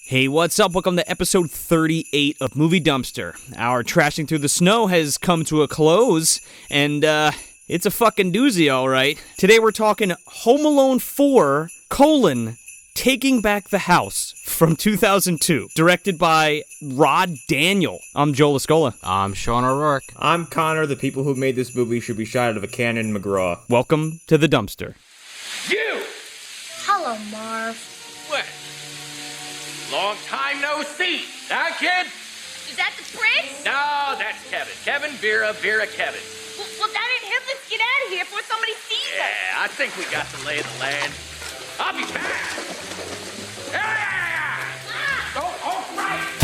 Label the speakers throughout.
Speaker 1: Hey, what's up? Welcome to episode 38 of Movie Dumpster. Our trashing through the snow has come to a close, and it's a fucking doozy, all right. Today we're talking Home Alone 4, Taking Back the House from 2002, directed by Rod Daniel. I'm Joel Escola.
Speaker 2: I'm Sean O'Rourke.
Speaker 3: I'm Connor. The people who made this movie should be shot out of a cannon, McGraw.
Speaker 1: Welcome to the dumpster.
Speaker 4: You!
Speaker 5: Hello, Marv.
Speaker 4: What? Long time no see. Huh, kid?
Speaker 5: Is that the prince?
Speaker 4: No, that's Kevin. Kevin, Vera, Kevin.
Speaker 5: Well, that ain't him. Let's get out of here before somebody sees us.
Speaker 4: Yeah, I think we got the lay of the land. I'll be back. Yeah! Oh, right.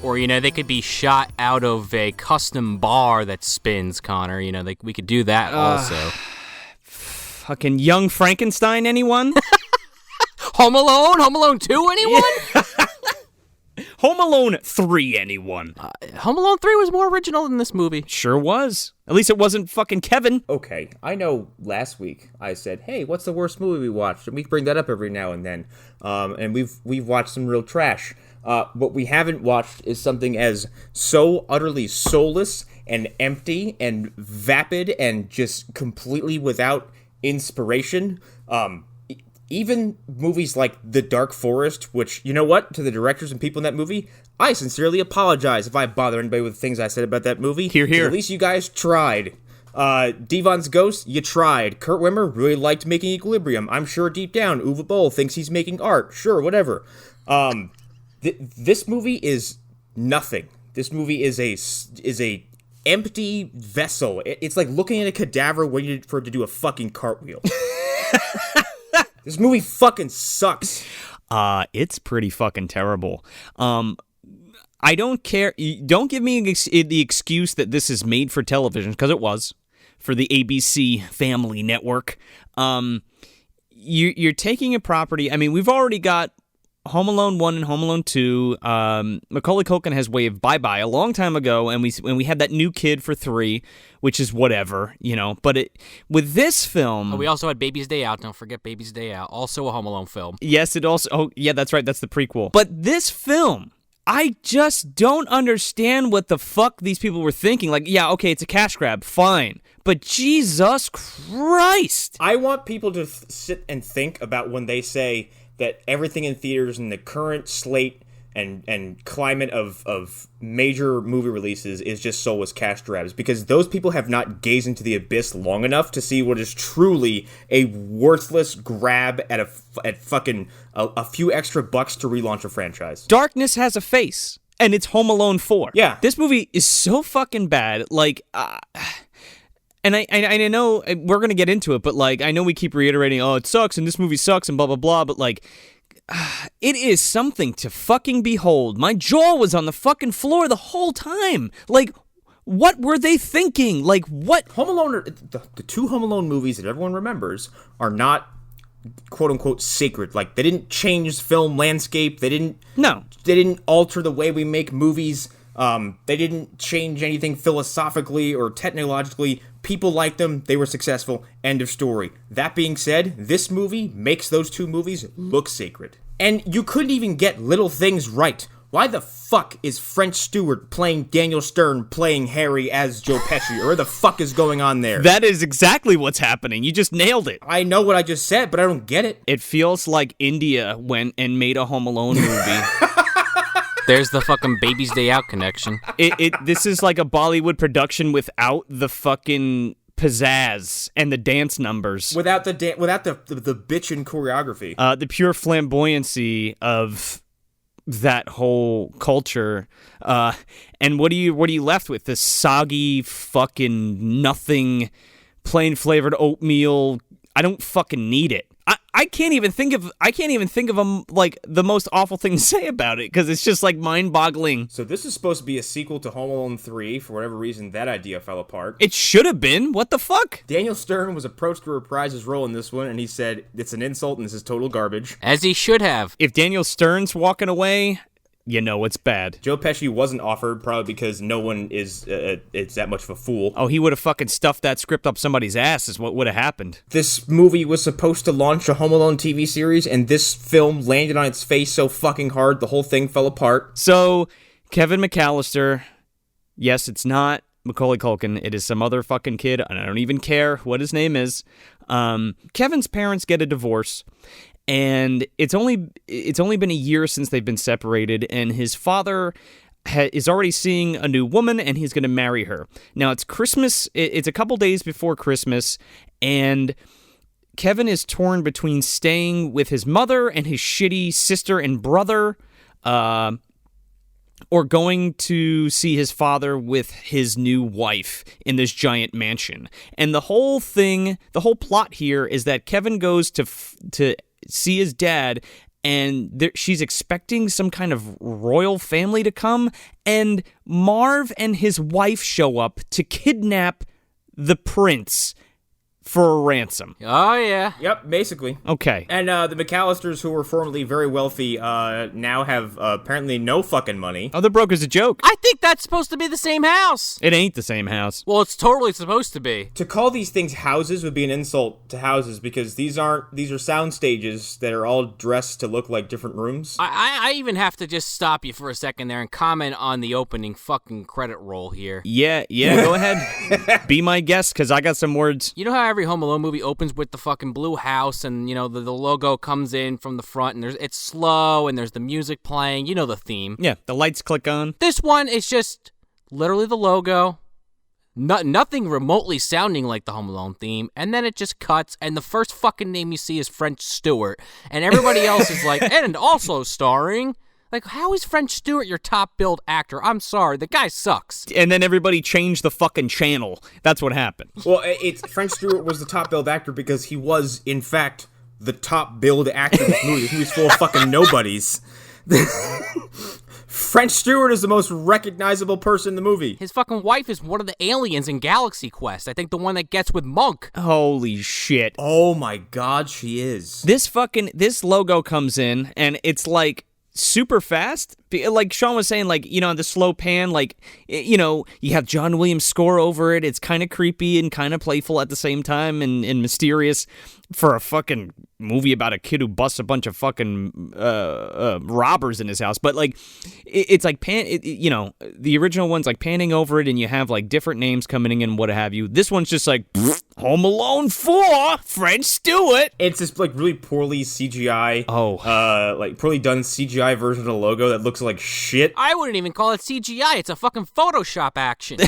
Speaker 2: Or, they could be shot out of a custom bar that spins, Connor. We could do that also.
Speaker 1: Fucking Young Frankenstein, anyone?
Speaker 2: Home Alone? Home Alone 2, anyone?
Speaker 1: Home Alone 3, anyone?
Speaker 2: Home Alone 3 was more original than this movie.
Speaker 1: Sure was. At least it wasn't fucking Kevin.
Speaker 3: Okay, I know last week I said, hey, what's the worst movie we watched? And we bring that up every now and then. And we've watched some real trash. What we haven't watched is something as so utterly soulless and empty and vapid and just completely without inspiration. Even movies like The Dark Forest, which, you know what, to the directors and people in that movie, I sincerely apologize if I bother anybody with things I said about that movie.
Speaker 1: Hear, hear.
Speaker 3: At least you guys tried. Devon's Ghost, you tried. Kurt Wimmer really liked making Equilibrium. I'm sure deep down Uwe Boll thinks he's making art. Sure, whatever. This movie is nothing. This movie is a empty vessel. It's like looking at a cadaver waiting for it to do a fucking cartwheel. This movie fucking sucks.
Speaker 1: It's pretty fucking terrible. I don't care. Don't give me the excuse that this is made for television, because it was, for the ABC Family Network. You're taking a property. I mean, we've already got Home Alone 1 and Home Alone 2. Macaulay Culkin has waved bye-bye a long time ago, and we had that new kid for 3, which is whatever, But with this film...
Speaker 2: we also had Baby's Day Out. Don't forget Baby's Day Out. Also a Home Alone film.
Speaker 1: Yes, it also... Oh, yeah, that's right. That's the prequel. But this film, I just don't understand what the fuck these people were thinking. Like, yeah, okay, it's a cash grab. Fine. But Jesus Christ!
Speaker 3: I want people to sit and think about when they say that everything in theaters in the current slate and climate of major movie releases is just soulless cash grabs, because those people have not gazed into the abyss long enough to see what is truly a worthless grab at fucking a few extra bucks to relaunch a franchise.
Speaker 1: Darkness has a face, and it's Home Alone 4.
Speaker 3: Yeah.
Speaker 1: This movie is so fucking bad, and I know we're going to get into it, but, I know we keep reiterating, oh, it sucks, and this movie sucks, and blah, blah, blah, but, it is something to fucking behold. My jaw was on the fucking floor the whole time. What were they thinking? What?
Speaker 3: Home Alone, the two Home Alone movies that everyone remembers are not, quote-unquote, sacred. They didn't change film landscape. They didn't alter the way we make movies. They didn't change anything philosophically or technologically. People liked them. They were successful. End of story. That being said, this movie makes those two movies look sacred. And you couldn't even get little things right. Why the fuck is French Stewart playing Daniel Stern playing Harry as Joe Pesci? Or what the fuck is going on there?
Speaker 1: That is exactly what's happening. You just nailed it.
Speaker 3: I know what I just said, but I don't get it.
Speaker 1: It feels like India went and made a Home Alone movie.
Speaker 2: There's the fucking Baby's Day Out connection.
Speaker 1: This is like a Bollywood production without the fucking pizzazz and the dance numbers.
Speaker 3: Without the bitchin' choreography.
Speaker 1: The pure flamboyancy of that whole culture. And what are you left with? This soggy fucking nothing, plain flavored oatmeal. I don't fucking need it. I can't even think of like the most awful thing to say about it because it's just like mind-boggling.
Speaker 3: So this is supposed to be a sequel to Home Alone 3. For whatever reason, that idea fell apart.
Speaker 1: It should have been. What the fuck?
Speaker 3: Daniel Stern was approached to reprise his role in this one, and he said, it's an insult and this is total garbage.
Speaker 2: As he should have.
Speaker 1: If Daniel Stern's walking away, you know it's bad.
Speaker 3: Joe Pesci wasn't offered, probably because no one is that much of a fool.
Speaker 1: Oh, he would have fucking stuffed that script up somebody's ass is what would have happened.
Speaker 3: This movie was supposed to launch a Home Alone TV series, and this film landed on its face so fucking hard, the whole thing fell apart.
Speaker 1: So, Kevin McCallister, yes, it's not Macaulay Culkin. It is some other fucking kid, and I don't even care what his name is. Kevin's parents get a divorce, and it's only been a year since they've been separated, and his father is already seeing a new woman, and he's going to marry her. Now, it's Christmas. It's a couple days before Christmas, and Kevin is torn between staying with his mother and his shitty sister and brother, or going to see his father with his new wife in this giant mansion. And the whole plot here is that Kevin goes to see his dad, and she's expecting some kind of royal family to come, and Marv and his wife show up to kidnap the prince for a ransom.
Speaker 2: Oh, yeah.
Speaker 3: Yep, basically.
Speaker 1: Okay.
Speaker 3: And the McCallisters, who were formerly very wealthy, now have apparently no fucking money.
Speaker 1: Oh, the broker's a joke.
Speaker 2: I think that's supposed to be the same house.
Speaker 1: It ain't the same house.
Speaker 2: Well, it's totally supposed to be.
Speaker 3: To call these things houses would be an insult to houses, because these are sound stages that are all dressed to look like different rooms.
Speaker 2: I even have to just stop you for a second there and comment on the opening fucking credit roll here.
Speaker 1: Yeah, go ahead. Be my guest, because I got some words.
Speaker 2: You know how every Home Alone movie opens with the fucking blue house, and, you know, the logo comes in from the front, and it's slow, and there's the music playing. You know the theme.
Speaker 1: Yeah, the lights click on.
Speaker 2: This one is just literally the logo, nothing remotely sounding like the Home Alone theme, and then it just cuts, and the first fucking name you see is French Stewart, and everybody else is like, and also starring... Like, how is French Stewart your top-billed actor? I'm sorry, the guy sucks.
Speaker 1: And then everybody changed the fucking channel. That's what happened.
Speaker 3: Well, French Stewart was the top-billed actor because he was, in fact, the top-billed actor in this movie. This movie's full of fucking nobodies. French Stewart is the most recognizable person in the movie.
Speaker 2: His fucking wife is one of the aliens in Galaxy Quest. I think the one that gets with Monk.
Speaker 1: Holy shit.
Speaker 3: Oh my god, she is.
Speaker 1: This logo comes in, and it's like... super fast, like Sean was saying, like, you know, the slow pan, like, you know, you have John Williams' score over it. It's kind of creepy and kind of playful at the same time, and mysterious for a fucking movie about a kid who busts a bunch of fucking robbers in his house. But like, it's like you know, the original one's like panning over it, and you have like different names coming in and what have you. This one's just like Home Alone 4, French Stewart.
Speaker 3: It's this like really poorly CGI, like poorly done CGI version of the logo that looks like shit.
Speaker 2: I wouldn't even call it CGI. It's a fucking Photoshop action.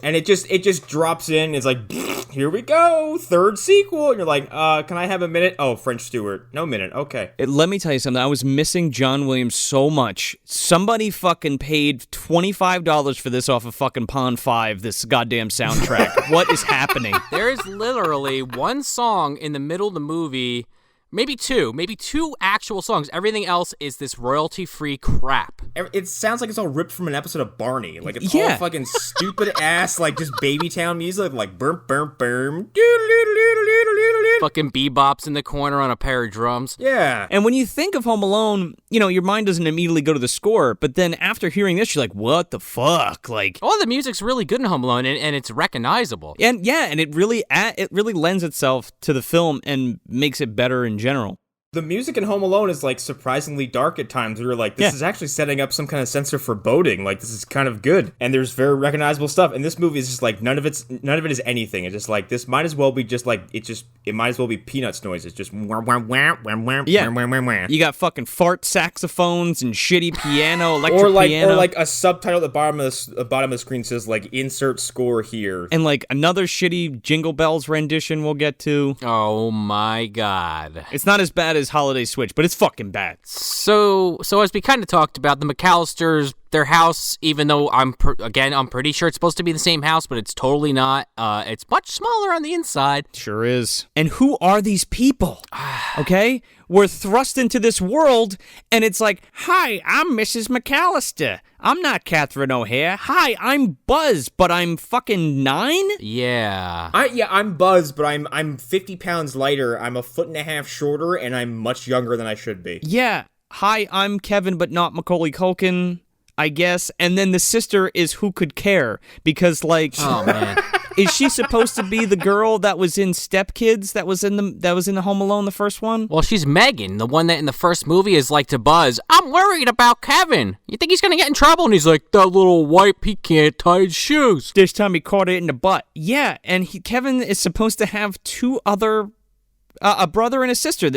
Speaker 3: And it just drops in. It's like, here we go, third sequel. And you're like, can I have a minute? Oh, French Stewart. No minute. Okay.
Speaker 1: Let me tell you something. I was missing John Williams so much. Somebody fucking paid $25 for this off of fucking Pond 5, this goddamn soundtrack. What is happening?
Speaker 2: There's literally one song in the middle of the movie, maybe two actual songs. Everything else is this royalty-free crap.
Speaker 3: It sounds like it's all ripped from an episode of Barney. Like, it's all fucking stupid ass, like, just baby town music, like, burm, burm, burm,
Speaker 2: fucking bebops in the corner on a pair of drums.
Speaker 3: Yeah.
Speaker 1: And when you think of Home Alone, you know, your mind doesn't immediately go to the score, but then after hearing this, you're like, what the fuck? Like,
Speaker 2: oh, the music's really good in Home Alone, and it's recognizable.
Speaker 1: And yeah, and it really lends itself to the film and makes it better in general.
Speaker 3: The music in Home Alone is, like, surprisingly dark at times. You're like, this is actually setting up some kind of sense of foreboding. Like, this is kind of good. And there's very recognizable stuff. And this movie is just, like, none of it is anything. It's just, like, this might as well be just, like, it might as well be Peanuts noise. It's just, wah, wah, wah, wah, wah,
Speaker 1: yeah.
Speaker 3: Wah, wah, wah.
Speaker 1: You got fucking fart saxophones and shitty piano, electric piano.
Speaker 3: Or, like, a subtitle at the bottom of the screen says, like, insert score here.
Speaker 1: And, like, another shitty Jingle Bells rendition we'll get to.
Speaker 2: Oh, my God.
Speaker 1: It's not as bad as Holiday Switch, but it's fucking bad.
Speaker 2: So as we kind of talked about, the McCallisters, their house, even though I'm pretty sure it's supposed to be the same house, but it's totally not. It's much smaller on the inside.
Speaker 1: Sure is. And who are these people? Okay? We're thrust into this world, and it's like, hi, I'm Mrs. McCallister. I'm not Catherine O'Hare. Hi, I'm Buzz, but I'm fucking 9?
Speaker 2: Yeah.
Speaker 3: I'm Buzz, but I'm 50 pounds lighter, I'm a foot and a half shorter, and I'm much younger than I should be.
Speaker 1: Yeah. Hi, I'm Kevin, but not Macaulay Culkin, I guess. And then the sister is Who Could Care, because, like...
Speaker 2: Oh, man.
Speaker 1: Is she supposed to be the girl that was in Step Kids, that was in the Home Alone, the first one?
Speaker 2: Well, she's Megan, the one that in the first movie is like to Buzz, I'm worried about Kevin. You think he's going to get in trouble? And he's like, that little wipe, he can't tie his shoes.
Speaker 1: This time he caught it in the butt. Yeah, and Kevin is supposed to have two other... a brother and a sister,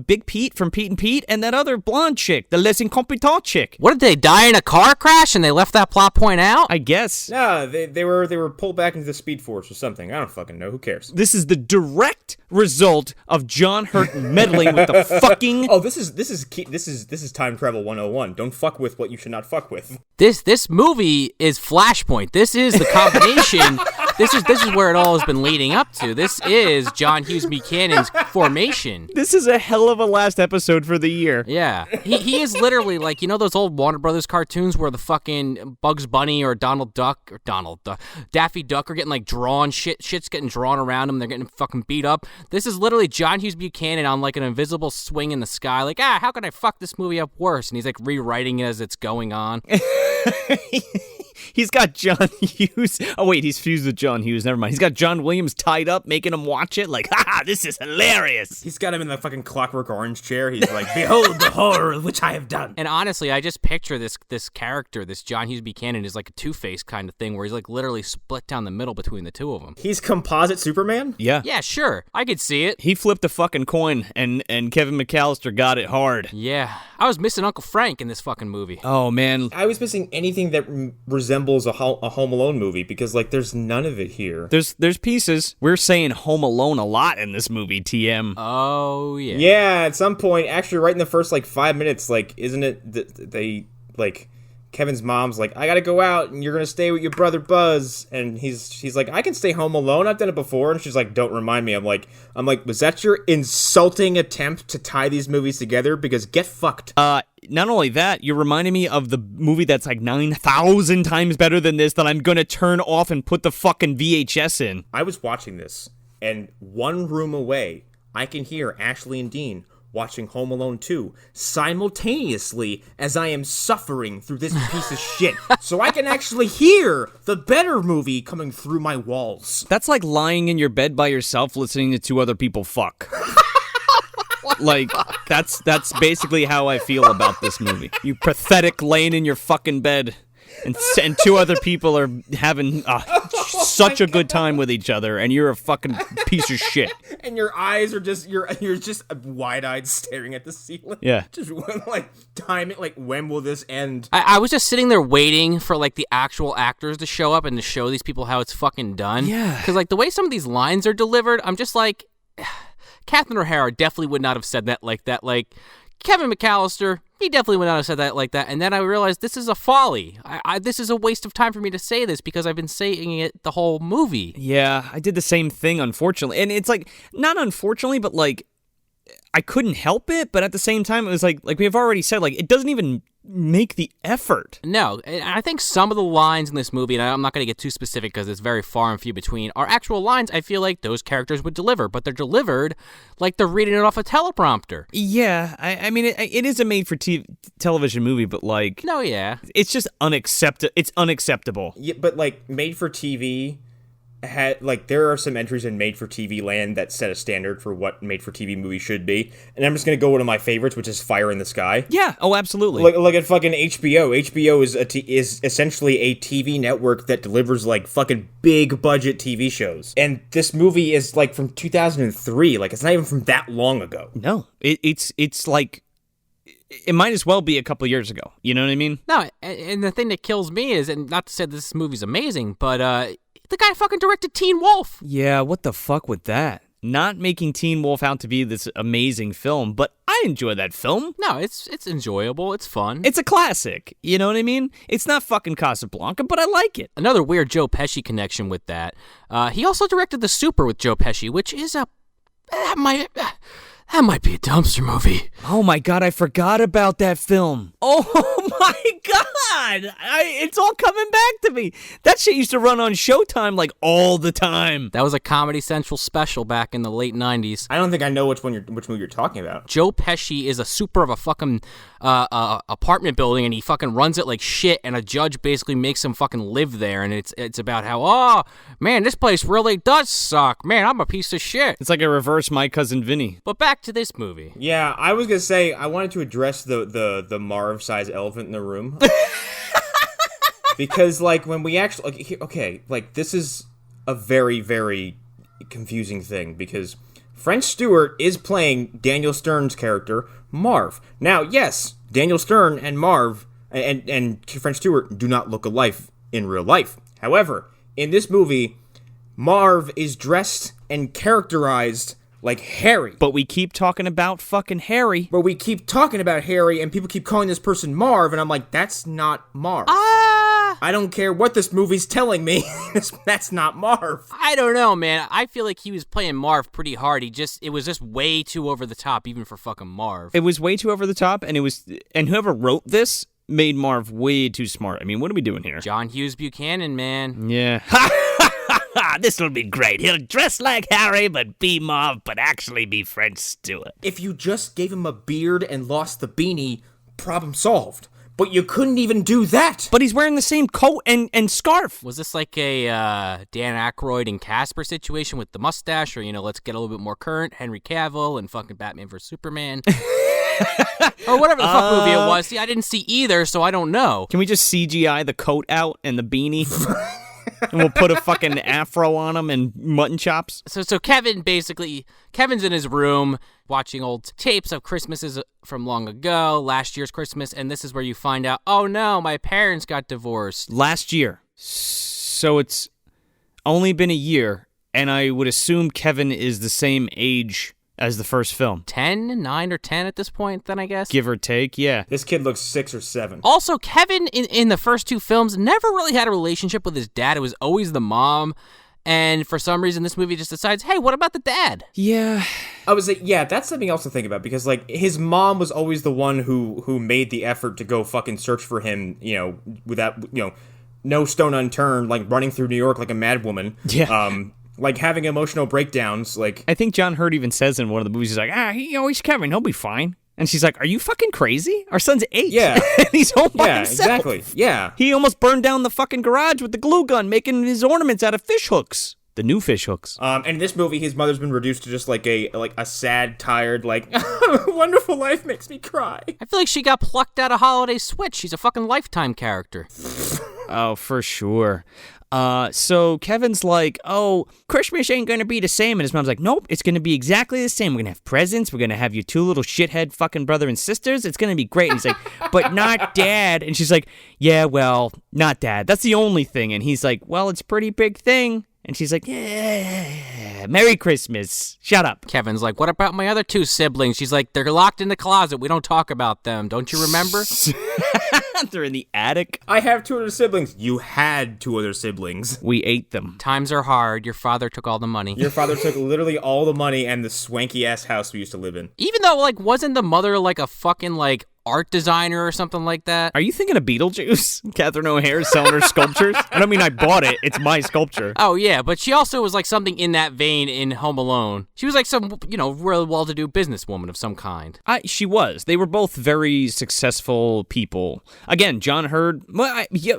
Speaker 1: Big Pete from Pete and Pete, and that other blonde chick, the Les Incompetents chick.
Speaker 2: What, did they die in a car crash and they left that plot point out?
Speaker 1: I guess.
Speaker 3: No, they were pulled back into the Speed Force or something. I don't fucking know. Who cares?
Speaker 1: This is the direct result of John Hurt meddling with the fucking...
Speaker 3: Oh, this is time travel 101. Don't fuck with what you should not fuck with.
Speaker 2: This movie is Flashpoint. This is the combination. This is where it all has been leading up to. This is John Hughes Buchanan's formation.
Speaker 1: This is a hell of a last episode for the year.
Speaker 2: Yeah. He is literally like, you know those old Warner Brothers cartoons where the fucking Bugs Bunny or Daffy Duck are getting like drawn, shit's getting drawn around them, they're getting fucking beat up. This is literally John Hughes Buchanan on like an invisible swing in the sky, like, how can I fuck this movie up worse? And he's like rewriting it as it's going on.
Speaker 1: He's got John Hughes. Oh, wait, he's fused with John Hughes. Never mind. He's got John Williams tied up, making him watch it. Like, this is hilarious.
Speaker 3: He's got him in the fucking Clockwork Orange chair. He's like, behold the horror which I have done.
Speaker 2: And honestly, I just picture this character, this John Hughes Buchanan, is like a Two-Face kind of thing, where he's like literally split down the middle between the two of them.
Speaker 3: He's composite Superman?
Speaker 1: Yeah.
Speaker 2: Yeah, sure. I could see it.
Speaker 1: He flipped a fucking coin, and Kevin McCallister got it hard.
Speaker 2: Yeah. I was missing Uncle Frank in this fucking movie.
Speaker 1: Oh, man.
Speaker 3: I was missing anything that resembles a Home Alone movie, because like there's none of it here.
Speaker 1: There's pieces. We're saying Home Alone a lot in this movie, TM.
Speaker 2: Oh, yeah.
Speaker 3: Yeah, at some point, actually right in the first like 5 minutes, like, isn't it they like Kevin's mom's like, I gotta go out and you're gonna stay with your brother Buzz, and she's like, I can stay home alone, I've done it before, and she's like, don't remind me. I'm like, was that your insulting attempt to tie these movies together? Because get fucked.
Speaker 1: Not only that, you're reminding me of the movie that's like 9,000 times better than this that I'm gonna turn off and put the fucking VHS in.
Speaker 3: I was watching this, and one room away, I can hear Ashley and Dean watching Home Alone 2 simultaneously as I am suffering through this piece of shit. So I can actually hear the better movie coming through my walls.
Speaker 1: That's like lying in your bed by yourself listening to two other people fuck. Like, that's basically how I feel about this movie. You pathetic laying in your fucking bed, and two other people are having such a good time with each other, and you're a fucking piece of shit.
Speaker 3: And your eyes are just you're just wide-eyed staring at the ceiling.
Speaker 1: Yeah.
Speaker 3: Just like timing, like, when will this end?
Speaker 2: I was just sitting there waiting for like the actual actors to show up and to show these people how it's fucking done.
Speaker 1: Yeah.
Speaker 2: Because like the way some of these lines are delivered, I'm just like, Catherine O'Hara definitely would not have said that like that. Like, Kevin McCallister, he definitely would not have said that like that. And then I realized this is a folly. This is a waste of time for me to say this, because I've been saying it the whole movie.
Speaker 1: Yeah, I did the same thing, unfortunately. And it's like, not unfortunately, but like, I couldn't help it, but at the same time, it was like we've already said, like, it doesn't even make the effort.
Speaker 2: No, and I think some of the lines in this movie, and I'm not going to get too specific because it's very far and few between, are actual lines I feel like those characters would deliver, but they're delivered like they're reading it off a teleprompter.
Speaker 1: Yeah, I mean, it is a made-for-television movie, but like...
Speaker 2: No, yeah.
Speaker 1: It's just unacceptable. It's unacceptable.
Speaker 3: Yeah, but like, made-for-TV... there are some entries in made-for-TV land that set a standard for what made-for-TV movies should be, and I'm just gonna go one of my favorites, which is Fire in the Sky.
Speaker 1: Yeah, oh, absolutely.
Speaker 3: Look at fucking HBO. HBO is essentially a TV network that delivers like fucking big-budget TV shows, and this movie is like from 2003. Like, it's not even from that long ago.
Speaker 1: No, it's like... It might as well be a couple years ago. You know what I mean?
Speaker 2: No, and the thing that kills me is, and not to say this movie's amazing, but the guy fucking directed Teen Wolf.
Speaker 1: Yeah, what the fuck with that? Not making Teen Wolf out to be this amazing film, but I enjoy that film.
Speaker 2: No, it's enjoyable. It's fun.
Speaker 1: It's a classic. You know what I mean? It's not fucking Casablanca, but I like it.
Speaker 2: Another weird Joe Pesci connection with that. He also directed The Super with Joe Pesci, which is that might be a dumpster movie.
Speaker 1: Oh my God, I forgot about that film. Oh my God. It's all coming back to me. That shit used to run on Showtime like all the time.
Speaker 2: That was a Comedy Central special back in the late 90s.
Speaker 3: I don't think I know which movie you're talking about.
Speaker 2: Joe Pesci is a super of a fucking apartment building, and he fucking runs it like shit, and a judge basically makes him fucking live there, and it's about how, oh, man, this place really does suck. Man, I'm a piece of shit.
Speaker 1: It's like a reverse My Cousin Vinny.
Speaker 2: But back to this movie.
Speaker 3: Yeah, I was gonna say, I wanted to address the Marv-sized elephant in the room. Because, like, when we actually... this is a very, very confusing thing, because French Stewart is playing Daniel Stern's character, Marv. Now, yes, Daniel Stern and Marv and French Stewart do not look alike in real life. However, in this movie, Marv is dressed and characterized like Harry.
Speaker 1: But we keep talking about fucking Harry.
Speaker 3: But we keep talking about Harry, and people keep calling this person Marv, and I'm like, that's not Marv. I don't care what this movie's telling me. That's not Marv.
Speaker 2: I don't know, man. I feel like he was playing Marv pretty hard. It was just way too over the top, even for fucking Marv.
Speaker 1: It was way too over the top, and whoever wrote this made Marv way too smart. I mean, what are we doing here?
Speaker 2: John Hughes Buchanan, man.
Speaker 1: Yeah. This'll be great. He'll dress like Harry, but be Marv, but actually be French Stewart.
Speaker 3: If you just gave him a beard and lost the beanie, problem solved. But you couldn't even do that.
Speaker 1: But he's wearing the same coat and scarf.
Speaker 2: Was this like a Dan Aykroyd and Casper situation with the mustache? Or, let's get a little bit more current, Henry Cavill and fucking Batman vs. Superman? Or whatever the fuck movie it was. See, I didn't see either, so I don't know.
Speaker 1: Can we just CGI the coat out and the beanie? And we'll put a fucking afro on him and mutton chops.
Speaker 2: So Kevin's in his room watching old tapes of Christmases from long ago, last year's Christmas, and this is where you find out, oh no, my parents got divorced.
Speaker 1: Last year. So it's only been a year, and I would assume Kevin is the same age as the first film.
Speaker 2: 9 or 10 at this point, then, I guess?
Speaker 1: Give or take, yeah.
Speaker 3: This kid looks 6 or 7.
Speaker 2: Also, Kevin, in the first two films, never really had a relationship with his dad. It was always the mom. And for some reason, this movie just decides, hey, what about the dad?
Speaker 1: Yeah.
Speaker 3: I was like, yeah, that's something else to think about, because, like, his mom was always the one who made the effort to go fucking search for him, without, no stone unturned, like, running through New York like a mad woman.
Speaker 1: Yeah.
Speaker 3: Like, having emotional breakdowns, like...
Speaker 1: I think John Hurt even says in one of the movies, he's like, he's Kevin, he'll be fine. And she's like, are you fucking crazy? Our son's 8.
Speaker 3: Yeah.
Speaker 1: And he's home by himself.
Speaker 3: Exactly. Yeah.
Speaker 1: He almost burned down the fucking garage with the glue gun, making his ornaments out of fish hooks. The new fish hooks.
Speaker 3: And in this movie, his mother's been reduced to just like a sad, tired, like, wonderful life makes me cry.
Speaker 2: I feel like she got plucked out of Holiday Switch. She's a fucking Lifetime character.
Speaker 1: Oh, for sure. So Kevin's like, oh, Christmas ain't gonna be the same. And his mom's like, nope, it's gonna be exactly the same. We're gonna have presents. We're gonna have your 2 little shithead fucking brother and sisters. It's gonna be great. And he's like, but not Dad. And she's like, yeah, well, not Dad. That's the only thing. And he's like, well, it's a pretty big thing. And she's like, yeah, Merry Christmas. Shut up.
Speaker 2: Kevin's like, what about my other 2 siblings? She's like, they're locked in the closet. We don't talk about them. Don't you remember?
Speaker 1: They're in the attic.
Speaker 3: I have 2 other siblings. You had 2 other siblings.
Speaker 1: We ate them.
Speaker 2: Times are hard. Your father took all the money.
Speaker 3: Your father took literally all the money and the swanky-ass house we used to live in.
Speaker 2: Even though, like, wasn't the mother, like, a fucking, like, art designer or something like that?
Speaker 1: Are you thinking of Beetlejuice? Catherine O'Hare selling her sculptures? I don't mean I bought it. It's my sculpture.
Speaker 2: Oh, yeah, but she also was like something in that vein in Home Alone. She was like some, real well-to-do businesswoman of some kind.
Speaker 1: She was. They were both very successful people. Again, John Hurd,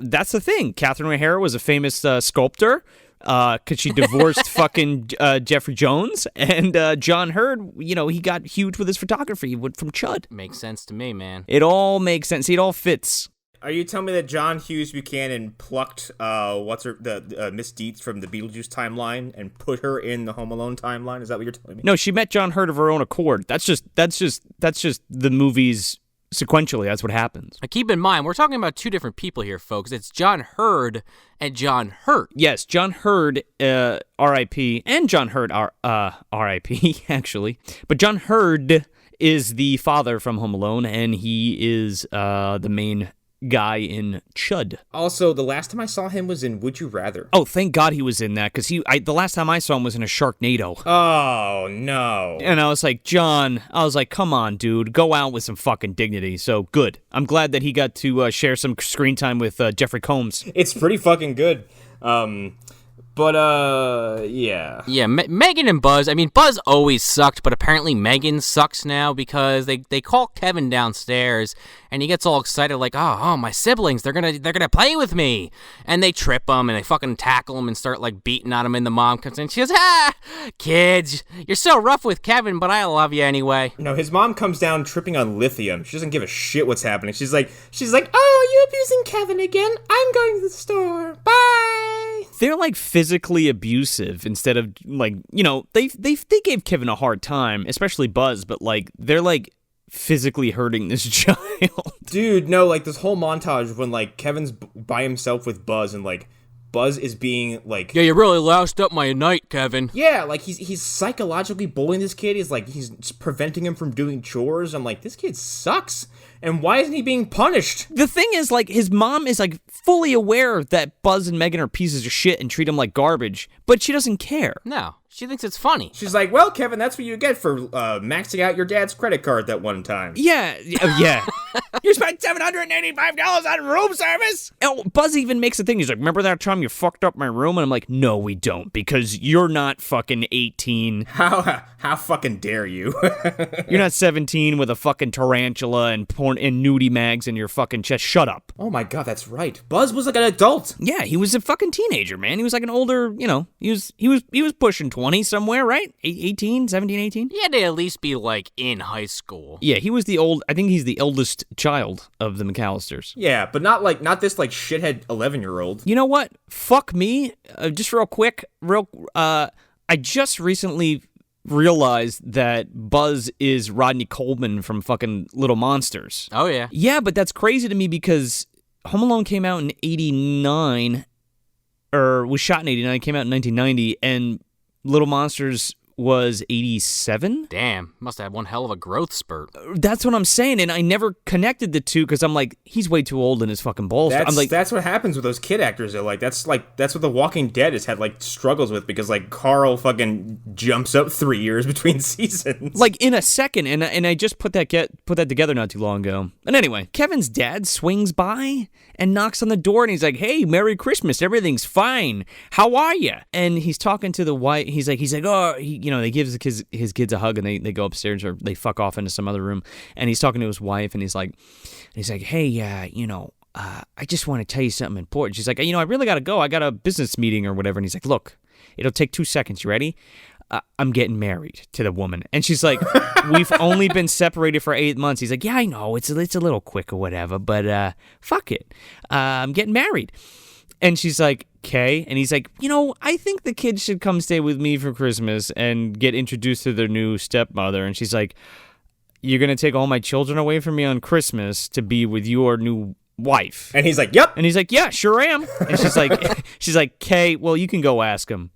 Speaker 1: that's the thing. Catherine O'Hara was a famous sculptor. Because she divorced fucking Jeffrey Jones, and John Hurd, he got huge with his photography. He went from Chud.
Speaker 2: Makes sense to me, man.
Speaker 1: It all makes sense. See, it all fits.
Speaker 3: Are you telling me that John Hughes Buchanan plucked Miss Dietz from the Beetlejuice timeline and put her in the Home Alone timeline? Is that what you're telling me?
Speaker 1: No, she met John Hurd of her own accord. That's just the movie's. Sequentially, that's what happens.
Speaker 2: Now, keep in mind, we're talking about 2 different people here, folks. It's John Hurd and John Hurt.
Speaker 1: Yes, John Hurd, R.I.P., and John Hurd, R.I.P., actually. But John Hurd is the father from Home Alone, and he is the main guy in Chud.
Speaker 3: Also, the last time I saw him was in Would You Rather.
Speaker 1: Oh, thank God he was in that, because the last time I saw him was in a Sharknado.
Speaker 3: Oh, no.
Speaker 1: And I was like, John, come on, dude, go out with some fucking dignity. So, good. I'm glad that he got to share some screen time with Jeffrey Combs.
Speaker 3: It's pretty fucking good. Yeah.
Speaker 2: Yeah, Megan and Buzz. I mean, Buzz always sucked, but apparently Megan sucks now because they call Kevin downstairs, and he gets all excited like, oh, my siblings, they're gonna play with me, and they trip him and they fucking tackle him and start like beating on him. And the mom comes in, she goes, kids, you're so rough with Kevin, but I love you anyway.
Speaker 3: No, his mom comes down tripping on lithium. She doesn't give a shit what's happening. She's like, oh, you abusing Kevin again? I'm going to the store. Bye.
Speaker 1: They're like physically abusive instead of like, they gave Kevin a hard time, especially Buzz, but like they're like physically hurting this child.
Speaker 3: Dude, no, like this whole montage when like Kevin's by himself with Buzz and like Buzz is being like,
Speaker 2: yeah, you really loused up my night, Kevin.
Speaker 3: Yeah, like he's psychologically bullying this kid. He's preventing him from doing chores. I'm like, this kid sucks. And why isn't he being punished?
Speaker 1: The thing is, like, his mom is, like, fully aware that Buzz and Megan are pieces of shit and treat him like garbage, but she doesn't care.
Speaker 2: No, she thinks it's funny.
Speaker 3: She's like, well, Kevin, that's what you get for maxing out your dad's credit card that one time.
Speaker 1: Yeah. You spent $785 on room service? Oh, Buzz even makes a thing. He's like, remember that time you fucked up my room? And I'm like, no, we don't, because you're not fucking 18.
Speaker 3: How fucking dare you?
Speaker 1: You're not 17 with a fucking tarantula and porn and nudie mags in your fucking chest. Shut up.
Speaker 3: Oh my God, that's right. Buzz was like an adult.
Speaker 1: Yeah, he was a fucking teenager, man. He was like an older, he was pushing 20 somewhere, right? 18, 17, 18?
Speaker 2: He had to at least be like in high school.
Speaker 1: Yeah, I think he's the eldest child of the McCallisters.
Speaker 3: Yeah, but not this like shithead 11-year-old.
Speaker 1: You know what? Fuck me. Just real quick, I just recently realized that Buzz is Rodney Coleman from fucking Little Monsters.
Speaker 2: Oh, yeah.
Speaker 1: Yeah, but that's crazy to me because Home Alone came out in 89, or was shot in 89, came out in 1990, and Little Monsters was 87?
Speaker 2: Damn, must have had one hell of a growth spurt.
Speaker 1: That's what I'm saying, and I never connected the two because I'm like, he's way too old in his fucking balls. I'm like,
Speaker 3: that's what happens with those kid actors. That's what The Walking Dead has had like struggles with because like Carl fucking jumps up 3 years between seasons.
Speaker 1: Like in a second, and I just put that together not too long ago. And anyway, Kevin's dad swings by and knocks on the door, and he's like, "Hey, Merry Christmas, everything's fine. How are you?" And he's talking to the wife. He's like, "Oh," they give his kids a hug, and they go upstairs or they fuck off into some other room. And he's talking to his wife, and he's like, "Hey, I just want to tell you something important." She's like, "I really got to go. I got a business meeting or whatever." And he's like, "Look, it'll take 2 seconds. You ready? I'm getting married to the woman." And she's like, "We've only been separated for 8 months." He's like, "Yeah, I know. It's a little quick or whatever, but fuck it. I'm getting married." And she's like, "Okay." And he's like, "I think the kids should come stay with me for Christmas and get introduced to their new stepmother." And she's like, "You're going to take all my children away from me on Christmas to be with your new wife?"
Speaker 3: And he's like, "Yep."
Speaker 1: And he's like, "Yeah, sure am." And she's like, "Okay, well, you can go ask him."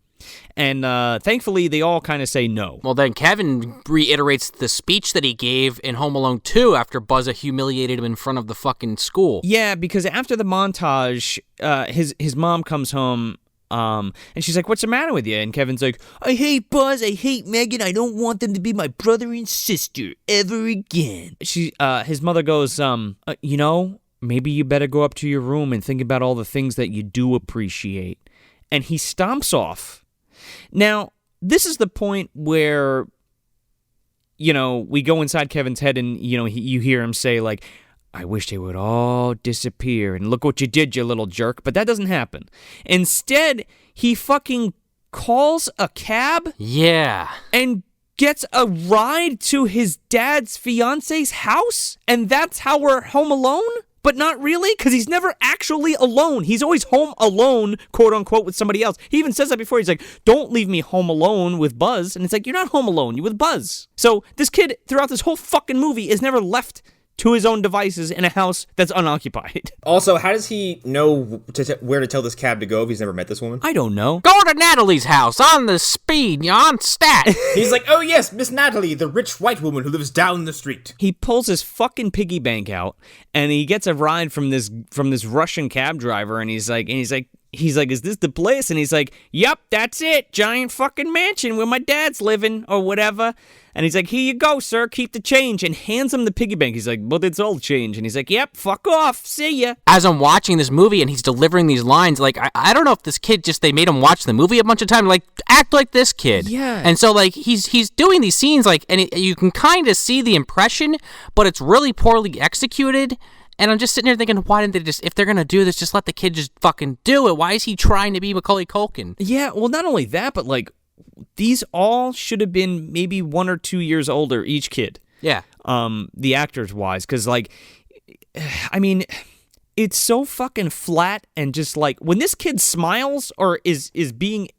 Speaker 1: And thankfully, they all kind of say no.
Speaker 2: Well, then Kevin reiterates the speech that he gave in Home Alone 2 after Buzz humiliated him in front of the fucking school.
Speaker 1: Yeah, because after the montage, his mom comes home, and she's like, "What's the matter with you?" And Kevin's like, "I hate Buzz, I hate Megan, I don't want them to be my brother and sister ever again." His mother goes, maybe you better go up to your room and think about all the things that you do appreciate. And he stomps off. Now, this is the point where, we go inside Kevin's head and, you hear him say, like, "I wish they would all disappear, and look what you did, you little jerk." But that doesn't happen. Instead, he fucking calls a cab.
Speaker 2: Yeah.
Speaker 1: And gets a ride to his dad's fiance's house. And that's how we're home alone? But not really, because he's never actually alone. He's always home alone, quote unquote, with somebody else. He even says that before. He's like, "Don't leave me home alone with Buzz." And it's like, you're not home alone, you're with Buzz. So this kid, throughout this whole fucking movie, is never left to his own devices in a house that's unoccupied.
Speaker 3: Also, how does he know where to tell this cab to go if he's never met this woman?
Speaker 1: I don't know.
Speaker 2: Go to Natalie's house on the speed, on stat.
Speaker 3: He's like, oh yes, Miss Natalie, the rich white woman who lives down the street.
Speaker 1: He pulls his fucking piggy bank out, and he gets a ride from this Russian cab driver, and he's like, is this the place? And he's like, yep, that's it. Giant fucking mansion where my dad's living or whatever. And he's like, here you go, sir. Keep the change. And hands him the piggy bank. He's like, but it's all change. And he's like, yep, fuck off. See ya.
Speaker 2: As I'm watching this movie and he's delivering these lines, like, I don't know if this kid they made him watch the movie a bunch of times, like, act like this kid.
Speaker 1: Yeah.
Speaker 2: And so, like, he's doing these scenes, like, and you can kind of see the impression, but it's really poorly executed. And I'm just sitting there thinking, why didn't they just, if they're going to do this, just let the kid just fucking do it? Why is he trying to be Macaulay Culkin?
Speaker 1: Yeah, well, not only that, but, like, these all should have been maybe 1 or 2 years older, each kid.
Speaker 2: Yeah.
Speaker 1: The actors-wise, because, like, I mean, it's so fucking flat and just, like, when this kid smiles or is being...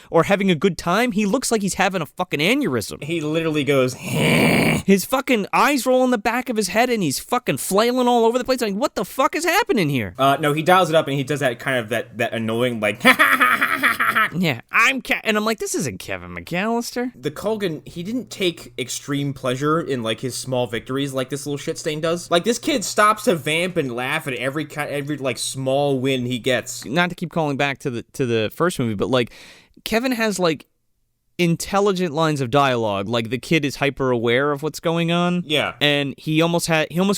Speaker 1: or having a good time, he looks like he's having a fucking aneurysm.
Speaker 3: He literally goes,
Speaker 1: His fucking eyes roll in the back of his head and he's fucking flailing all over the place. Like, what the fuck is happening here?
Speaker 3: no, he dials it up and he does that kind of that annoying, like,
Speaker 1: yeah, and I'm like, this isn't Kevin McCallister.
Speaker 3: The Culkin, he didn't take extreme pleasure in, like, his small victories like this little shit stain does. Like, this kid stops to vamp and laugh at every like, small win he gets.
Speaker 1: Not to keep calling back to the first movie, but, like, Kevin has, like, intelligent lines of dialogue. Like, the kid is hyper aware of what's going on.
Speaker 3: Yeah.
Speaker 1: And he almost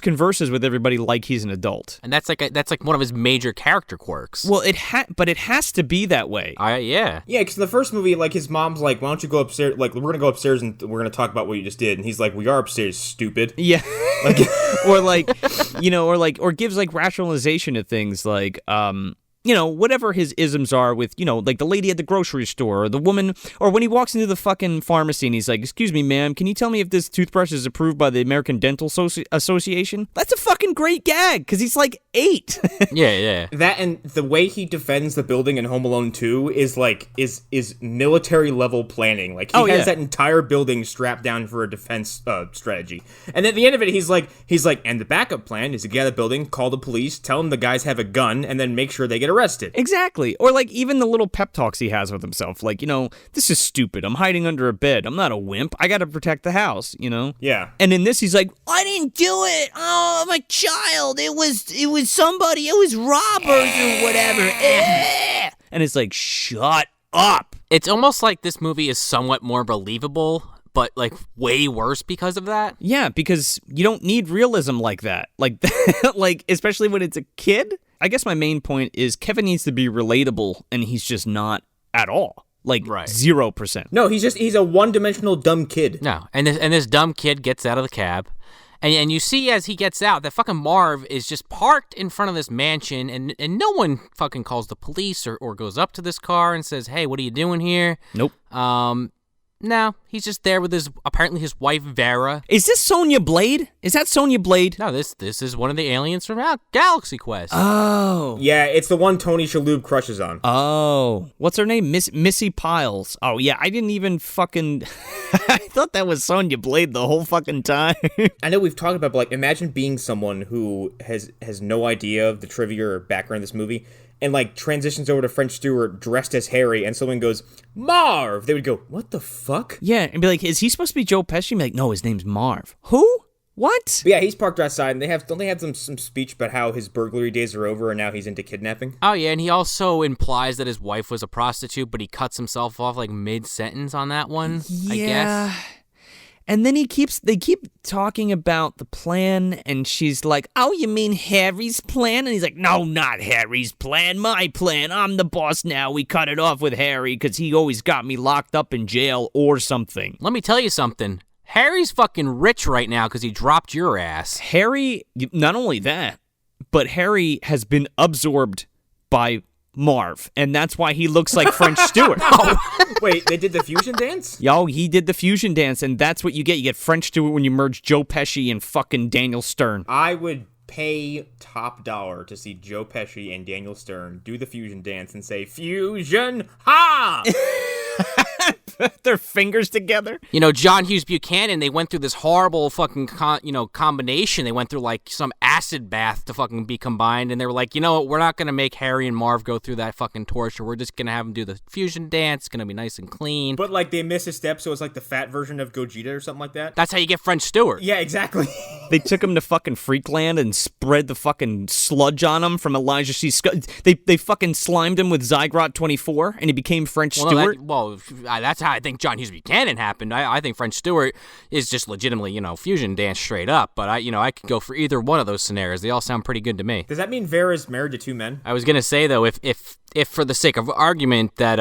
Speaker 1: converses with everybody like he's an adult.
Speaker 2: And that's like one of his major character quirks.
Speaker 1: Well, but it has to be that way.
Speaker 2: Yeah.
Speaker 3: Yeah, because in the first movie, like, his mom's like, why don't you go upstairs? Like, we're going to go upstairs and we're going to talk about what you just did. And he's like, we are upstairs, stupid.
Speaker 1: Yeah. Like, or gives, like, rationalization to things like, whatever his isms are with, like the lady at the grocery store or the woman, or when he walks into the fucking pharmacy and he's like, excuse me, ma'am, can you tell me if this toothbrush is approved by the American Dental Association? That's a fucking great gag, because he's like 8.
Speaker 2: Yeah.
Speaker 3: That and the way he defends the building in Home Alone 2 is like, is military level planning. Like, he has that entire building strapped down for a defense strategy. And at the end of it, he's like, and the backup plan is to get out of the building, call the police, tell them the guys have a gun, and then make sure they get arrested.
Speaker 1: Exactly. Or, like, even the little pep talks he has with himself. Like, this is stupid. I'm hiding under a bed. I'm not a wimp. I gotta protect the house,
Speaker 3: Yeah.
Speaker 1: And in this, he's like, I didn't do it. Oh, I'm a child. It was somebody. It was robbers or whatever. And it's like, shut up.
Speaker 2: It's almost like this movie is somewhat more believable, but, like, way worse because of that.
Speaker 1: Yeah, because you don't need realism like that. Like, like, especially when it's a kid. I guess my main point is Kevin needs to be relatable, and he's just not at all. Like, 0%.
Speaker 3: No, he's a one-dimensional dumb kid.
Speaker 2: No, and this dumb kid gets out of the cab, and you see as he gets out that fucking Marv is just parked in front of this mansion, and no one fucking calls the police or goes up to this car and says, hey, what are you doing here?
Speaker 1: Nope.
Speaker 2: No, he's just there with apparently his wife Vera.
Speaker 1: Is this Sonya Blade? Is that Sonya Blade?
Speaker 2: No, this is one of the aliens from Galaxy Quest.
Speaker 1: Oh.
Speaker 3: Yeah, it's the one Tony Shalhoub crushes on.
Speaker 1: Oh. What's her name? Missy Piles. Oh, yeah, I didn't even fucking... I thought that was Sonya Blade the whole fucking time.
Speaker 3: I know we've talked about, but, like, imagine being someone who has no idea of the trivia or background of this movie, and, like, transitions over to French Stewart dressed as Harry, and someone goes, Marv! They would go, what the fuck?
Speaker 1: Yeah, and be like, is he supposed to be Joe Pesci? And be like, no, his name's Marv. Who? What?
Speaker 3: But yeah, he's parked outside, and don't they have some speech about how his burglary days are over, and now he's into kidnapping?
Speaker 2: Oh, yeah, and he also implies that his wife was a prostitute, but he cuts himself off, like, mid-sentence on that one, I guess.
Speaker 1: And then they keep talking about the plan, and she's like, oh, you mean Harry's plan? And he's like, no, not Harry's plan, my plan. I'm the boss now. We cut it off with Harry because he always got me locked up in jail or something.
Speaker 2: Let me tell you something. Harry's fucking rich right now because he dropped your ass.
Speaker 1: Harry, not only that, but Harry has been absorbed by Marv, and that's why he looks like French Stewart.
Speaker 3: Wait, they did the fusion dance?
Speaker 1: Yo, he did the fusion dance, and that's what you get. You get French Stewart when you merge Joe Pesci and fucking Daniel Stern.
Speaker 3: I would pay top dollar to see Joe Pesci and Daniel Stern do the fusion dance and say, fusion, ha!
Speaker 1: their fingers together.
Speaker 2: You know, John Hughes Buchanan, they went through this horrible fucking, combination. They went through, like, some acid bath to fucking be combined, and they were like, you know what, we're not going to make Harry and Marv go through that fucking torture. We're just going to have them do the fusion dance. It's going to be nice and clean.
Speaker 3: But, like, they missed a step, so it's like the fat version of Gogeta or something like that.
Speaker 2: That's how you get French Stewart.
Speaker 3: Yeah, exactly.
Speaker 1: They took him to fucking Freakland and spread the fucking sludge on him from Elijah C. Scott. They fucking slimed him with Zygrot 24, and he became French Stewart.
Speaker 2: That's how I think John Hughes Buchanan happened. I think French Stewart is just legitimately, fusion dance straight up. But I could go for either one of those scenarios. They all sound pretty good to me.
Speaker 3: Does that mean Vera's married to two men?
Speaker 2: I was gonna say though, if for the sake of argument that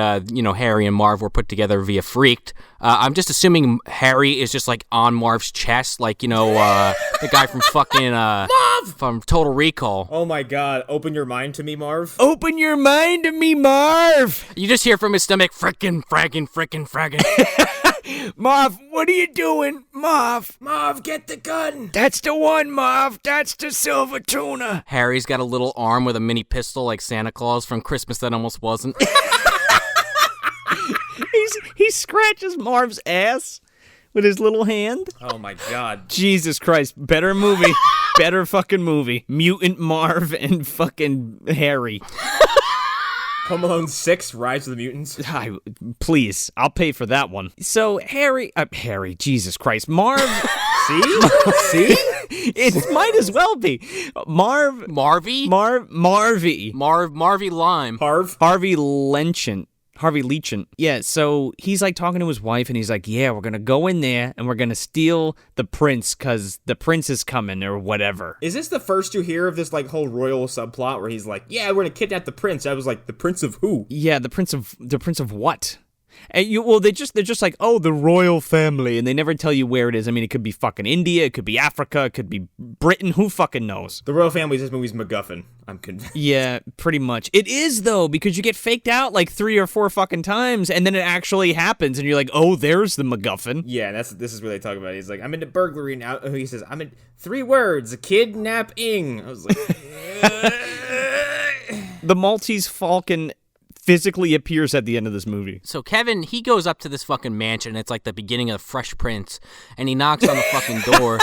Speaker 2: Harry and Marv were put together via Freaked, I'm just assuming Harry is just like on Marv's chest, like the guy from fucking from Total Recall.
Speaker 3: Oh my God! Open your mind to me, Marv.
Speaker 1: Open your mind to me, Marv.
Speaker 2: You just hear from his stomach, frickin', fraggin'.
Speaker 1: Marv, what are you doing? Marv,
Speaker 3: Get the gun.
Speaker 1: that's the one, Marv. That's the silver tuna.
Speaker 2: Harry's got a little arm with a mini pistol like Santa Claus from Christmas That Almost Wasn't.
Speaker 1: He scratches Marv's ass with his little hand.
Speaker 3: Oh my God!
Speaker 1: Jesus Christ, better movie. Better fucking movie. Mutant Marv and fucking Harry.
Speaker 3: Home Alone 6, Rise of the Mutants.
Speaker 1: Please, I'll pay for that one. So Harry, Jesus Christ, Marv.
Speaker 3: See?
Speaker 1: It might as well be Marvy
Speaker 2: Lime.
Speaker 1: Harvey Leachant. Yeah, so he's like talking to his wife, and he's like, yeah, we're gonna go in there and we're gonna steal the prince because the prince is coming or whatever.
Speaker 3: Is this the first you hear of this like whole royal subplot where he's like, yeah, we're gonna kidnap the prince? I was like, the prince of who?
Speaker 1: Yeah, the prince of what? And they're just like, oh, the royal family, and they never tell you where it is. I mean, it could be fucking India, it could be Africa, it could be Britain. Who fucking knows?
Speaker 3: The royal family is this movie's MacGuffin. I'm convinced.
Speaker 1: Yeah, pretty much. It is though, because you get faked out like 3 or 4 fucking times, and then it actually happens, and you're like, oh, there's the MacGuffin.
Speaker 3: Yeah, this is where they talk about it. He's like, I'm into burglary now. He says, I'm in 3 words, kidnapping. I was like,
Speaker 1: the Maltese Falcon physically appears at the end of this movie.
Speaker 2: So Kevin, he goes up to this fucking mansion. It's like the beginning of the Fresh Prince, and he knocks on the fucking door.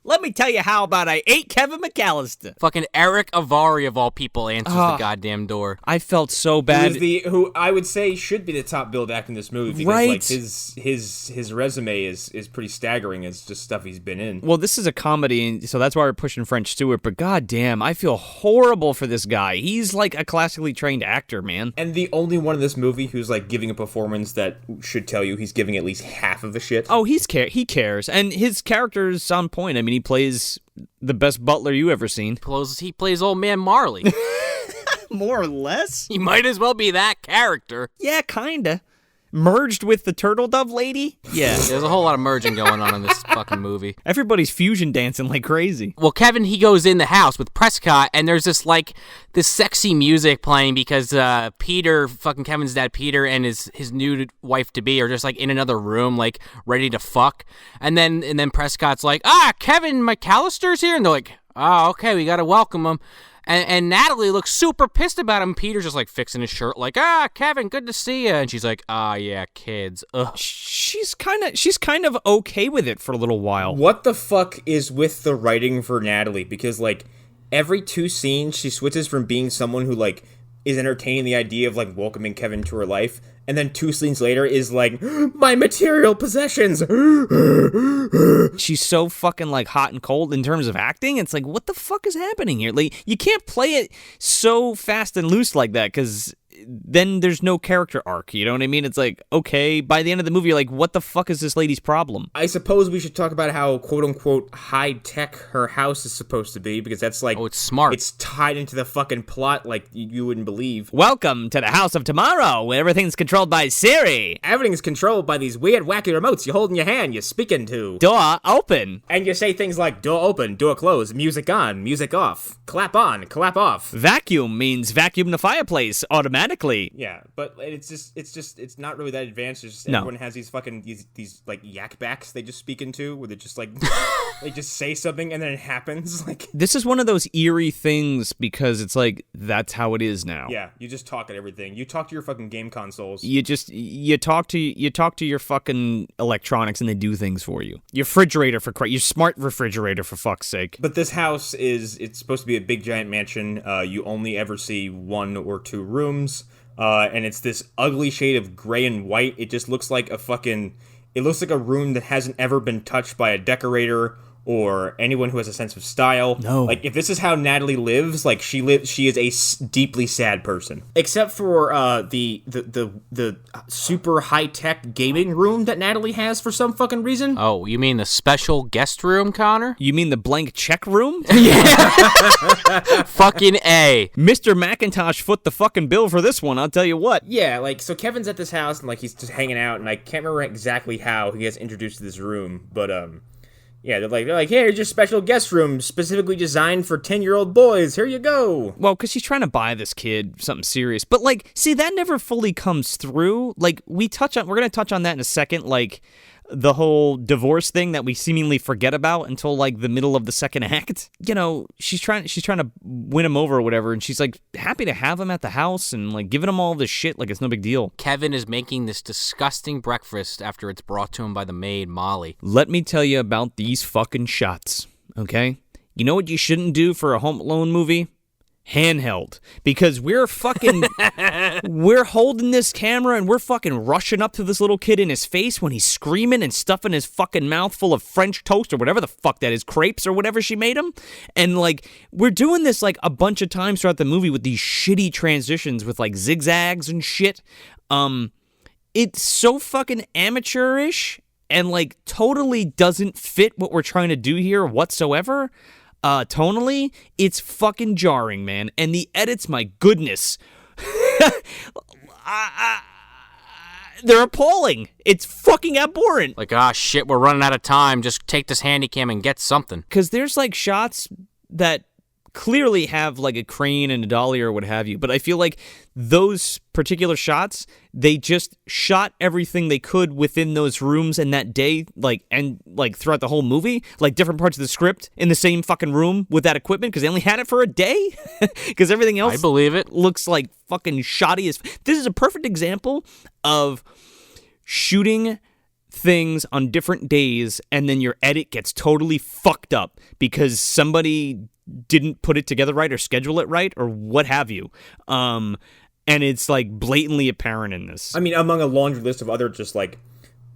Speaker 1: Let me tell you how about I ate Kevin McCallister.
Speaker 2: Fucking Eric Avari, of all people, answers the goddamn door.
Speaker 1: I felt so bad.
Speaker 3: Who I would say should be the top billed actor in this movie because
Speaker 1: right.
Speaker 3: like his resume is pretty staggering as just stuff he's been in.
Speaker 1: Well, this is a comedy, and so that's why we're pushing French Stewart, but goddamn, I feel horrible for this guy. He's like a classically trained actor, man.
Speaker 3: And the only one in this movie who's like giving a performance that should tell you he's giving at least half of the shit.
Speaker 1: Oh, he cares, and his character's on point. I mean, he plays the best butler you ever seen.
Speaker 2: He plays old man Marley.
Speaker 1: More or less.
Speaker 2: He might as well be that character.
Speaker 1: Yeah, kinda. Merged with the turtle dove lady? Yeah.
Speaker 2: There's a whole lot of merging going on in this fucking movie.
Speaker 1: Everybody's fusion dancing like crazy.
Speaker 2: Well, Kevin, he goes in the house with Prescott, and there's this sexy music playing because Peter, fucking Kevin's dad, Peter, and his new wife-to-be are just like in another room, like ready to fuck. And then Prescott's like, Kevin McCallister's here? And they're like, oh, okay, we gotta welcome him. And Natalie looks super pissed about him. Peter's just like fixing his shirt, like, Kevin, good to see you. And she's like, yeah, kids. Ugh.
Speaker 1: She's kind of okay with it for a little while.
Speaker 3: What the fuck is with the writing for Natalie? Because like every 2 scenes, she switches from being someone who like is entertaining the idea of like welcoming Kevin to her life, and then 2 scenes later is like, my material possessions.
Speaker 1: She's so fucking like hot and cold in terms of acting. It's like, what the fuck is happening here? Like, you can't play it so fast and loose like that, because then there's no character arc, you know what I mean? It's like, okay, by the end of the movie, you're like, what the fuck is this lady's problem?
Speaker 3: I suppose we should talk about how quote-unquote high-tech her house is supposed to be, because that's like...
Speaker 2: Oh, it's smart.
Speaker 3: It's tied into the fucking plot like you wouldn't believe.
Speaker 1: Welcome to the House of Tomorrow, where everything's controlled by Siri.
Speaker 3: Everything's controlled by these weird, wacky remotes you hold in your hand, you're speaking to.
Speaker 1: Door open.
Speaker 3: And you say things like, door open, door close, music on, music off, clap on, clap off.
Speaker 1: Vacuum means vacuum the fireplace automatically.
Speaker 3: Yeah, but it's not really that advanced. It's just
Speaker 1: no.
Speaker 3: Everyone has these fucking these like yak backs they just speak into, where they're just like They just say something and then it happens. Like,
Speaker 1: this is one of those eerie things because it's like, that's how it is now.
Speaker 3: yeah, you just talk at everything. You talk to your fucking game consoles.
Speaker 1: You talk to your fucking electronics and they do things for you. Your your smart refrigerator, for fuck's sake.
Speaker 3: But this house it's supposed to be a big giant mansion. You only ever see 1 or 2 rooms. And it's this ugly shade of gray and white. It just looks like it looks like a room that hasn't ever been touched by a decorator or anyone who has a sense of style.
Speaker 1: No.
Speaker 3: Like, if this is how Natalie lives, like, she is a deeply sad person. Except for the super high-tech gaming room that Natalie has for some fucking reason.
Speaker 2: Oh, you mean the special guest room, Connor?
Speaker 1: You mean the blank check room?
Speaker 2: Fucking A.
Speaker 1: Mr. Macintosh foot the fucking bill for this one, I'll tell you what.
Speaker 3: Yeah, like, so Kevin's at this house, and, like, he's just hanging out, and I can't remember exactly how he gets introduced to this room, but, yeah, they're like, hey, here's your special guest room, specifically designed for 10-year-old boys. Here you go.
Speaker 1: Well, because she's trying to buy this kid something serious. But, like, see, that never fully comes through. Like, we're going to touch on that in a second, like, the whole divorce thing that we seemingly forget about until, like, the middle of the second act. You know, she's trying to win him over or whatever, and she's, like, happy to have him at the house and, like, giving him all this shit like it's no big deal.
Speaker 2: Kevin is making this disgusting breakfast after it's brought to him by the maid, Molly.
Speaker 1: Let me tell you about these fucking shots, okay? You know what you shouldn't do for a Home Alone movie? Handheld, because we're holding this camera and we're fucking rushing up to this little kid in his face when he's screaming and stuffing his fucking mouth full of French toast or whatever the fuck that is, crepes or whatever she made him. And like, we're doing this like a bunch of times throughout the movie with these shitty transitions with like zigzags and shit. It's so fucking amateurish and like totally doesn't fit what we're trying to do here whatsoever. Tonally, it's fucking jarring, man. And the edits, my goodness. They're appalling. It's fucking abhorrent.
Speaker 2: Like, shit, we're running out of time. Just take this handy cam and get something.
Speaker 1: Because there's, like, shots that clearly have, like, a crane and a dolly or what have you. But I feel like those particular shots, they just shot everything they could within those rooms in that day, like, and, like, throughout the whole movie. Like, different parts of the script in the same fucking room with that equipment because they only had it for a day. Because everything else,
Speaker 2: I believe it,
Speaker 1: looks like fucking shoddy as... This is a perfect example of shooting things on different days and then your edit gets totally fucked up because somebody didn't put it together right or schedule it right or what have you. And it's like blatantly apparent in this.
Speaker 3: I mean, among a laundry list of other just like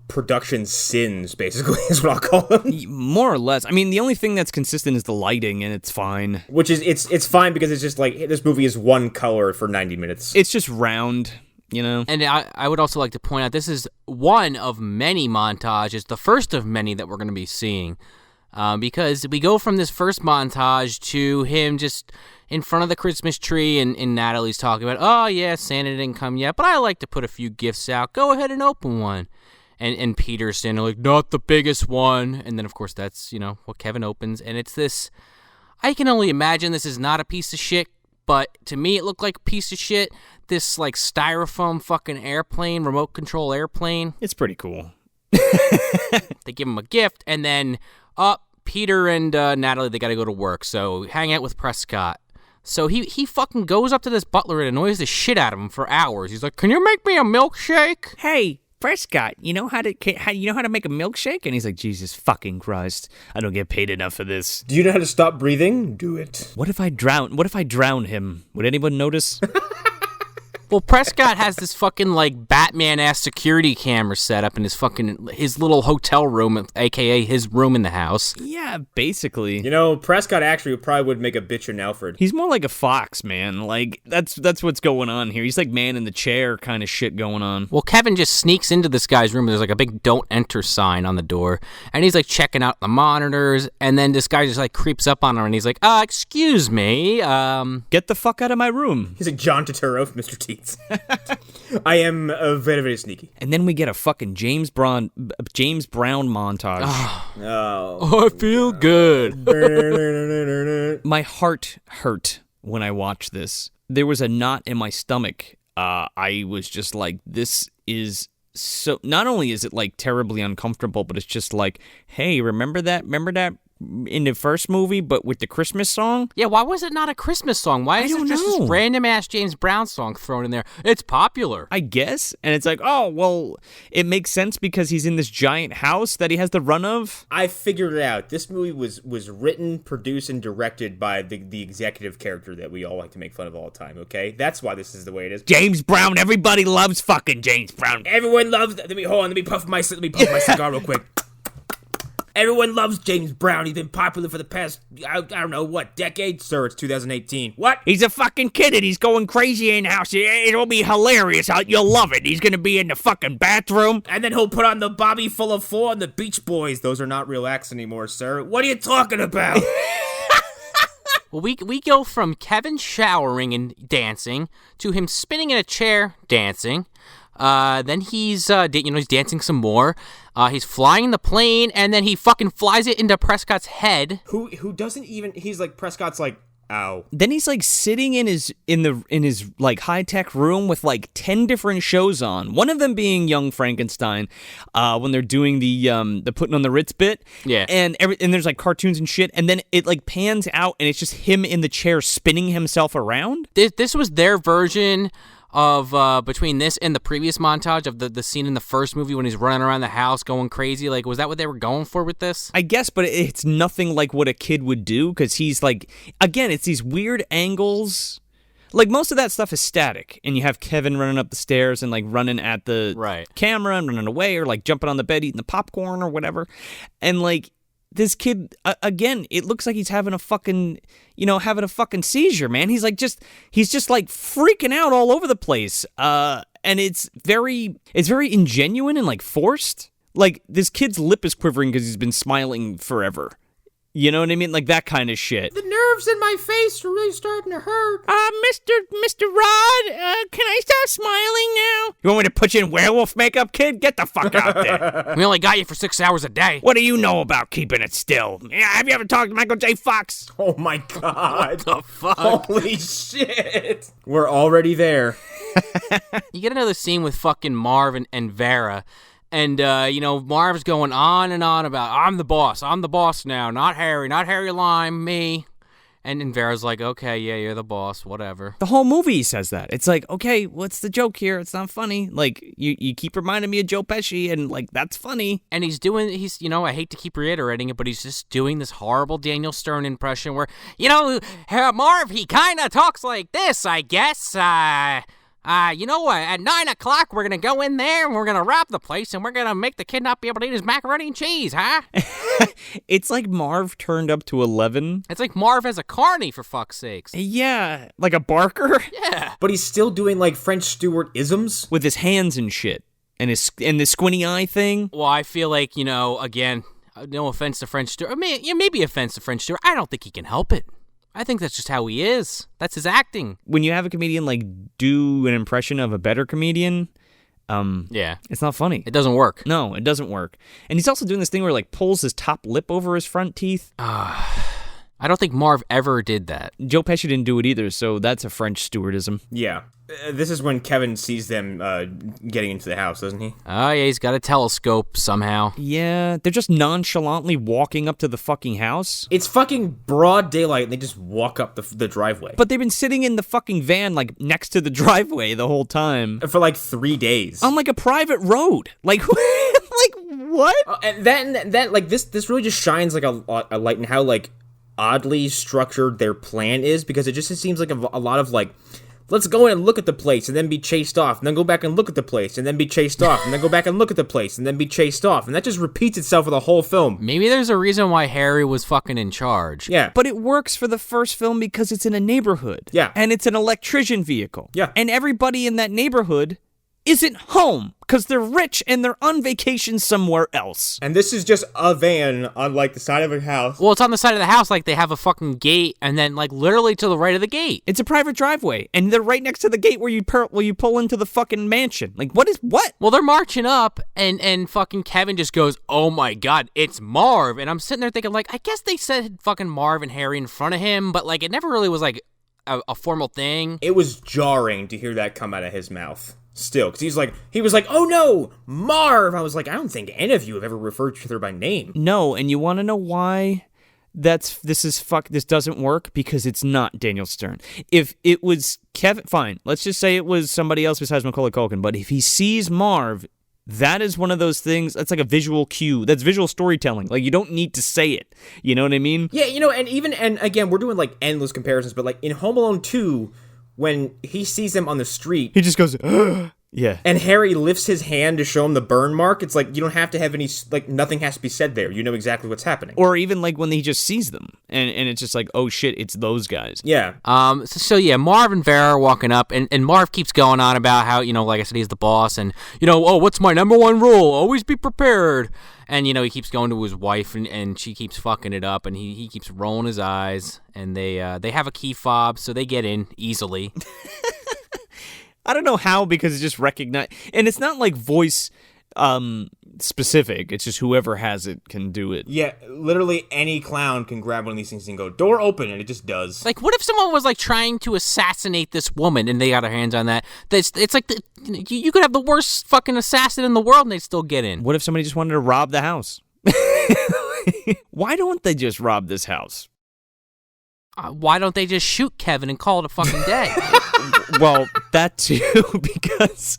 Speaker 3: production sins, basically, is what I'll call them.
Speaker 1: More or less. I mean, the only thing that's consistent is the lighting, and it's fine.
Speaker 3: Which is, it's fine because it's just like, this movie is one color for 90 minutes.
Speaker 1: It's just round, you know?
Speaker 2: And I would also like to point out, this is one of many montages, the first of many that we're going to be seeing. Because we go from this first montage to him just in front of the Christmas tree, and Natalie's talking about, oh, yeah, Santa didn't come yet, but I like to put a few gifts out. Go ahead and open one. And Peter's standing like, not the biggest one. And then, of course, that's, you know, what Kevin opens. And it's this, I can only imagine this is not a piece of shit, but to me it looked like a piece of shit. This, like, styrofoam fucking airplane, remote control airplane.
Speaker 1: It's pretty cool.
Speaker 2: They give him a gift, and then, Peter and Natalie, they got to go to work, so hang out with Prescott. So he fucking goes up to this butler and annoys the shit out of him for hours. He's like, "Can you make me a milkshake?"
Speaker 1: Hey, Prescott, you know how to make a milkshake? And he's like, Jesus fucking Christ, I don't get paid enough for this.
Speaker 3: Do you know how to stop breathing? Do it.
Speaker 1: What if I drown him? Would anyone notice?
Speaker 2: Well, Prescott has this fucking, like, Batman-ass security camera set up in his little hotel room, a.k.a. his room in the house.
Speaker 1: Yeah, basically.
Speaker 3: You know, Prescott actually probably would make a bitch in Alfred.
Speaker 1: He's more like a fox, man. Like, that's what's going on here. He's like man in the chair kind of shit going on.
Speaker 2: Well, Kevin just sneaks into this guy's room. There's, like, a big don't enter sign on the door. And he's, like, checking out the monitors. And then this guy just, like, creeps up on him. And he's like, excuse me,
Speaker 1: Get the fuck out of my room.
Speaker 3: He's like John Turturro from Mr. T. I am very, very sneaky.
Speaker 1: And then we get a fucking James Brown montage.
Speaker 2: Oh, I feel good.
Speaker 1: My heart hurt when I watched this. There was a knot in my stomach. I was just like, this is so... Not only is it, like, terribly uncomfortable, but it's just like, hey, remember that in the first movie, but with the Christmas song.
Speaker 2: Yeah, why was it not a Christmas song? Why is it just this random-ass James Brown song thrown in there? It's popular.
Speaker 1: I guess. And it's like, oh, well, it makes sense because he's in this giant house that he has the run of.
Speaker 3: I figured it out. This movie was written, produced, and directed by the executive character that we all like to make fun of all the time, okay? That's why this is the way it is.
Speaker 1: James Brown. Everybody loves fucking James Brown.
Speaker 3: Everyone loves... Let me puff my cigar real quick. Everyone loves James Brown. He's been popular for the past, I don't know, what, decade? Sir, it's 2018. What?
Speaker 1: He's a fucking kid and he's going crazy in the house. It'll be hilarious. You'll love it. He's going to be in the fucking bathroom.
Speaker 3: And then he'll put on the Bobby Full of Four and the Beach Boys. Those are not real acts anymore, sir. What are you talking about?
Speaker 2: Well, we go from Kevin showering and dancing to him spinning in a chair dancing. Then he's dancing some more. He's flying the plane, and then he fucking flies it into Prescott's head.
Speaker 3: Who doesn't even? He's like Prescott's like, ow.
Speaker 1: Then he's like sitting in his like high-tech room with like 10 different shows on. One of them being Young Frankenstein, when they're doing the putting on the Ritz bit.
Speaker 2: Yeah.
Speaker 1: And there's like cartoons and shit, and then it like pans out and it's just him in the chair spinning himself around.
Speaker 2: This was their version of between this and the previous montage of the scene in the first movie when he's running around the house going crazy. Like, was that what they were going for with this?
Speaker 1: I guess, but it's nothing like what a kid would do, because he's like, again, it's these weird angles. Like, most of that stuff is static, and you have Kevin running up the stairs and like running at the camera and running away, or like jumping on the bed eating the popcorn or whatever. And like, this kid, again, it looks like he's having a fucking seizure, man. He's just like freaking out all over the place. And it's very ingenuine and like forced. Like, this kid's lip is quivering because he's been smiling forever. You know what I mean? Like, that kind of shit.
Speaker 3: The nerves in my face are really starting to hurt.
Speaker 1: Mr. Rod, can I start smiling now? You want me to put you in werewolf makeup, kid? Get the fuck out there.
Speaker 2: We only got you for 6 hours a day.
Speaker 1: What do you know about keeping it still? Yeah, have you ever talked to Michael J. Fox?
Speaker 3: Oh my god.
Speaker 2: What the fuck?
Speaker 3: Holy shit. We're already there.
Speaker 2: You get another scene with fucking Marv and Vera. And, Marv's going on and on about, I'm the boss now, not Harry Lime, me. And Vera's like, okay, yeah, you're the boss, whatever.
Speaker 1: The whole movie says that. It's like, okay, what's the joke here? It's not funny. Like, you keep reminding me of Joe Pesci, and, like, that's funny.
Speaker 2: And he's, I hate to keep reiterating it, but he's just doing this horrible Daniel Stern impression where, Marv, he kind of talks like this, I guess, at 9 o'clock, we're going to go in there and we're going to rob the place and we're going to make the kid not be able to eat his macaroni and cheese, huh?
Speaker 1: It's like Marv turned up to 11.
Speaker 2: It's like Marv has a carny, for fuck's sakes.
Speaker 1: Yeah, like a barker.
Speaker 2: Yeah.
Speaker 3: But he's still doing like French Stewart isms.
Speaker 1: With his hands and shit. And the squinty eye thing.
Speaker 2: Well, I feel like, again, no offense to French Stewart. I mean, maybe offense to French Stewart. I don't think he can help it. I think that's just how he is. That's his acting.
Speaker 1: When you have a comedian like do an impression of a better comedian, it's not funny.
Speaker 2: It doesn't work.
Speaker 1: No, it doesn't work. And he's also doing this thing where he like pulls his top lip over his front teeth.
Speaker 2: I don't think Marv ever did that.
Speaker 1: Joe Pesci didn't do it either, so that's a French Stewardism.
Speaker 3: Yeah. This is when Kevin sees them getting into the house, doesn't he?
Speaker 2: Oh, yeah, he's got a telescope somehow.
Speaker 1: Yeah, they're just nonchalantly walking up to the fucking house.
Speaker 3: It's fucking broad daylight, and they just walk up the driveway.
Speaker 1: But they've been sitting in the fucking van, like, next to the driveway the whole time.
Speaker 3: For, like, 3 days.
Speaker 1: On, like, a private road. Like, what?
Speaker 3: And that like, this really just shines, like, a light in how, like, oddly structured their plan is, because it just seems like a lot of, like, let's go in and look at the place and then be chased off, and then go back and look at the place and then be chased off, and then go back and look at the place and then be chased off. And that just repeats itself for the whole film.
Speaker 2: Maybe there's a reason why Harry was fucking in charge.
Speaker 3: Yeah.
Speaker 1: But it works for the first film because it's in a neighborhood.
Speaker 3: Yeah.
Speaker 1: And it's an electrician vehicle.
Speaker 3: Yeah.
Speaker 1: And everybody in that neighborhood isn't home because they're rich and they're on vacation somewhere else.
Speaker 3: And this is just a van on, like, the side of a house.
Speaker 2: Well, it's on the side of the house, like they have a fucking gate, and then, like, literally to the right of the gate.
Speaker 1: It's a private driveway, and they're right next to the gate where you pull into the fucking mansion. Like, what?
Speaker 2: Well, they're marching up, and fucking Kevin just goes, oh my god, it's Marv. And I'm sitting there thinking, like, I guess they said fucking Marv and Harry in front of him, but, like, it never really was, like, a formal thing.
Speaker 3: It was jarring to hear that come out of his mouth. Still, because he was like, oh no, Marv. I was like, I don't think any of you have ever referred to her by name.
Speaker 1: No, and you want to know why? this doesn't work because it's not Daniel Stern. If it was Kevin, fine. Let's just say it was somebody else besides Macaulay Culkin. But if he sees Marv, that is one of those things. That's like a visual cue. That's visual storytelling. Like, you don't need to say it. You know what I mean?
Speaker 3: Yeah, and again, we're doing like endless comparisons, but like in Home Alone 2, when he sees them on the street,
Speaker 1: he just goes, yeah.
Speaker 3: And Harry lifts his hand to show him the burn mark. It's like, you don't have to have any, like, nothing has to be said there. You know exactly what's happening.
Speaker 1: Or even like when he just sees them and it's just like, oh shit, it's those guys.
Speaker 3: Yeah.
Speaker 2: So yeah, Marv and Vera are walking up, and Marv keeps going on about how, like I said, he's the boss, and, what's my number one rule? Always be prepared. And, he keeps going to his wife, and she keeps fucking it up, and he keeps rolling his eyes, and they have a key fob, so they get in easily.
Speaker 1: I don't know how, because it's just recognized, and it's not like voice specific. It's just whoever has it can do it.
Speaker 3: Yeah, literally any clown can grab one of these things and go, door open, and it just does.
Speaker 2: Like, what if someone was like trying to assassinate this woman and they got their hands on that? It's like you could have the worst fucking assassin in the world and they'd still get in.
Speaker 1: What if somebody just wanted to rob the house? Why don't they just rob this house?
Speaker 2: Why don't they just shoot Kevin and call it a fucking day?
Speaker 1: Well, that too, because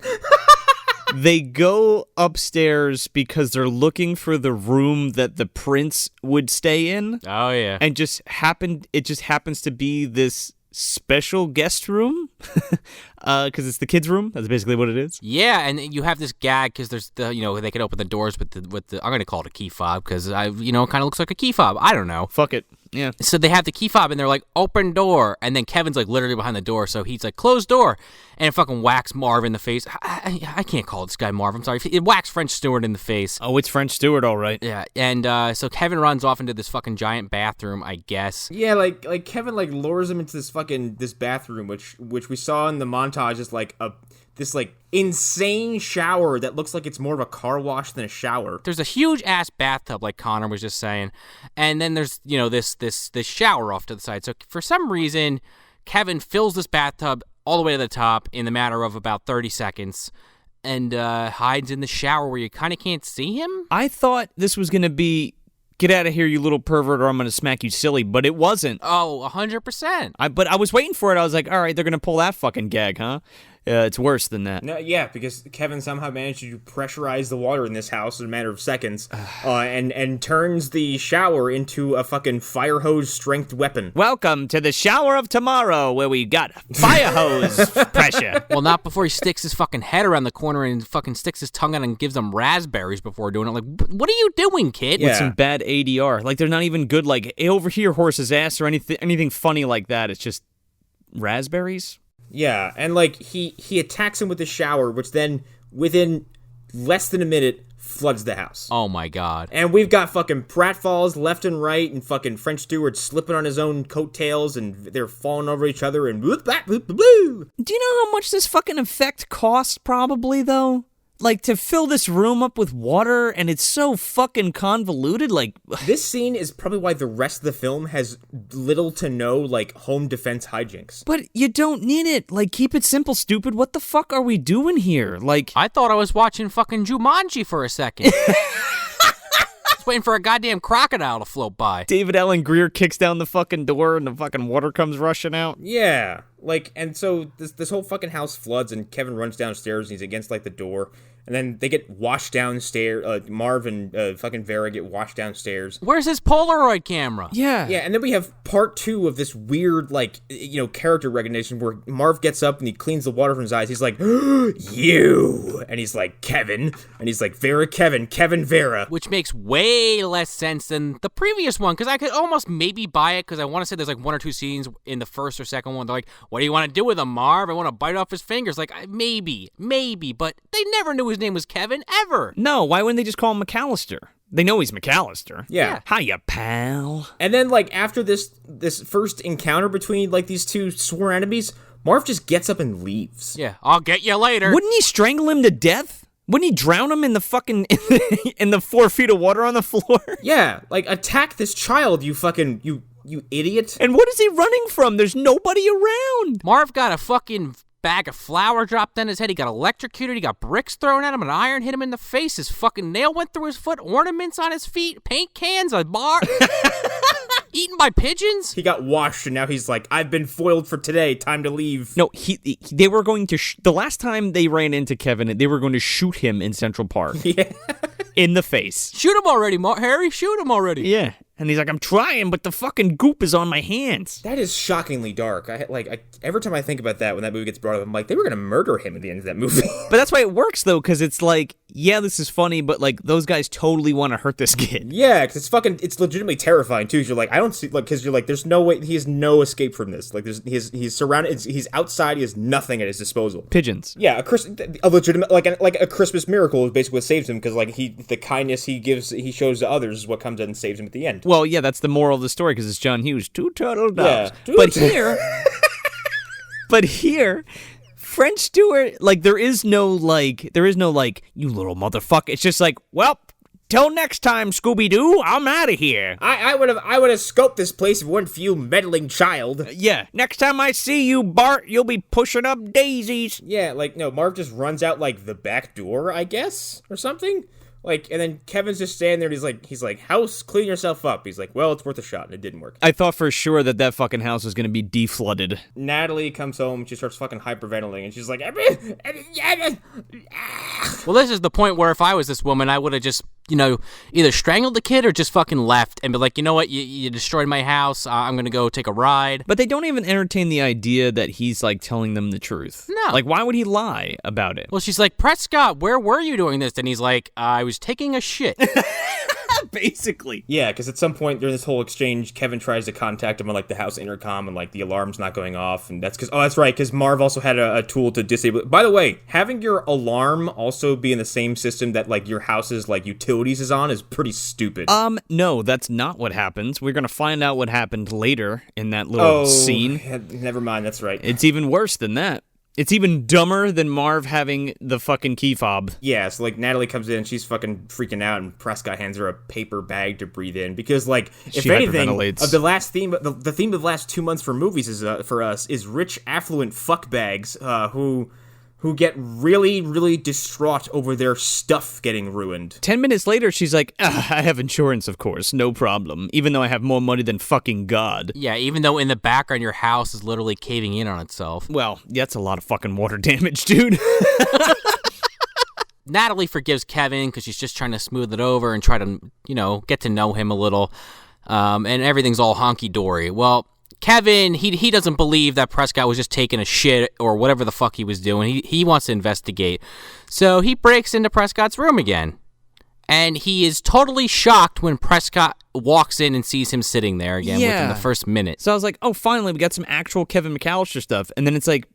Speaker 1: they go upstairs because they're looking for the room that the prince would stay in.
Speaker 2: Oh, yeah.
Speaker 1: And it just happens to be this special guest room because it's the kids' room. That's basically what it is.
Speaker 2: Yeah, and you have this gag because there's they can open the doors with the I'm going to call it a key fob because it kind of looks like a key fob. I don't know.
Speaker 1: Fuck it. Yeah.
Speaker 2: So they have the key fob and they're like, open door. And then Kevin's like literally behind the door. So he's like, close door. And it fucking whacks Marv in the face. I can't call this guy Marv. I'm sorry. It whacks French Stewart in the face.
Speaker 1: Oh, it's French Stewart, all right.
Speaker 2: Yeah. And so Kevin runs off into this fucking giant bathroom, I guess.
Speaker 3: Yeah, like Kevin like lures him into this bathroom, which we saw in the montage is like this insane shower that looks like it's more of a car wash than a shower.
Speaker 2: There's a huge ass bathtub, like Connor was just saying, and then there's this shower off to the side. So for some reason, Kevin fills this bathtub all the way to the top in the matter of about 30 seconds, and hides in the shower where you kind of can't see him.
Speaker 1: I thought this was gonna be, get out of here, you little pervert, or I'm gonna smack you silly, but it wasn't.
Speaker 2: Oh, 100%.
Speaker 1: But I was waiting for it. I was like, all right, they're gonna pull that fucking gag, huh? It's worse than that.
Speaker 3: No, yeah, because Kevin somehow managed to pressurize the water in this house in a matter of seconds, and turns the shower into a fucking fire hose strength weapon.
Speaker 1: Welcome to the shower of tomorrow, where we got fire hose pressure.
Speaker 2: Well, not before he sticks his fucking head around the corner and fucking sticks his tongue out and gives them raspberries before doing it. Like, what are you doing, kid?
Speaker 1: With some bad ADR. Like, they're not even good, like, hey, over here, horse's ass, or anything funny like that. It's just raspberries.
Speaker 3: Yeah, and like he attacks him with the shower, which then within less than a minute floods the house.
Speaker 2: Oh my god.
Speaker 3: And we've got fucking pratfalls left and right, and fucking French Stewart slipping on his own coattails, and they're falling over each other, and whoop, blah, whoop, blah, blah.
Speaker 1: Do you know how much this fucking effect costs, probably, though? Like, to fill this room up with water, and it's so fucking convoluted, like...
Speaker 3: This scene is probably why the rest of the film has little to no, like, home defense hijinks.
Speaker 1: But you don't need it. Like, keep it simple, stupid. What the fuck are we doing here? Like...
Speaker 2: I thought I was watching fucking Jumanji for a second. Just waiting for a goddamn crocodile to float by.
Speaker 1: David Allen Greer kicks down the fucking door, and the fucking water comes rushing out.
Speaker 3: Yeah. Like, and so this whole fucking house floods, and Kevin runs downstairs, and he's against, like, the door, and then they get washed downstairs. Marv and fucking Vera get washed downstairs.
Speaker 2: Where's his Polaroid camera?
Speaker 1: Yeah.
Speaker 3: Yeah, and then we have part 2 of this weird, like, character recognition where Marv gets up and he cleans the water from his eyes. He's like, you! And he's like, Kevin. And he's like, Vera, Kevin, Vera.
Speaker 2: Which makes way less sense than the previous one, because I could almost maybe buy it, because I want to say there's like 1 or 2 scenes in the first or second one. They're like, what do you want to do with him, Marv? I want to bite off his fingers. Like, maybe, but they never knew his name was Kevin, ever.
Speaker 1: No, why wouldn't they just call him McCallister? They know he's McCallister.
Speaker 3: Yeah.
Speaker 1: Hiya, pal.
Speaker 3: And then, like, after this first encounter between, like, these two sworn enemies, Marv just gets up and leaves.
Speaker 2: Yeah, I'll get you later.
Speaker 1: Wouldn't he strangle him to death? Wouldn't he drown him in the fucking, in the 4 feet of water on the floor?
Speaker 3: Yeah, like, attack this child, you fucking, you idiot.
Speaker 1: And what is he running from? There's nobody around.
Speaker 2: Marv got a fucking bag of flour dropped on his head. He got electrocuted. He got bricks thrown at him. An iron hit him in the face. His fucking nail went through his foot. Ornaments on his feet. Paint cans. A bar. eaten by pigeons?
Speaker 3: He got washed, and now he's like, I've been foiled for today. Time to leave.
Speaker 1: No, they were going to... the last time they ran into Kevin, they were going to shoot him in Central Park.
Speaker 3: Yeah.
Speaker 1: In the face.
Speaker 2: Shoot him already, Harry. Shoot him already.
Speaker 1: Yeah. And he's like, I'm trying, but the fucking goop is on my hands.
Speaker 3: That is shockingly dark. Every time I think about that, when that movie gets brought up, I'm like, they were going to murder him at the end of that movie.
Speaker 1: But that's why it works, though, because it's like, yeah, this is funny, but, like, those guys totally want to hurt this kid.
Speaker 3: Yeah, because it's legitimately terrifying, too. You're like, I don't see, like, because you're like, there's no way, he has no escape from this. Like, he's surrounded, he's outside, he has nothing at his disposal.
Speaker 1: Pigeons.
Speaker 3: Yeah, a legitimate, like a Christmas miracle is basically what saves him, because, like, the kindness he shows to others is what comes in and saves him at the end.
Speaker 1: Well, yeah, that's the moral of the story, because it's John Hughes, 2 turtle doves.
Speaker 3: Yeah.
Speaker 1: But here, French Stewart, like, there is no, you little motherfucker. It's just like, well, till next time, Scooby-Doo, I'm out of here.
Speaker 3: I would have scoped this place if it weren't for you, meddling child.
Speaker 1: Yeah, next time I see you, Bart, you'll be pushing up daisies.
Speaker 3: Yeah, like, no, Marv just runs out, like, the back door, I guess, or something. Like, and then Kevin's just standing there, and he's like, house, clean yourself up. He's like, well, it's worth a shot, and it didn't work.
Speaker 1: I thought for sure that fucking house was gonna be deflooded.
Speaker 3: Natalie comes home, she starts fucking hyperventilating, and she's like,
Speaker 2: well, this is the point where if I was this woman, I would have just, either strangled the kid or just fucking left and be like, you know what, you destroyed my house, I'm gonna go take a ride.
Speaker 1: But they don't even entertain the idea that he's, like, telling them the truth.
Speaker 2: No.
Speaker 1: Like, why would he lie about it?
Speaker 2: Well, she's like, Prescott, where were you doing this? And he's like, I was taking a shit.
Speaker 1: Basically.
Speaker 3: Yeah, because at some point during this whole exchange, Kevin tries to contact him on, like, the house intercom, and, like, the alarm's not going off, and that's because, that's right, because Marv also had a tool to disable it. By the way, having your alarm also be in the same system that, like, your house's, like, utilities is on is pretty stupid.
Speaker 1: No, that's not what happens. We're gonna find out what happened later in that little scene.
Speaker 3: Yeah, never mind, that's right.
Speaker 1: It's even worse than that. It's even dumber than Marv having the fucking key fob.
Speaker 3: Yeah, so, like, Natalie comes in, and she's fucking freaking out, and Prescott hands her a paper bag to breathe in, because, like, if
Speaker 1: she
Speaker 3: anything,
Speaker 1: hyperventilates.
Speaker 3: the theme of the last 2 months for movies is, for us, is rich, affluent fuckbags, who get really, really distraught over their stuff getting ruined.
Speaker 1: 10 minutes later, she's like, I have insurance, of course, no problem, even though I have more money than fucking God.
Speaker 2: Yeah, even though in the background your house is literally caving in on itself.
Speaker 1: Well, that's a lot of fucking water damage, dude.
Speaker 2: Natalie forgives Kevin because she's just trying to smooth it over and try to, get to know him a little, and everything's all honky-dory. Well, Kevin, he doesn't believe that Prescott was just taking a shit or whatever the fuck he was doing. He wants to investigate. So he breaks into Prescott's room again. And he is totally shocked when Prescott walks in and sees him sitting there again within the first minute.
Speaker 1: So I was like, oh, finally, we got some actual Kevin McCallister stuff. And then it's like,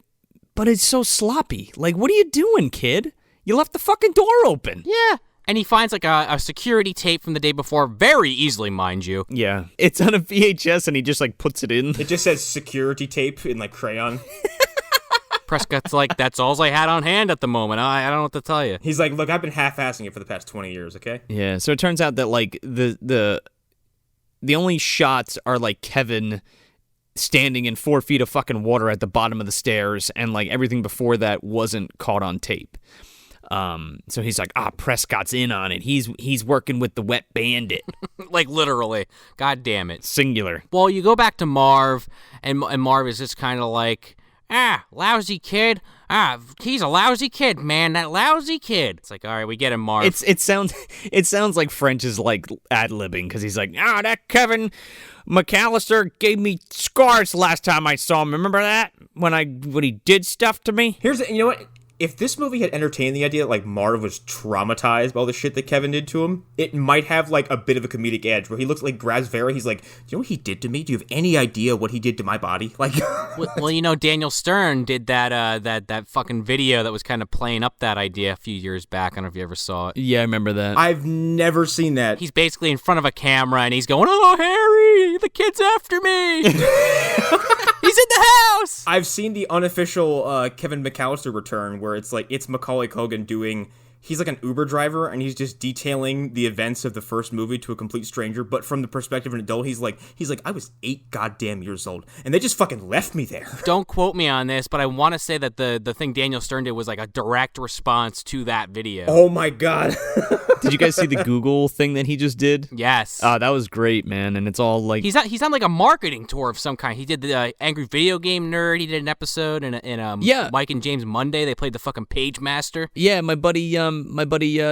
Speaker 1: but it's so sloppy. Like, what are you doing, kid? You left the fucking door open.
Speaker 2: Yeah. And he finds, like, a security tape from the day before, very easily, mind you.
Speaker 1: Yeah. It's on a VHS, and he just, like, puts it in.
Speaker 3: It just says security tape in, like, crayon.
Speaker 2: Prescott's like, that's all I had on hand at the moment. I don't know what to tell you.
Speaker 3: He's like, look, I've been half-assing it for the past 20 years, okay?
Speaker 1: Yeah, so it turns out that, like, the only shots are, like, Kevin standing in 4 feet of fucking water at the bottom of the stairs, and, like, everything before that wasn't caught on tape. So he's like, Prescott's in on it. He's working with the wet bandit.
Speaker 2: Like, literally. God damn it.
Speaker 1: Singular.
Speaker 2: Well, you go back to Marv, and Marv is just kind of like, lousy kid. He's a lousy kid, man. That lousy kid. It's like, all right, we get him, Marv.
Speaker 1: It sounds like French is, like, ad-libbing, because he's like, that Kevin McCallister gave me scars last time I saw him. Remember that? When he did stuff to me?
Speaker 3: You know what? If this movie had entertained the idea that, like, Marv was traumatized by all the shit that Kevin did to him, it might have, like, a bit of a comedic edge where he looks like grabs Vera. He's like, do you know what he did to me? Do you have any idea what he did to my body? Like,
Speaker 2: well, Daniel Stern did that fucking video that was kind of playing up that idea a few years back. I don't know if you ever saw it.
Speaker 1: Yeah, I remember that.
Speaker 3: I've never seen that.
Speaker 2: He's basically in front of a camera and he's going, "Oh, Harry, the kid's after me." He's in the house!
Speaker 3: I've seen the unofficial Kevin McCallister return where it's like, it's Macaulay Culkin doing he's like an Uber driver, and he's just detailing the events of the first movie to a complete stranger. But from the perspective of an adult, he's like, I was 8 goddamn years old, and they just fucking left me there.
Speaker 2: Don't quote me on this, but I want to say that the thing Daniel Stern did was like a direct response to that video.
Speaker 3: Oh my god!
Speaker 1: Did you guys see the Google thing that he just did?
Speaker 2: Yes.
Speaker 1: That was great, man. And it's all like
Speaker 2: he's on like a marketing tour of some kind. He did the Angry Video Game Nerd. He did an episode in Mike and James Monday. They played the fucking Page Master.
Speaker 1: Yeah, my buddy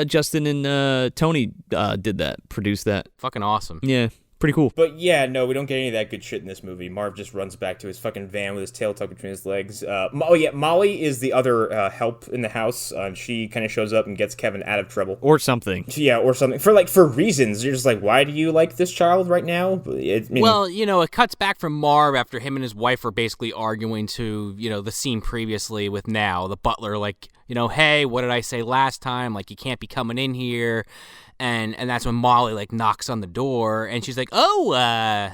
Speaker 1: Justin and Tony did that, produced that.
Speaker 2: Fucking awesome.
Speaker 1: Yeah, pretty cool.
Speaker 3: But yeah, no, we don't get any of that good shit in this movie. Marv just runs back to his fucking van with his tail tucked between his legs. Molly is the other help in the house. She kind of shows up and gets Kevin out of trouble.
Speaker 1: Or something.
Speaker 3: Yeah, or something. For reasons. You're just like, why do you like this child right now?
Speaker 2: Well, it cuts back from Marv after him and his wife are basically arguing to, the scene previously with Now, the butler, like, hey, what did I say last time? Like, you can't be coming in here. And that's when Molly, like, knocks on the door, and she's like, oh,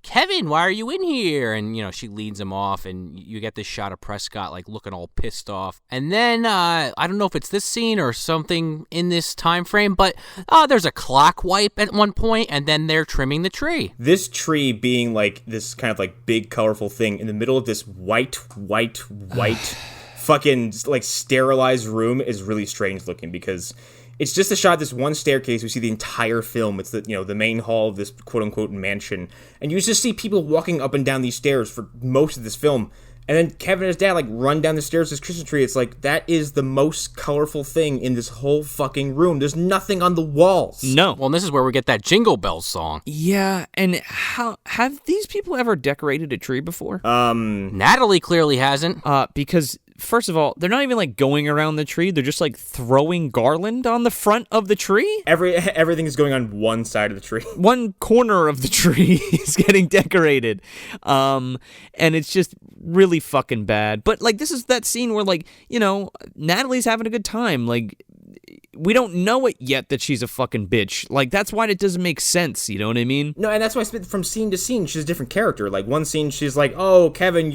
Speaker 2: Kevin, why are you in here? And, she leads him off, and you get this shot of Prescott, like, looking all pissed off. And then, I don't know if it's this scene or something in this time frame, but there's a clock wipe at one point, and then they're trimming the tree.
Speaker 3: This tree being, like, this kind of, like, big, colorful thing in the middle of this white fucking, like, sterilized room is really strange looking, because it's just a shot of this one staircase. We see the entire film. It's the main hall of this quote-unquote mansion. And you just see people walking up and down these stairs for most of this film. And then Kevin and his dad, like, run down the stairs to this Christmas tree. It's like, that is the most colorful thing in this whole fucking room. There's nothing on the walls.
Speaker 1: No.
Speaker 2: Well, and this is where we get that Jingle Bells song.
Speaker 1: Yeah, and how have these people ever decorated a tree before?
Speaker 2: Natalie clearly hasn't.
Speaker 1: Because first of all, they're not even like going around the tree. They're just like throwing garland on the front of the tree.
Speaker 3: Everything is going on one side of the tree.
Speaker 1: One corner of the tree is getting decorated. And it's just really fucking bad. But like, this is that scene where, like, Natalie's having a good time. Like, we don't know it yet that she's a fucking bitch. Like, that's why it doesn't make sense. You know what I mean?
Speaker 3: No, and that's why from scene to scene, she's a different character. Like, one scene, she's like, oh, Kevin,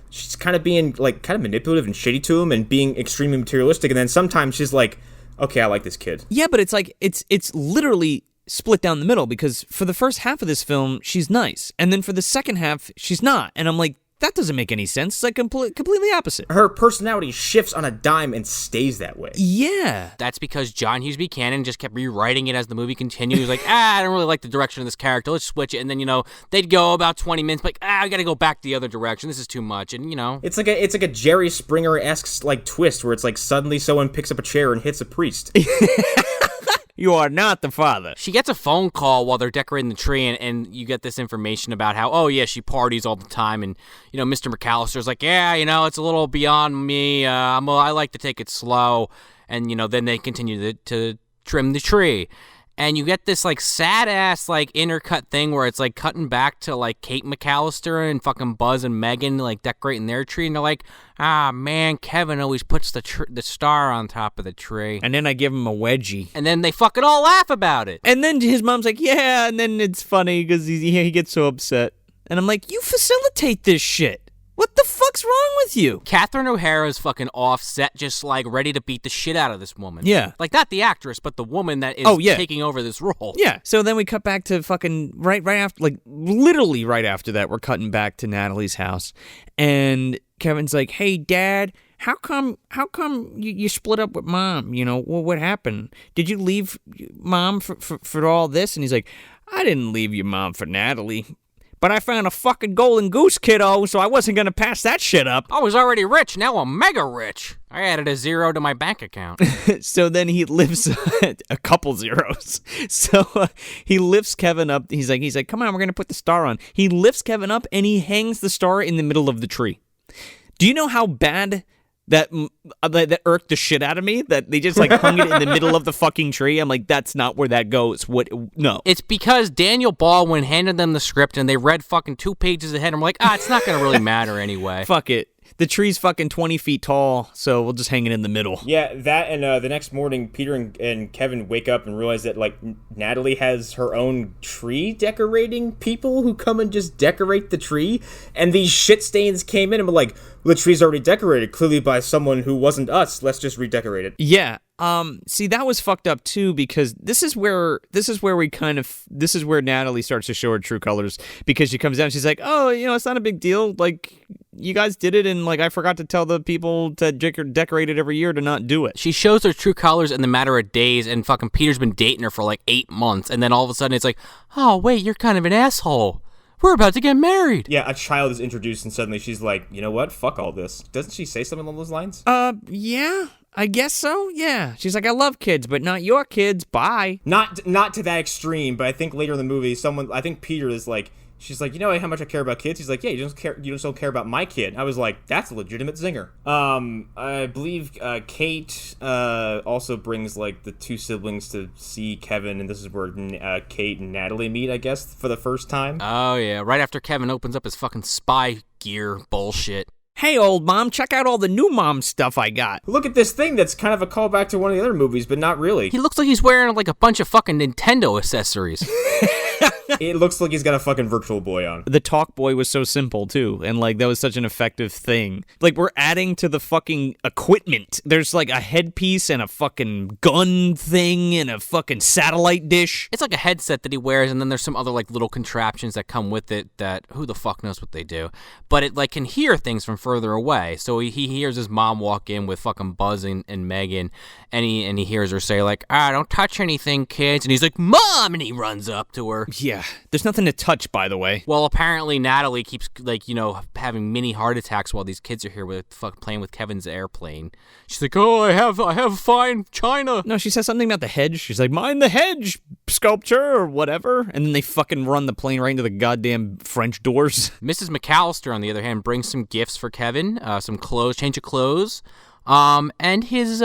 Speaker 3: she's kind of being, like, kind of manipulative and shitty to him and being extremely materialistic. And then sometimes she's like, okay, I like this kid.
Speaker 1: Yeah, but it's like, it's literally split down the middle, because for the first half of this film, she's nice. And then for the second half, she's not. And I'm like, that doesn't make any sense. It's like completely opposite.
Speaker 3: Her personality shifts on a dime and stays that way.
Speaker 1: Yeah.
Speaker 2: That's because John Hughes Buchanan just kept rewriting it as the movie continued. He was like, I don't really like the direction of this character. Let's switch it. And then, they'd go about 20 minutes, like, I got to go back the other direction. This is too much. And,
Speaker 3: It's like a Jerry Springer-esque, like, twist where it's like suddenly someone picks up a chair and hits a priest.
Speaker 1: You are not the father.
Speaker 2: She gets a phone call while they're decorating the tree, and you get this information about how, oh, yeah, she parties all the time. And, Mr. McCallister's like, yeah, it's a little beyond me. I like to take it slow. And, then they continue to trim the tree. And you get this, like, sad-ass, like, intercut thing where it's, like, cutting back to, like, Kate McCallister and fucking Buzz and Megan, like, decorating their tree. And they're like, man, Kevin always puts the star on top of the tree.
Speaker 1: And then I give him a wedgie.
Speaker 2: And then they fucking all laugh about it.
Speaker 1: And then his mom's like, yeah, and then it's funny because he gets so upset. And I'm like, you facilitate this shit. What the fuck's wrong with you?
Speaker 2: Catherine O'Hara's fucking offset, just, like, ready to beat the shit out of this woman.
Speaker 1: Yeah.
Speaker 2: Like, not the actress, but the woman that is taking over this role.
Speaker 1: Yeah. So then we cut back to fucking right after, like, literally right after that, we're cutting back to Natalie's house. And Kevin's like, hey, Dad, how come you split up with Mom? Well, what happened? Did you leave Mom for all this? And he's like, I didn't leave your mom for Natalie. But I found a fucking golden goose, kiddo, so I wasn't going to pass that shit up.
Speaker 2: I was already rich, now I'm mega rich. I added a 0 to my bank account.
Speaker 1: So then he lifts a couple zeros. So he lifts Kevin up. He's like, come on, we're going to put the star on. He lifts Kevin up and he hangs the star in the middle of the tree. Do you know how bad that irked the shit out of me, that they just, like, hung it in the middle of the fucking tree? I'm like, that's not where that goes. No.
Speaker 2: It's because Daniel Baldwin handed them the script and they read fucking 2 pages ahead and I'm like, it's not going to really matter anyway.
Speaker 1: Fuck it. the tree's fucking 20 feet tall, so we'll just hang it in the middle.
Speaker 3: Yeah, that and the next morning, Peter and Kevin wake up and realize that, like, Natalie has her own tree decorating people who come and just decorate the tree. And these shit stains came in and were like, well, the tree's already decorated, clearly by someone who wasn't us. Let's just redecorate it.
Speaker 1: Yeah. See, that was fucked up too, because this is where Natalie starts to show her true colors, because she comes down and she's like, oh, it's not a big deal. Like, you guys did it, and like I forgot to tell the people to decorate it every year to not do it.
Speaker 2: She shows her true colors in the matter of days, and fucking Peter's been dating her for like 8 months, and then all of a sudden it's like, oh wait, you're kind of an asshole. We're about to get married.
Speaker 3: Yeah, a child is introduced, and suddenly she's like, you know what? Fuck all this. Doesn't she say something along those lines?
Speaker 1: Yeah, I guess so. Yeah, she's like, I love kids, but not your kids. Bye.
Speaker 3: Not to that extreme, but I think later in the movie, I think Peter is like, she's like, you know how much I care about kids? He's like, yeah, you just don't care about my kid. I was like, that's a legitimate zinger. I believe Kate also brings like the two siblings to see Kevin, and this is where Kate and Natalie meet, I guess, for the first time.
Speaker 2: Oh yeah, right after Kevin opens up his fucking spy gear bullshit.
Speaker 1: Hey, old mom, check out all the new mom stuff I got.
Speaker 3: Look at this thing that's kind of a callback to one of the other movies, but not really.
Speaker 2: He looks like he's wearing like a bunch of fucking Nintendo accessories.
Speaker 3: It looks like he's got a fucking Virtual Boy on.
Speaker 1: The Talk Boy was so simple, too, and, like, that was such an effective thing. Like, we're adding to the fucking equipment. There's, like, a headpiece and a fucking gun thing and a fucking satellite dish.
Speaker 2: It's like a headset that he wears, and then there's some other, like, little contraptions that come with it that who the fuck knows what they do. But it, like, can hear things from further away. So he hears his mom walk in with fucking Buzz and Megan, and he hears her say, like, don't touch anything, kids. And he's like, Mom! And he runs up to her.
Speaker 1: Yeah, there's nothing to touch, by the way.
Speaker 2: Well, apparently Natalie keeps, like, having mini heart attacks while these kids are here playing with Kevin's airplane. She's like, oh, I have fine china.
Speaker 1: No, she says something about the hedge. She's like, mind the hedge, sculpture, or whatever. And then they fucking run the plane right into the goddamn French doors.
Speaker 2: Mrs. McCallister, on the other hand, brings some gifts for Kevin, some clothes, change of clothes, and his,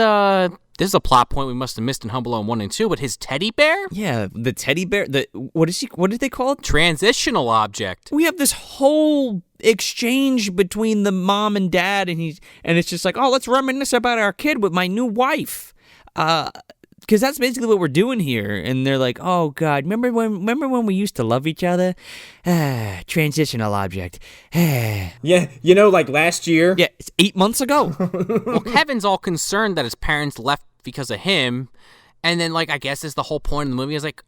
Speaker 2: this is a plot point we must have missed in Home Alone 1 and 2, but his teddy bear?
Speaker 1: Yeah, the teddy bear, what did they call it?
Speaker 2: Transitional object.
Speaker 1: We have this whole exchange between the mom and dad, and it's just like, oh, let's reminisce about our kid with my new wife. Because that's basically what we're doing here. And they're like, oh, God, remember when we used to love each other? Transitional object.
Speaker 3: Yeah, like last year.
Speaker 1: Yeah, it's 8 months ago.
Speaker 2: Well, Kevin's all concerned that his parents left because of him. And then, like, I guess is the whole point of the movie is like,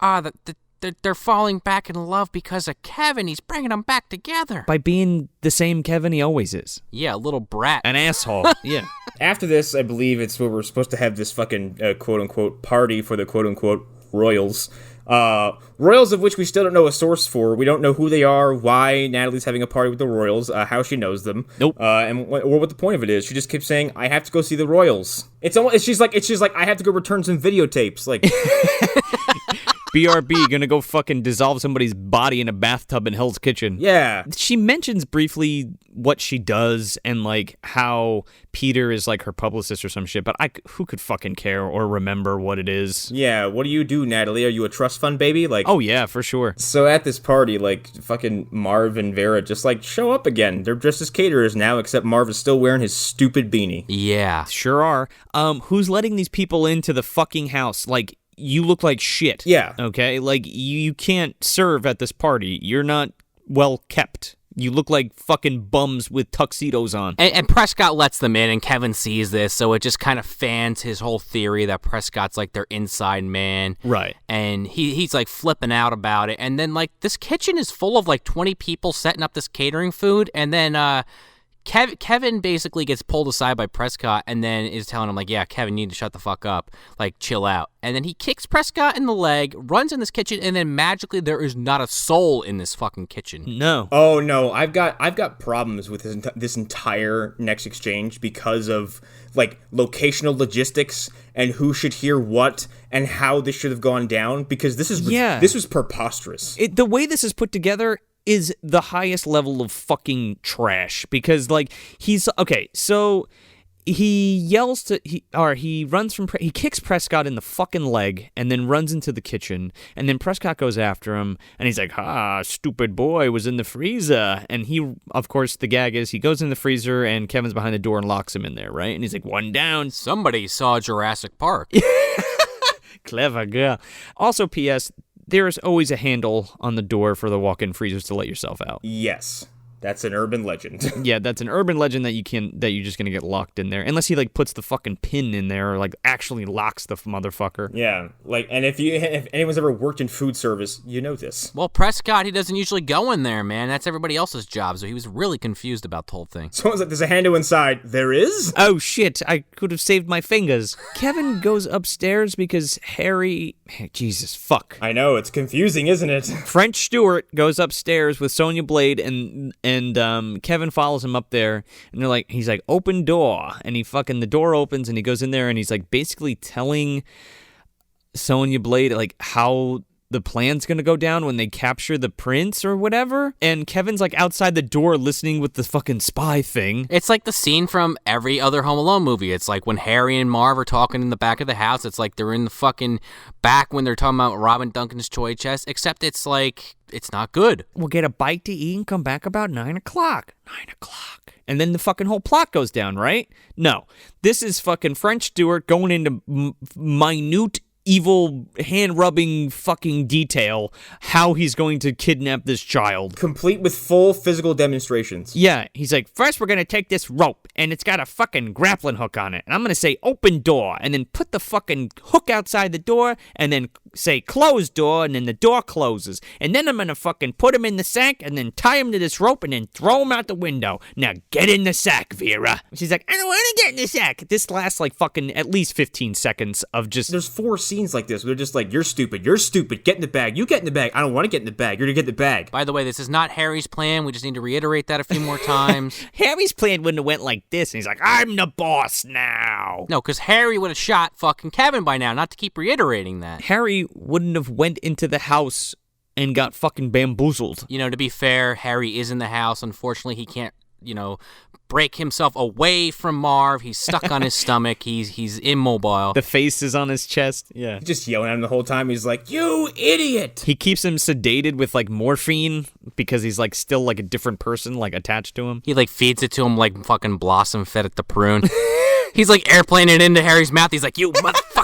Speaker 2: they're falling back in love because of Kevin. He's bringing them back together.
Speaker 1: By being the same Kevin he always is.
Speaker 2: Yeah, a little brat.
Speaker 1: An asshole. Yeah.
Speaker 3: After this, I believe it's where we're supposed to have this fucking quote-unquote party for the quote-unquote royals. Royals of which we still don't know a source for. We don't know who they are, why Natalie's having a party with the royals, how she knows them.
Speaker 1: Nope.
Speaker 3: And what the point of it is. She just keeps saying, I have to go see the royals. She's like, I have to go return some videotapes. Like...
Speaker 1: BRB, gonna go fucking dissolve somebody's body in a bathtub in Hell's Kitchen.
Speaker 3: Yeah.
Speaker 1: She mentions briefly what she does and, like, how Peter is, like, her publicist or some shit, but who could fucking care or remember what it is?
Speaker 3: Yeah, what do you do, Natalie? Are you a trust fund baby? Like,
Speaker 1: oh, yeah, for sure.
Speaker 3: So at this party, like, fucking Marv and Vera just, like, show up again. They're dressed as caterers now, except Marv is still wearing his stupid beanie.
Speaker 2: Yeah.
Speaker 1: Sure are. Who's letting these people into the fucking house? Like, you look like shit.
Speaker 3: Yeah.
Speaker 1: Okay? Like, you can't serve at this party. You're not well kept. You look like fucking bums with tuxedos on.
Speaker 2: And Prescott lets them in, and Kevin sees this, so it just kind of fans his whole theory that Prescott's like their inside man.
Speaker 1: Right.
Speaker 2: And he's like flipping out about it. And then, like, this kitchen is full of like 20 people setting up this catering food, and then Kevin basically gets pulled aside by Prescott and then is telling him, like, yeah, Kevin, you need to shut the fuck up. Like, chill out. And then he kicks Prescott in the leg, runs in this kitchen, and then magically there is not a soul in this fucking kitchen.
Speaker 1: No.
Speaker 3: Oh, no. I've got problems with this entire next exchange because of, like, locational logistics and who should hear what and how this should have gone down, because this was preposterous.
Speaker 1: The way this is put together is the highest level of fucking trash, because, like, so he yells he kicks Prescott in the fucking leg and then runs into the kitchen, and then Prescott goes after him and he's like, stupid boy was in the freezer. And he, of course, the gag is he goes in the freezer and Kevin's behind the door and locks him in there, right? And he's like, one down.
Speaker 2: Somebody saw Jurassic Park.
Speaker 1: Clever girl. Also, P.S., there's always a handle on the door for the walk-in freezers to let yourself out.
Speaker 3: Yes. That's an urban legend.
Speaker 1: Yeah, that's an urban legend that you're just gonna get locked in there, unless he like puts the fucking pin in there or like actually locks the motherfucker.
Speaker 3: Yeah, like, and if anyone's ever worked in food service, you know this.
Speaker 2: Well, Prescott, he doesn't usually go in there, man. That's everybody else's job, so he was really confused about the whole thing.
Speaker 3: Someone's like, there's a handle inside. There is?
Speaker 1: Oh shit, I could have saved my fingers. Kevin goes upstairs because Harry... Jesus, fuck.
Speaker 3: I know, it's confusing, isn't it?
Speaker 1: French Stewart goes upstairs with Sonya Blade and Kevin follows him up there, and he's like, open door, and the door opens, and he goes in there, and he's like basically telling Sonya Blade like how the plan's gonna go down when they capture the prince or whatever, and Kevin's like outside the door listening with the fucking spy thing.
Speaker 2: It's like the scene from every other Home Alone movie. It's like when Harry and Marv are talking in the back of the house, it's like they're in the fucking back when they're talking about Robin Duncan's toy chest, except it's like, it's not good.
Speaker 1: We'll get a bite to eat and come back about 9 o'clock. 9 o'clock. And then the fucking whole plot goes down, right? No. This is fucking French Stewart going into minute evil hand-rubbing fucking detail how he's going to kidnap this child.
Speaker 3: Complete with full physical demonstrations.
Speaker 1: Yeah, he's like, first we're going to take this rope, and it's got a fucking grappling hook on it, and I'm going to say open door, and then put the fucking hook outside the door, and then say closed door, and then the door closes, and then I'm going to fucking put him in the sack, and then tie him to this rope, and then throw him out the window. Now get in the sack, Vera. She's like, I don't want to get in the sack. This lasts like fucking at least 15 seconds of just...
Speaker 3: There's 4 scenes like this. They're just like, you're stupid, get in the bag, you get in the bag, I don't want to get in the bag, you're gonna get in the bag.
Speaker 2: By the way, this is not Harry's plan. We just need to reiterate that a few more times.
Speaker 1: Harry's plan wouldn't have went like this, and he's like, I'm the boss now.
Speaker 2: No, because Harry would have shot fucking Kevin by now, not to keep reiterating that.
Speaker 1: Harry wouldn't have went into the house and got fucking bamboozled.
Speaker 2: You know, to be fair, Harry is in the house. Unfortunately, he can't, break himself away from Marv. He's stuck on his stomach. He's immobile.
Speaker 1: The face is on his chest. Yeah.
Speaker 3: He's just yelling at him the whole time. He's like, you idiot!
Speaker 1: He keeps him sedated with like morphine because he's like still like a different person like attached to him.
Speaker 2: He like feeds it to him like fucking Blossom fed it to Prune. He's like airplaning it into Harry's mouth. He's like, you motherfucker.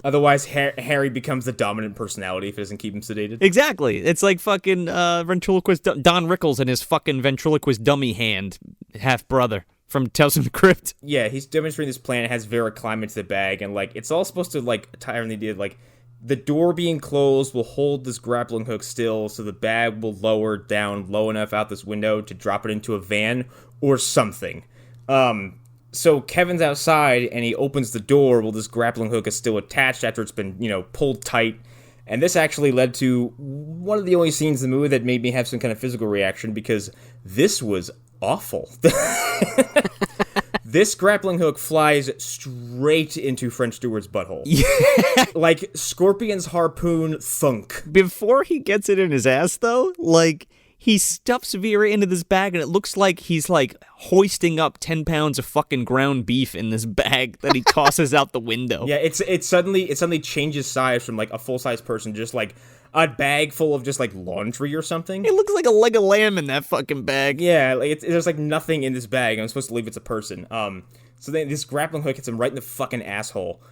Speaker 3: Otherwise, Harry becomes the dominant personality if it doesn't keep him sedated.
Speaker 1: Exactly. It's like fucking ventriloquist Don Rickles and his fucking ventriloquist dummy hand half-brother from Tales from the Crypt.
Speaker 3: Yeah, he's demonstrating this plan. It has Vera climb into the bag, and like it's all supposed to like tie in the idea like the door being closed will hold this grappling hook still, so the bag will lower down low enough out this window to drop it into a van or something. So Kevin's outside, and he opens the door while this grappling hook is still attached after it's been, pulled tight. And this actually led to one of the only scenes in the movie that made me have some kind of physical reaction, because this was awful. This grappling hook flies straight into French Stewart's butthole. Yeah. Like Scorpion's harpoon thunk.
Speaker 1: Before he gets it in his ass, though, like... He stuffs Vera into this bag, and it looks like he's, like, hoisting up 10 pounds of fucking ground beef in this bag that he tosses out the window.
Speaker 3: Yeah, it suddenly changes size from, like, a full-size person, just, like, a bag full of just, like, laundry or something.
Speaker 1: It looks like a leg of lamb in that fucking bag.
Speaker 3: Yeah, like, there's, like, nothing in this bag. I'm supposed to believe it's a person. So then this grappling hook hits him right in the fucking asshole,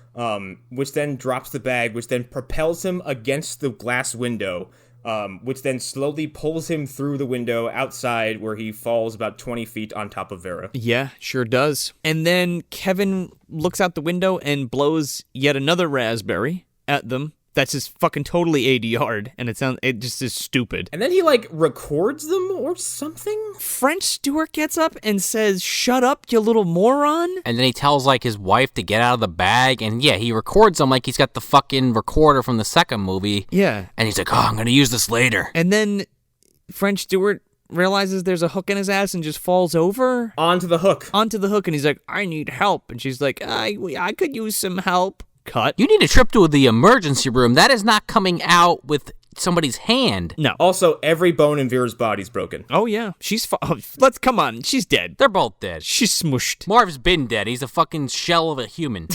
Speaker 3: which then drops the bag, which then propels him against the glass window, which then slowly pulls him through the window outside, where he falls about 20 feet on top of Vera.
Speaker 1: Yeah, sure does. And then Kevin looks out the window and blows yet another raspberry at them. That's just fucking totally ADR'd, and it just is stupid.
Speaker 3: And then he, like, records them or something?
Speaker 1: French Stewart gets up and says, shut up, you little moron.
Speaker 2: And then he tells, like, his wife to get out of the bag, and yeah, he records them like he's got the fucking recorder from the second movie.
Speaker 1: Yeah.
Speaker 2: And he's like, I'm gonna use this later.
Speaker 1: And then French Stewart realizes there's a hook in his ass and just falls over.
Speaker 3: Onto the hook,
Speaker 1: and he's like, I need help. And she's like, I could use some help. Cut.
Speaker 2: You need a trip to the emergency room. That is not coming out with somebody's hand.
Speaker 1: No.
Speaker 3: Also, every bone in Vera's body's broken.
Speaker 1: Oh, yeah. She's... come on. She's dead.
Speaker 2: They're both dead.
Speaker 1: She's smushed.
Speaker 2: Marv's been dead. He's a fucking shell of a human.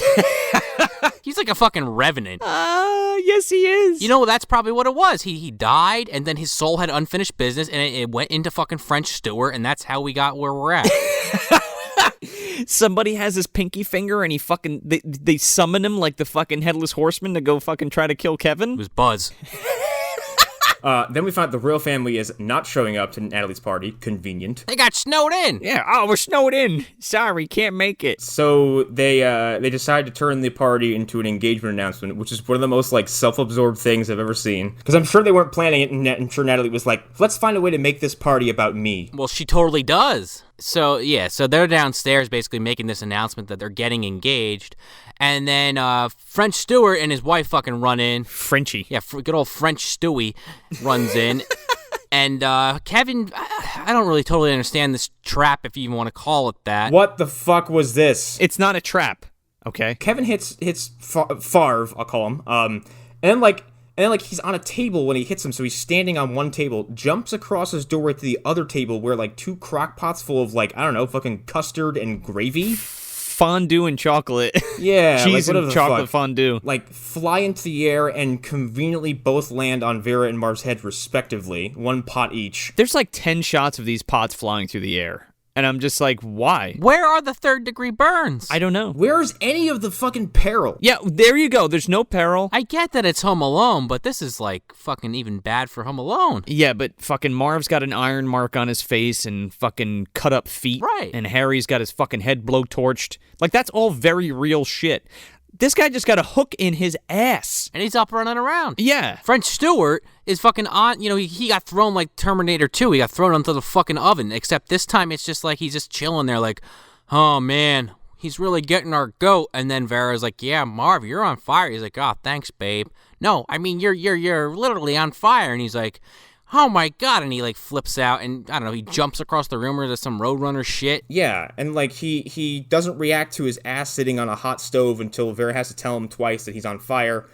Speaker 2: He's like a fucking revenant.
Speaker 1: Yes, he is.
Speaker 2: You know, that's probably what it was. He died, and then his soul had unfinished business, and it went into fucking French Stewart, and that's how we got where we're at.
Speaker 1: Somebody has his pinky finger, and they summon him like the fucking Headless Horseman to go fucking try to kill Kevin.
Speaker 2: It was Buzz.
Speaker 3: Then we find the royal family is not showing up to Natalie's party. Convenient.
Speaker 2: They got snowed in.
Speaker 1: Yeah, we're snowed in. Sorry, can't make it.
Speaker 3: So they decide to turn the party into an engagement announcement, which is one of the most like self-absorbed things I've ever seen. Because I'm sure they weren't planning it, and I'm sure Natalie was like, let's find a way to make this party about me.
Speaker 2: Well, she totally does. So they're downstairs basically making this announcement that they're getting engaged. And then French Stewart and his wife fucking run in.
Speaker 1: Frenchie.
Speaker 2: Yeah, good old French Stewie runs in. And Kevin, I don't really totally understand this trap, if you even want to call it that.
Speaker 3: What the fuck was this?
Speaker 1: It's not a trap, okay?
Speaker 3: Kevin hits Favre, I'll call him. And then he's on a table when he hits him, so he's standing on one table, jumps across his doorway to the other table where like 2 crock pots full of like, I don't know, fucking custard and gravy.
Speaker 1: Fondue and chocolate.
Speaker 3: Yeah.
Speaker 1: Cheese
Speaker 3: like,
Speaker 1: and chocolate fondue.
Speaker 3: Like, fly into the air and conveniently both land on Vera and Marv's head, respectively. 1 pot each.
Speaker 1: There's like 10 shots of these pots flying through the air. And I'm just like, why?
Speaker 2: Where are the 3rd-degree burns?
Speaker 1: I don't know.
Speaker 3: Where's any of the fucking peril?
Speaker 1: Yeah, there you go. There's no peril.
Speaker 2: I get that it's Home Alone, but this is like fucking even bad for Home Alone.
Speaker 1: Yeah, but fucking Marv's got an iron mark on his face and fucking cut up feet.
Speaker 2: Right.
Speaker 1: And Harry's got his fucking head blowtorched. Like, that's all very real shit. This guy just got a hook in his ass.
Speaker 2: And he's up running around.
Speaker 1: Yeah.
Speaker 2: French Stewart is fucking on, he got thrown like Terminator 2. He got thrown onto the fucking oven, except this time it's just like he's just chilling there like, oh man, he's really getting our goat. And then Vera's like, yeah, Marv, you're on fire. He's like, oh, thanks, babe. No, I mean, you're literally on fire. And he's like, oh my god, and he like flips out and I don't know, he jumps across the room or there's some Roadrunner shit.
Speaker 3: Yeah, and like he doesn't react to his ass sitting on a hot stove until Vera has to tell him twice that he's on fire.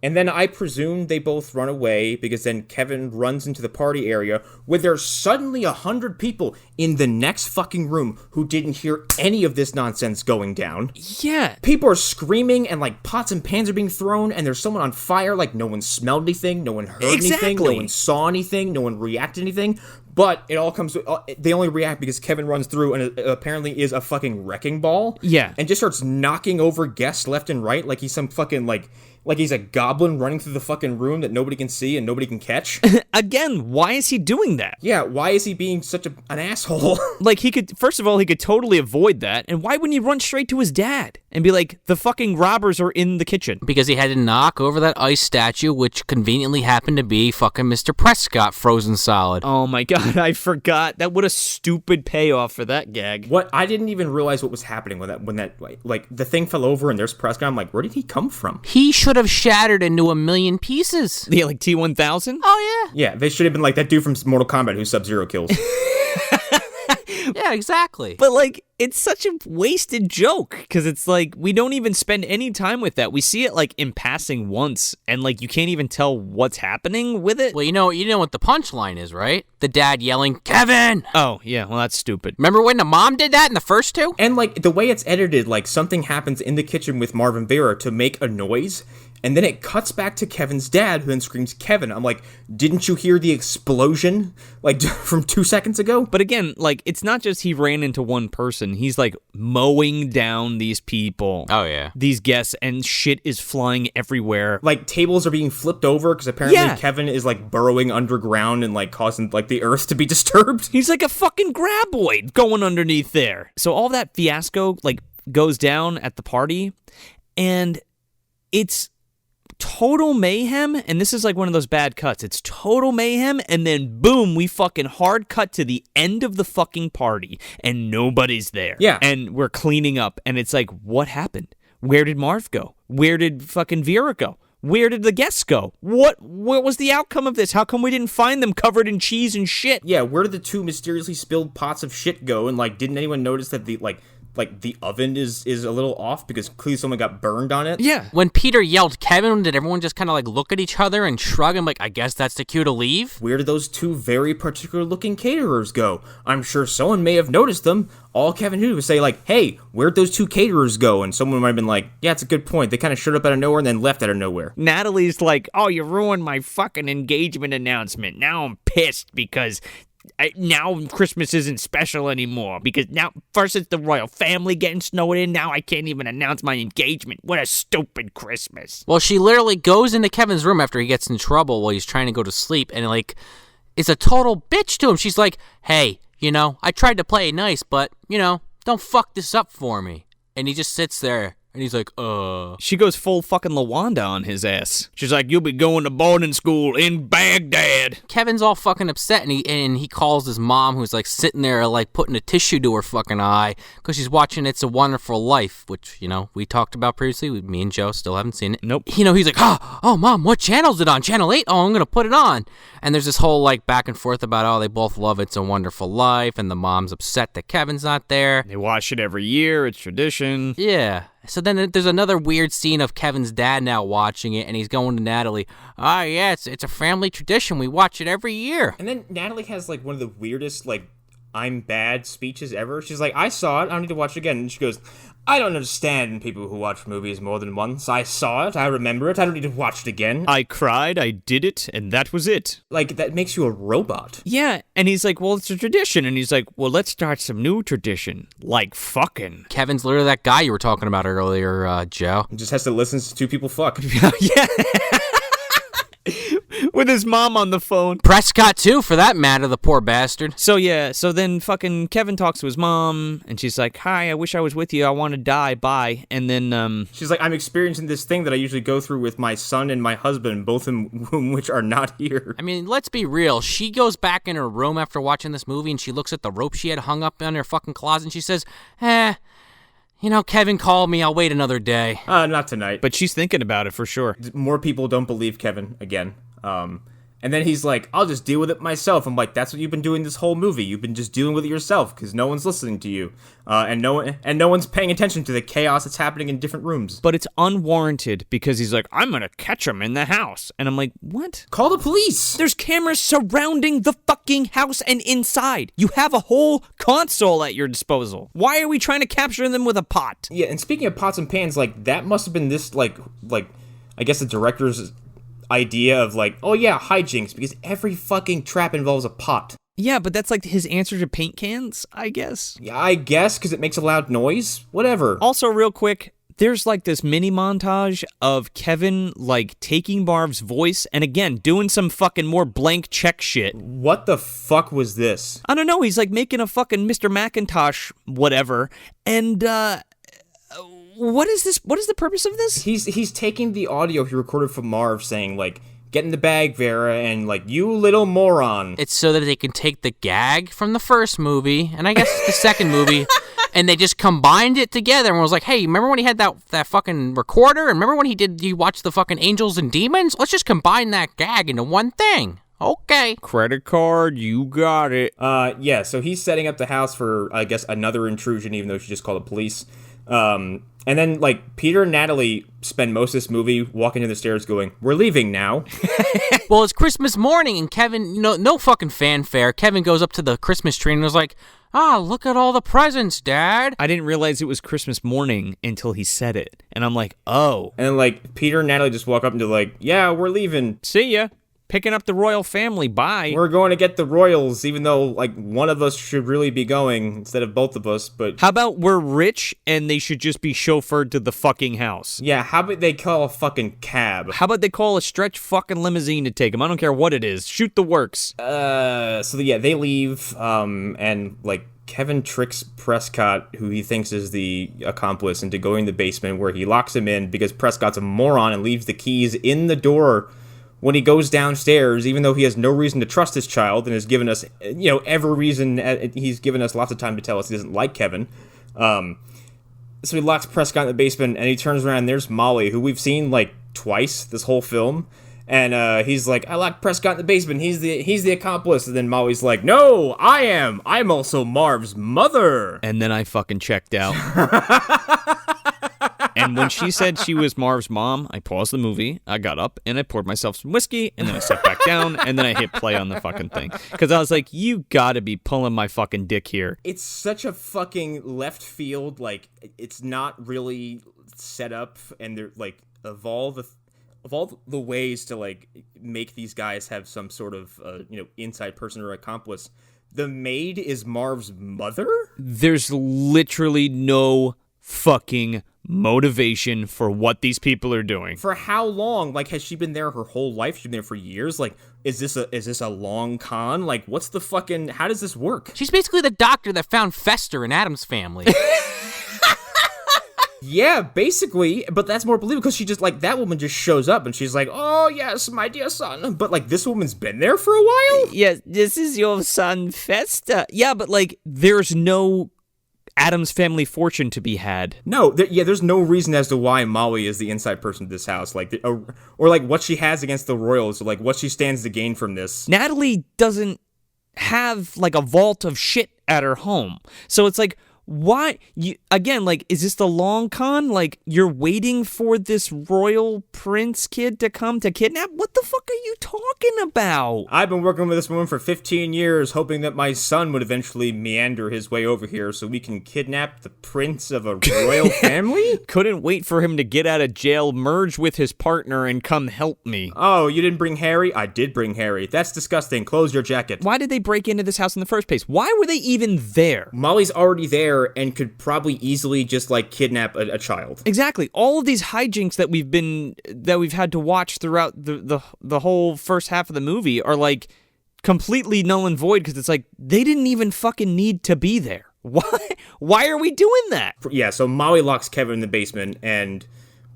Speaker 3: And then I presume they both run away because then Kevin runs into the party area where there's suddenly 100 people in the next fucking room who didn't hear any of this nonsense going down.
Speaker 1: Yeah.
Speaker 3: People are screaming and like pots and pans are being thrown and there's someone on fire, like no one smelled anything, no one heard anything, no one saw anything, no one reacted anything. But it all comes to, they only react because Kevin runs through and it apparently is a fucking wrecking ball.
Speaker 1: Yeah.
Speaker 3: And just starts knocking over guests left and right like he's some fucking like he's a goblin running through the fucking room that nobody can see and nobody can catch.
Speaker 1: Again, why is he doing that?
Speaker 3: Yeah, why is he being such an asshole?
Speaker 1: Like, first of all, he could totally avoid that. And why wouldn't he run straight to his dad and be like, the fucking robbers are in the kitchen?
Speaker 2: Because he had to knock over that ice statue, which conveniently happened to be fucking Mr. Prescott frozen solid.
Speaker 1: Oh my god, I forgot. What a stupid payoff for that gag.
Speaker 3: What? I didn't even realize what was happening when that like the thing fell over and there's Prescott. I'm like, where did he come from?
Speaker 2: He should have shattered into 1,000,000 pieces.
Speaker 1: Yeah, like T-1000?
Speaker 2: Oh, yeah.
Speaker 3: Yeah, they should have been like that dude from Mortal Kombat who Sub-Zero kills.
Speaker 2: Yeah, exactly.
Speaker 1: But, like, it's such a wasted joke, because it's like, we don't even spend any time with that. We see it, like, in passing once, and, like, you can't even tell what's happening with it.
Speaker 2: Well, you know what the punchline is, right? The dad yelling, Kevin!
Speaker 1: Oh, yeah, well, that's stupid.
Speaker 2: Remember when the mom did that in the first two?
Speaker 3: And, like, the way it's edited, like, something happens in the kitchen with Marv and Vera to make a noise, and then it cuts back to Kevin's dad, who then screams, Kevin. I'm like, didn't you hear the explosion, like, from 2 seconds ago?
Speaker 1: But again, like, it's not just he ran into one person. He's, like, mowing down these people.
Speaker 2: Oh, yeah.
Speaker 1: These guests, and shit is flying everywhere.
Speaker 3: Like, tables are being flipped over, because apparently
Speaker 1: Yeah.
Speaker 3: Kevin is, like, burrowing underground and, like, causing, like, the earth to be disturbed.
Speaker 1: He's like a fucking graboid going underneath there. So all that fiasco, like, goes down at the party, and it's total mayhem, and this is like one of those bad cuts. It's total mayhem, and then boom, we fucking hard cut to the end of the fucking party, and nobody's there.
Speaker 3: Yeah.
Speaker 1: And we're cleaning up, and it's like, what happened? Where did Marv go? Where did fucking Vera go? Where did the guests go? What was the outcome of this? How come we didn't find them covered in cheese and shit?
Speaker 3: Yeah, where did the 2 mysteriously spilled pots of shit go? And, like, didn't anyone notice that the like the oven is a little off because clearly someone got burned on it.
Speaker 1: Yeah.
Speaker 2: When Peter yelled Kevin, did everyone just kind of like look at each other and shrug and like, I guess that's the cue to leave?
Speaker 3: Where did those two very particular looking caterers go? I'm sure someone may have noticed them. All Kevin knew was say like, hey, where'd those two caterers go? And someone might have been like, yeah, it's a good point. They kind of showed up out of nowhere and then left out of nowhere.
Speaker 1: Natalie's like, oh, you ruined my fucking engagement announcement. Now I'm pissed because now Christmas isn't special anymore. Because now, first it's the royal family getting snowed in. Now I can't even announce my engagement. What a stupid Christmas.
Speaker 2: Well, she literally goes into Kevin's room after he gets in trouble while he's trying to go to sleep and like is a total bitch to him. She's like, hey, I tried to play nice, but, don't fuck this up for me. And he just sits there. And he's like,
Speaker 1: She goes full fucking Lawanda on his ass. She's like, you'll be going to boarding school in Baghdad.
Speaker 2: Kevin's all fucking upset, and he calls his mom, who's like sitting there like putting a tissue to her fucking eye because she's watching It's a Wonderful Life, which, we talked about previously. Me and Joe still haven't seen it.
Speaker 1: Nope.
Speaker 2: He's like, oh, Mom, what channel's it on? Channel 8? Oh, I'm going to put it on. And there's this whole like back and forth about, oh, they both love It's a Wonderful Life, and the mom's upset that Kevin's not there.
Speaker 1: They watch it every year. It's tradition.
Speaker 2: Yeah. So then there's another weird scene of Kevin's dad now watching it, and he's going to Natalie. Yeah, it's a family tradition. We watch it every year.
Speaker 3: And then Natalie has, like, one of the weirdest, like, I'm bad speeches ever. She's like, I saw it. I don't need to watch it again. And she goes, I don't understand people who watch movies more than once. I saw it. I remember it. I don't need to watch it again.
Speaker 1: I cried. I did it. And that was it.
Speaker 3: Like, that makes you a robot.
Speaker 1: Yeah. And he's like, well, it's a tradition. And he's like, well, let's start some new tradition. Like fucking.
Speaker 2: Kevin's literally that guy you were talking about earlier, Joe.
Speaker 3: He just has to listen to two people fuck.
Speaker 1: Yeah. With his mom on the phone.
Speaker 2: Prescott, too, for that matter, the poor bastard.
Speaker 1: So then fucking Kevin talks to his mom, and she's like, hi, I wish I was with you. I want to die. Bye. And then,
Speaker 3: she's like, I'm experiencing this thing that I usually go through with my son and my husband, both of whom which are not here.
Speaker 2: I mean, let's be real. She goes back in her room after watching this movie, and she looks at the rope she had hung up on her fucking closet, and she says, Kevin called me. I'll wait another day.
Speaker 3: Not tonight.
Speaker 1: But she's thinking about it for sure.
Speaker 3: More people don't believe Kevin again. And then he's like, I'll just deal with it myself. I'm like, that's what you've been doing this whole movie. You've been just dealing with it yourself because no one's listening to you. And no one's paying attention to the chaos that's happening in different rooms.
Speaker 1: But it's unwarranted because he's like, I'm going to catch him in the house. And I'm like, what?
Speaker 3: Call the police.
Speaker 1: There's cameras surrounding the fucking house and inside. You have a whole console at your disposal. Why are we trying to capture them with a pot?
Speaker 3: Yeah, and speaking of pots and pans, like, that must have been this, like, I guess the director's idea of like, oh yeah, hijinks, because every fucking trap involves a pot.
Speaker 1: Yeah, but that's like his answer to paint cans, I guess.
Speaker 3: Yeah, I guess, because it makes a loud noise. Whatever.
Speaker 1: Also, real quick, there's like this mini montage of Kevin like taking Marv's voice and again doing some fucking more blank check shit.
Speaker 3: What the fuck was this?
Speaker 1: I don't know, he's like making a fucking Mr. Macintosh whatever, and what is this? What is the purpose of this?
Speaker 3: He's taking the audio he recorded from Marv saying, like, get in the bag, Vera, and, like, you little moron.
Speaker 2: It's so that they can take the gag from the first movie, and I guess the second movie, and they just combined it together and was like, hey, remember when he had that fucking recorder? And remember when he watched the fucking Angels and Demons? Let's just combine that gag into one thing. Okay.
Speaker 1: Credit card, you got it.
Speaker 3: Yeah, so he's setting up the house for, I guess, another intrusion, even though she just called the police. And then, like, Peter and Natalie spend most of this movie walking to the stairs going, we're leaving now.
Speaker 2: Well, it's Christmas morning, and Kevin, no fucking fanfare. Kevin goes up to the Christmas tree and was like, look at all the presents, Dad.
Speaker 1: I didn't realize it was Christmas morning until he said it. And I'm like, oh.
Speaker 3: And then, like, Peter and Natalie just walk up and they're like, yeah, we're leaving.
Speaker 1: See ya. Picking up the royal family, bye.
Speaker 3: We're going to get the royals, even though, like, one of us should really be going instead of both of us, but...
Speaker 1: How about we're rich and they should just be chauffeured to the fucking house?
Speaker 3: Yeah, how about they call a fucking cab?
Speaker 1: How about they call a stretch fucking limousine to take them? I don't care what it is. Shoot the works.
Speaker 3: So yeah, they leave, and, like, Kevin tricks Prescott, who he thinks is the accomplice, into going to the basement where he locks him in because Prescott's a moron and leaves the keys in the door when he goes downstairs, even though he has no reason to trust his child and has given us, every reason. He's given us lots of time to tell us he doesn't like Kevin. So he locks Prescott in the basement, and he turns around, and there's Molly, who we've seen, like, twice this whole film. And he's like, I locked Prescott in the basement. He's the accomplice. And then Molly's like, no, I am. I'm also Marv's mother.
Speaker 1: And then I fucking checked out. And when she said she was Marv's mom, I paused the movie, I got up, and I poured myself some whiskey, and then I sat back down, and then I hit play on the fucking thing. Because I was like, you gotta be pulling my fucking dick here.
Speaker 3: It's such a fucking left field, like, it's not really set up, and they're, like, of all the ways to, like, make these guys have some sort of, inside person or accomplice, the maid is Marv's mother?
Speaker 1: There's literally no fucking motivation for what these people are doing.
Speaker 3: For how long? Like, has she been there her whole life? She's been there for years? Like, is this a long con? Like, what's the fucking, how does this work?
Speaker 2: She's basically the doctor that found Fester in Adam's Family.
Speaker 3: Yeah, basically, but that's more believable because she just, like, that woman just shows up and she's like, oh, yes, my dear son. But, like, this woman's been there for a while?
Speaker 1: Yes, this is your son, Fester. Yeah, but, like, there's no Adam's Family fortune to be had.
Speaker 3: No, there's no reason as to why Molly is the inside person of this house, like, or like what she has against the royals, or like what she stands to gain from this.
Speaker 1: Natalie doesn't have like a vault of shit at her home, so it's like, why? Again, like, is this the long con? Like, you're waiting for this royal prince kid to come to kidnap? What the fuck are you talking about?
Speaker 3: I've been working with this woman for 15 years, hoping that my son would eventually meander his way over here so we can kidnap the prince of a royal family?
Speaker 1: Couldn't wait for him to get out of jail, merge with his partner, and come help me.
Speaker 3: Oh, you didn't bring Harry? I did bring Harry. That's disgusting. Close your jacket.
Speaker 1: Why did they break into this house in the first place? Why were they even there?
Speaker 3: Molly's already there and could probably easily just, like, kidnap a child.
Speaker 1: Exactly. All of these hijinks that we've had to watch throughout the whole first half of the movie are, like, completely null and void, because it's like, they didn't even fucking need to be there. Why are we doing that?
Speaker 3: Yeah, so Molly locks Kevin in the basement, and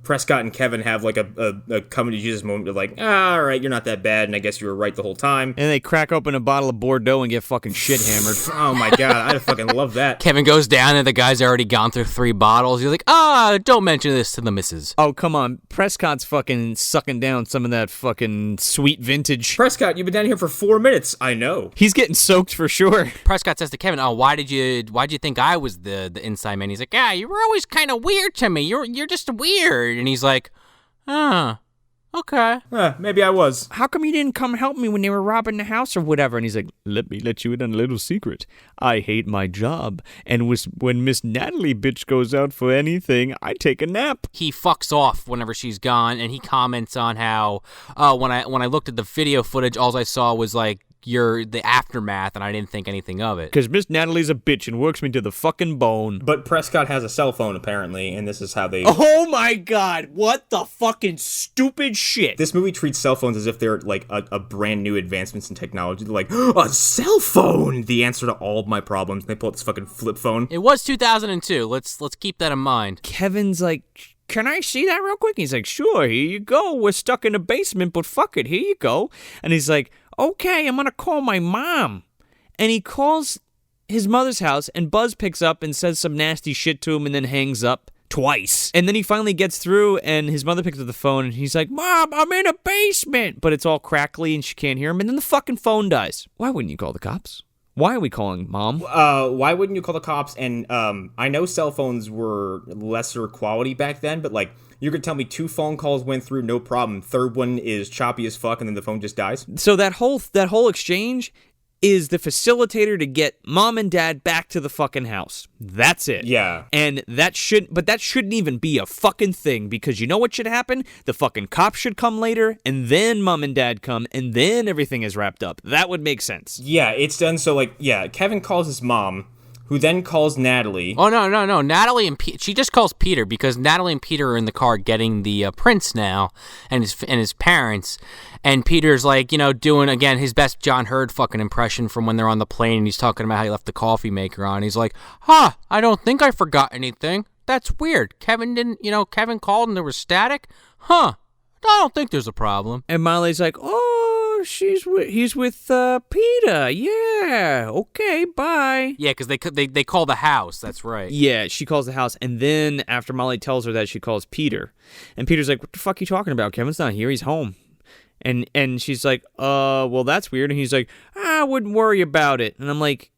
Speaker 3: Prescott and Kevin have, like, a coming to Jesus moment of, like, all right, you're not that bad, and I guess you were right the whole time.
Speaker 1: And they crack open a bottle of Bordeaux and get fucking shit hammered.
Speaker 3: Oh, my God, I'd fucking love that.
Speaker 2: Kevin goes down, and the guy's already gone through 3 bottles. He's like, don't mention this to the missus.
Speaker 1: Oh, come on. Prescott's fucking sucking down some of that fucking sweet vintage.
Speaker 3: Prescott, you've been down here for 4 minutes. I know.
Speaker 1: He's getting soaked for sure.
Speaker 2: Prescott says to Kevin, why'd you think I was the inside man? He's like, you were always kind of weird to me. You're just weird. And he's like, okay.
Speaker 3: Maybe I was.
Speaker 1: How come you didn't come help me when they were robbing the house or whatever? And he's like, let me let you in on a little secret. I hate my job. And when Miss Natalie bitch goes out for anything, I take a nap.
Speaker 2: He fucks off whenever she's gone, and he comments on how, when I looked at the video footage, all I saw was, like, the aftermath, and I didn't think anything of it.
Speaker 1: Because Miss Natalie's a bitch and works me to the fucking bone.
Speaker 3: But Prescott has a cell phone, apparently, and this is how they...
Speaker 1: Oh my God, what the fucking stupid shit.
Speaker 3: This movie treats cell phones as if they're, like, a brand new advancements in technology. They're like, a cell phone! The answer to all of my problems. And they pull out this fucking flip phone.
Speaker 2: It was 2002. Let's keep that in mind.
Speaker 1: Kevin's like, can I see that real quick? He's like, sure, here you go. We're stuck in a basement, but fuck it, here you go. And he's like, okay, I'm gonna call my mom. And he calls his mother's house, and Buzz picks up and says some nasty shit to him and then hangs up twice. And then he finally gets through, and his mother picks up the phone, and he's like, Mom, I'm in a basement. But it's all crackly, and she can't hear him, and then the fucking phone dies. Why wouldn't you call the cops? Why are we calling Mom?
Speaker 3: Why wouldn't you call the cops? And I know cell phones were lesser quality back then, but, like, you could tell me 2 phone calls went through, no problem. Third one is choppy as fuck, and then the phone just dies.
Speaker 1: So that whole exchange is the facilitator to get Mom and Dad back to the fucking house. That's it.
Speaker 3: Yeah.
Speaker 1: And that shouldn't even be a fucking thing, because you know what should happen? The fucking cops should come later, and then Mom and Dad come, and then everything is wrapped up. That would make sense.
Speaker 3: Yeah, it's done so, like, yeah, Kevin calls his mom, who then calls Natalie.
Speaker 2: Oh, no. Natalie and she just calls Peter, because Natalie and Peter are in the car getting the prince now, and his parents. And Peter's, like, doing, again, his best John Hurd fucking impression from when they're on the plane, and he's talking about how he left the coffee maker on. He's like, I don't think I forgot anything. That's weird. Kevin called and there was static? I don't think there's a problem.
Speaker 1: And Molly's like, he's with Peter. Yeah. Okay, bye.
Speaker 2: Yeah, because they call the house. That's right.
Speaker 1: Yeah, she calls the house, and then after Molly tells her that, she calls Peter. And Peter's like, what the fuck are you talking about? Kevin's not here. He's home. And she's like, well, that's weird. And he's like, I wouldn't worry about it. And I'm like,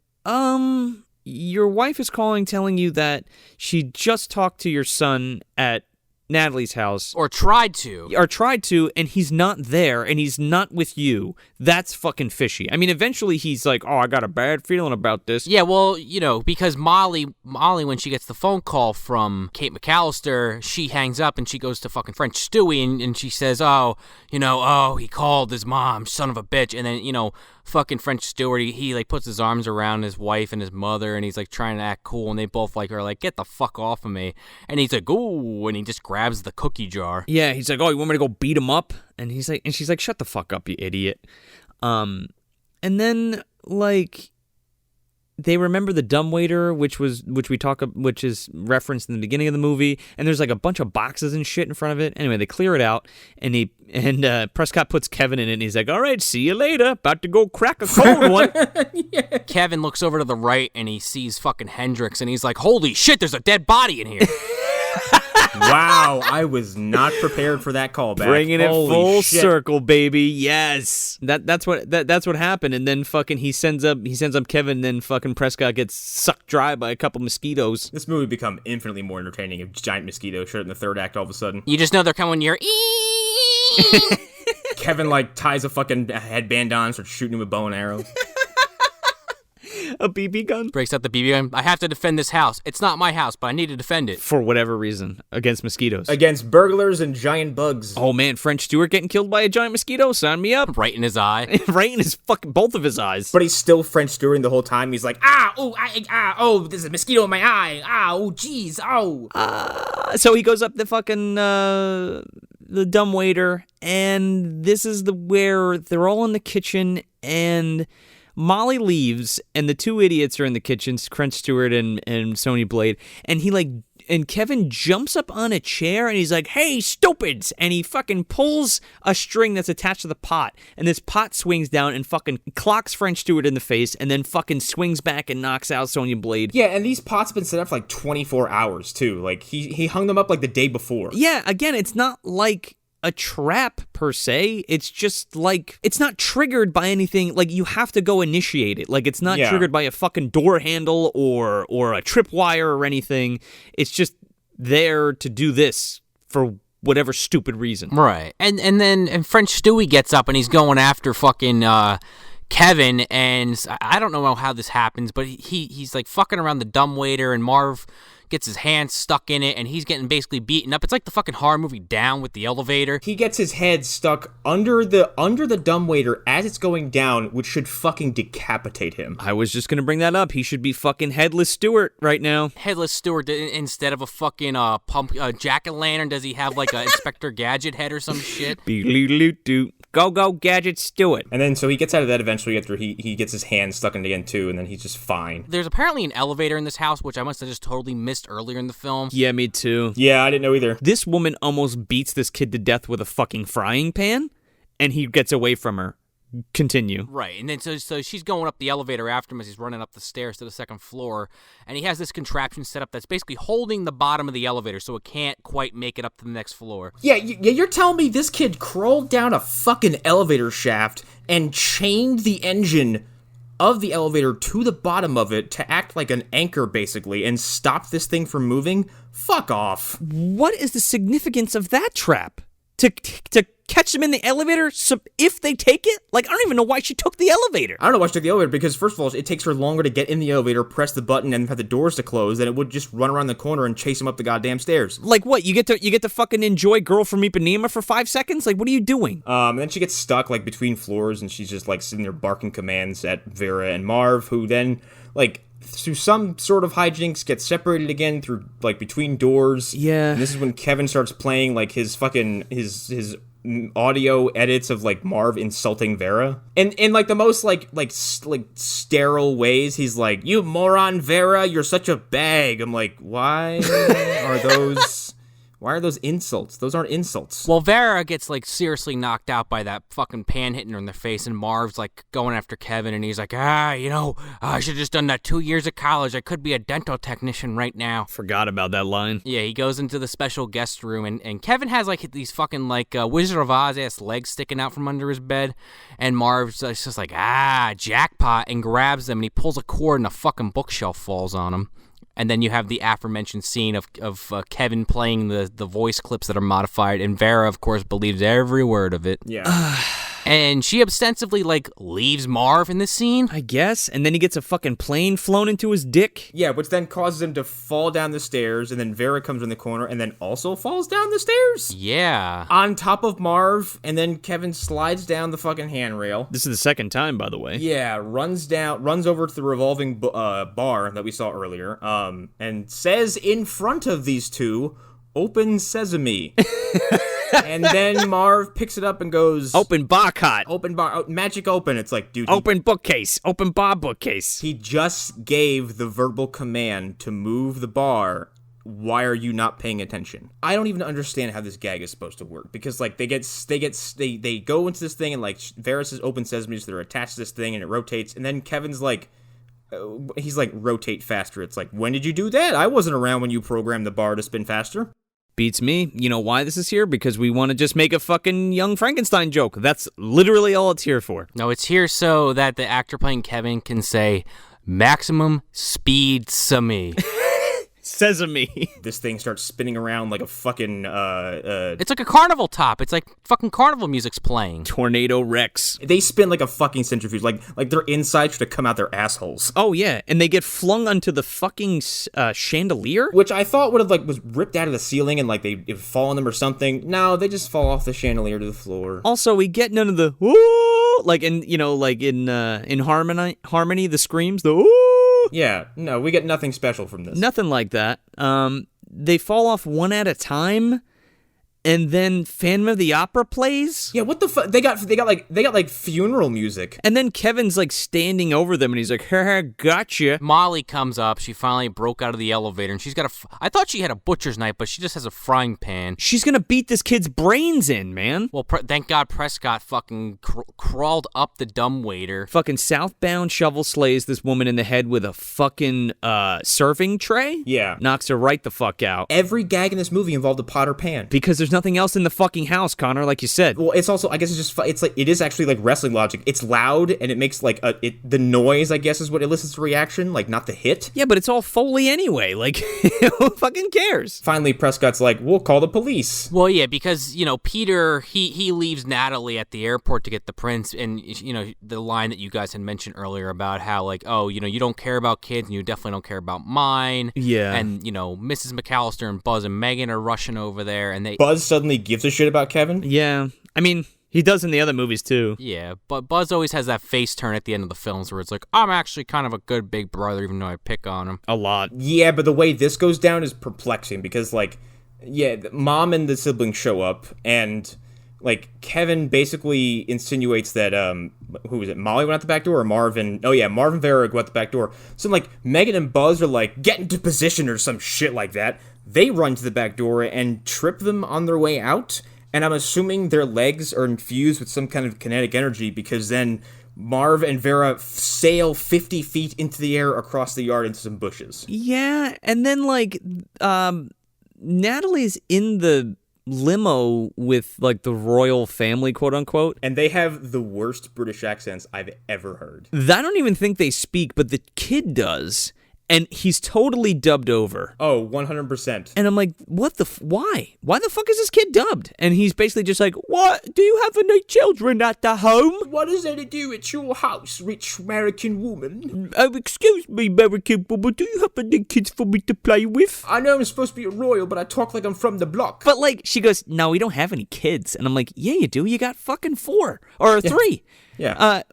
Speaker 1: your wife is calling telling you that she just talked to your son at Natalie's house.
Speaker 2: Or tried to,
Speaker 1: and he's not there, and he's not with you. That's fucking fishy. I mean, eventually he's like, I got a bad feeling about this.
Speaker 2: Yeah, well, because Molly, when she gets the phone call from Kate McCallister, she hangs up and she goes to fucking French Stewie and she says, he called his mom, son of a bitch. And then, fucking French Stewart, he like puts his arms around his wife and his mother, and he's like trying to act cool, and they both like are like, get the fuck off of me. And he's like, ooh, and he just grabs the cookie jar.
Speaker 1: Yeah, he's like, you want me to go beat him up? And she's like, shut the fuck up, you idiot. And then like they remember the dumbwaiter, which is referenced in the beginning of the movie, and there's like a bunch of boxes and shit in front of it. Anyway, they clear it out, and Prescott puts Kevin in it, and he's like, all right, see you later, about to go crack a cold one.
Speaker 2: Yeah. Kevin looks over to the right, and he sees fucking Hendrix, and he's like, holy shit, there's a dead body in here.
Speaker 3: Wow, I was not prepared for that callback.
Speaker 1: Bringing it full circle, baby. Yes, that's what happened. And then fucking he sends up Kevin. And then fucking Prescott gets sucked dry by a couple mosquitoes.
Speaker 3: This movie would become infinitely more entertaining if giant mosquitoes showed up in the third act all of a sudden.
Speaker 2: You just know they're coming near.
Speaker 3: Kevin like ties a fucking headband on, and starts shooting him with bow and arrows.
Speaker 1: A BB gun?
Speaker 2: Breaks out the BB gun. I have to defend this house. It's not my house, but I need to defend it.
Speaker 1: For whatever reason. Against mosquitoes.
Speaker 3: Against burglars and giant bugs.
Speaker 1: Oh man, French Stewart getting killed by a giant mosquito? Sign me up.
Speaker 2: Right in his eye.
Speaker 1: Right in his both of his eyes.
Speaker 3: But he's still French Stewart the whole time. He's like, there's a mosquito in my eye. Jeez,
Speaker 1: So he goes up the fucking, the dumbwaiter, and this is where they're all in the kitchen, and Molly leaves, and the two idiots are in the kitchen, French Stewart and Sonya Blade, and Kevin jumps up on a chair, and he's like, hey, stupids, and he fucking pulls a string that's attached to the pot, and this pot swings down and fucking clocks French Stewart in the face, and then fucking swings back and knocks out Sonya Blade.
Speaker 3: Yeah, and these pots have been set up for like 24 hours, too. Like, he hung them up like the day before.
Speaker 1: Yeah, again, it's not like a trap per se. It's just like, it's not triggered by anything. Like, you have to go initiate it. Like, it's not triggered by a fucking door handle or a tripwire or anything. It's just there to do this for whatever stupid reason.
Speaker 2: Right. And then French Stewie gets up and he's going after fucking Kevin, and I don't know how this happens, but he's like fucking around the dumbwaiter, and Marv gets his hand stuck in it, and he's getting basically beaten up. It's like the fucking horror movie Down with the elevator.
Speaker 3: He gets his head stuck under the dumbwaiter as it's going down, which should fucking decapitate him.
Speaker 1: I was just gonna bring that up. He should be fucking Headless Stewart right now.
Speaker 2: Headless Stewart, instead of a fucking jack-o'-lantern, does he have like a Inspector Gadget head or some shit?
Speaker 1: Go, Gadget Stewart.
Speaker 3: And then so he gets out of that eventually after he gets his hand stuck in it again too, and then he's just fine.
Speaker 2: There's apparently an elevator in this house, which I must have just totally missed earlier in the film.
Speaker 1: Yeah, me too.
Speaker 3: Yeah, I didn't know either.
Speaker 1: This woman almost beats this kid to death with a fucking frying pan, and he gets away from her. Continue.
Speaker 2: Right, and then so she's going up the elevator after him as he's running up the stairs to the second floor, and he has this contraption set up that's basically holding the bottom of the elevator so it can't quite make it up to the next floor.
Speaker 3: Yeah, you're telling me this kid crawled down a fucking elevator shaft and chained the engine of the elevator to the bottom of it to act like an anchor, basically, and stop this thing from moving? Fuck off.
Speaker 1: What is the significance of that trap? To catch them in the elevator, so if they take it? Like, I don't even know why she took the elevator.
Speaker 3: I don't know why she took the elevator, because first of all, it takes her longer to get in the elevator, press the button, and have the doors to close than it would just run around the corner and chase him up the goddamn stairs.
Speaker 1: Like what? You get to fucking enjoy Girl from Ipanema for 5 seconds? Like, what are you doing?
Speaker 3: And then she gets stuck, like, between floors, and she's just, like, sitting there barking commands at Vera and Marv, who then, like, through some sort of hijinks, gets separated again through, like, between doors.
Speaker 1: Yeah.
Speaker 3: And this is when Kevin starts playing, like, his fucking, his audio edits of, like, Marv insulting Vera. And in, like, the most, like sterile ways, he's like, you moron, Vera, you're such a bag. I'm like, why are those... Why are those insults? Those aren't insults.
Speaker 2: Well, Vera gets, like, seriously knocked out by that fucking pan hitting her in the face, and Marv's, like, going after Kevin, and he's like, I should have just done that 2 years of college. I could be a dental technician right now.
Speaker 1: Forgot about that line.
Speaker 2: Yeah, he goes into the special guest room, and Kevin has, like, these fucking, like, Wizard of Oz-ass legs sticking out from under his bed, and Marv's just like, jackpot, and grabs them, and he pulls a cord, and a fucking bookshelf falls on him. And then you have the aforementioned scene of Kevin playing the voice clips that are modified, and Vera, of course, believes every word of it.
Speaker 3: Yeah.
Speaker 2: And she ostensibly, like, leaves Marv in this scene.
Speaker 1: I guess. And then he gets a fucking plane flown into his dick.
Speaker 3: Yeah, which then causes him to fall down the stairs, and then Vera comes in the corner and then also falls down the stairs.
Speaker 2: Yeah.
Speaker 3: On top of Marv, and then Kevin slides down the fucking handrail.
Speaker 1: This is the second time, by the way.
Speaker 3: Yeah, runs over to the revolving bar that we saw earlier, and says in front of these two, "Open sesame." And then Marv picks it up and goes,
Speaker 1: Open bar cot.
Speaker 3: Open bar, magic open. It's like, dude.
Speaker 1: Open bookcase. Open bar bookcase.
Speaker 3: He just gave the verbal command to move the bar. Why are you not paying attention? I don't even understand how this gag is supposed to work, because like they go into this thing, and like Vera says open sesame, so they're attached to this thing and it rotates, and then Kevin's like, he's like, rotate faster. It's like, when did you do that? I wasn't around when you programmed the bar to spin faster.
Speaker 1: Beats me. You know why this is here? Because we want to just make a fucking Young Frankenstein joke. That's literally all it's here for.
Speaker 2: No, it's here so that the actor playing Kevin can say, maximum speed semi.
Speaker 1: Sesame.
Speaker 3: This thing starts spinning around like a fucking
Speaker 2: It's like a carnival top. It's like fucking carnival music's playing.
Speaker 1: Tornado Rex.
Speaker 3: They spin like a fucking centrifuge, like their insides should come out their assholes.
Speaker 1: Oh yeah, and they get flung onto the fucking chandelier,
Speaker 3: which I thought would have like was ripped out of the ceiling and like they fall on them or something. No, they just fall off the chandelier to the floor.
Speaker 1: Also, we get none of the woo, like in in harmony the screams, the woo.
Speaker 3: Yeah, no, we get nothing special from this.
Speaker 1: Nothing like that. They fall off one at a time, and then Phantom of the Opera plays.
Speaker 3: Yeah, what the fuck? They got like funeral music.
Speaker 1: And then Kevin's like standing over them, and he's like, "Haha, gotcha."
Speaker 2: Molly comes up. She finally broke out of the elevator, and she's got I thought she had a butcher's knife, but she just has a frying pan.
Speaker 1: She's gonna beat this kid's brains in, man.
Speaker 2: Well, thank God Prescott fucking crawled up the dumbwaiter.
Speaker 1: Fucking southbound shovel slays this woman in the head with a fucking serving tray.
Speaker 3: Yeah,
Speaker 1: knocks her right the fuck out.
Speaker 3: Every gag in this movie involved a pot or pan
Speaker 1: because there's nothing else in the fucking house, Connor, like you said.
Speaker 3: Well, it's also, I guess it is actually like wrestling logic. It's loud and it makes like the noise, I guess, is what elicits the reaction, like not the hit.
Speaker 1: Yeah, but it's all Foley anyway. Like, who fucking cares?
Speaker 3: Finally, Prescott's like, we'll call the police.
Speaker 2: Well, yeah, because, Peter, he leaves Natalie at the airport to get the prince, and, the line that you guys had mentioned earlier about how, like, oh, you don't care about kids and you definitely don't care about mine.
Speaker 1: Yeah.
Speaker 2: And, Mrs. McCallister and Buzz and Megan are rushing over there, and
Speaker 3: Buzz suddenly gives a shit about Kevin?
Speaker 1: Yeah. I mean, he does in the other movies, too.
Speaker 2: Yeah, but Buzz always has that face turn at the end of the films where it's like, I'm actually kind of a good big brother, even though I pick on him.
Speaker 1: A lot.
Speaker 3: Yeah, but the way this goes down is perplexing because, like, yeah, Mom and the siblings show up, and, like, Kevin basically insinuates that, who was it, Molly went out the back door, or Marvin? Oh, yeah, Marvin Vera go out the back door. So, like, Megan and Buzz are like, get into position or some shit like that. They run to the back door and trip them on their way out, and I'm assuming their legs are infused with some kind of kinetic energy because then Marv and Vera sail 50 feet into the air across the yard into some bushes.
Speaker 1: Yeah, and then, like, Natalie's in the limo with, like, the royal family, quote-unquote.
Speaker 3: And they have the worst British accents I've ever heard.
Speaker 1: I don't even think they speak, but the kid does. And he's totally dubbed over.
Speaker 3: Oh, 100%.
Speaker 1: And I'm like, what the why? Why the fuck is this kid dubbed? And he's basically just like, what? Do you have any children at the home?
Speaker 3: What does that do at your house, rich American woman?
Speaker 1: Oh, excuse me, American woman, do you have any kids for me to play with?
Speaker 3: I know I'm supposed to be a royal, but I talk like I'm from the block.
Speaker 1: But, like, she goes, no, we don't have any kids. And I'm like, yeah, you do. You got fucking 4. Or 3.
Speaker 3: Yeah.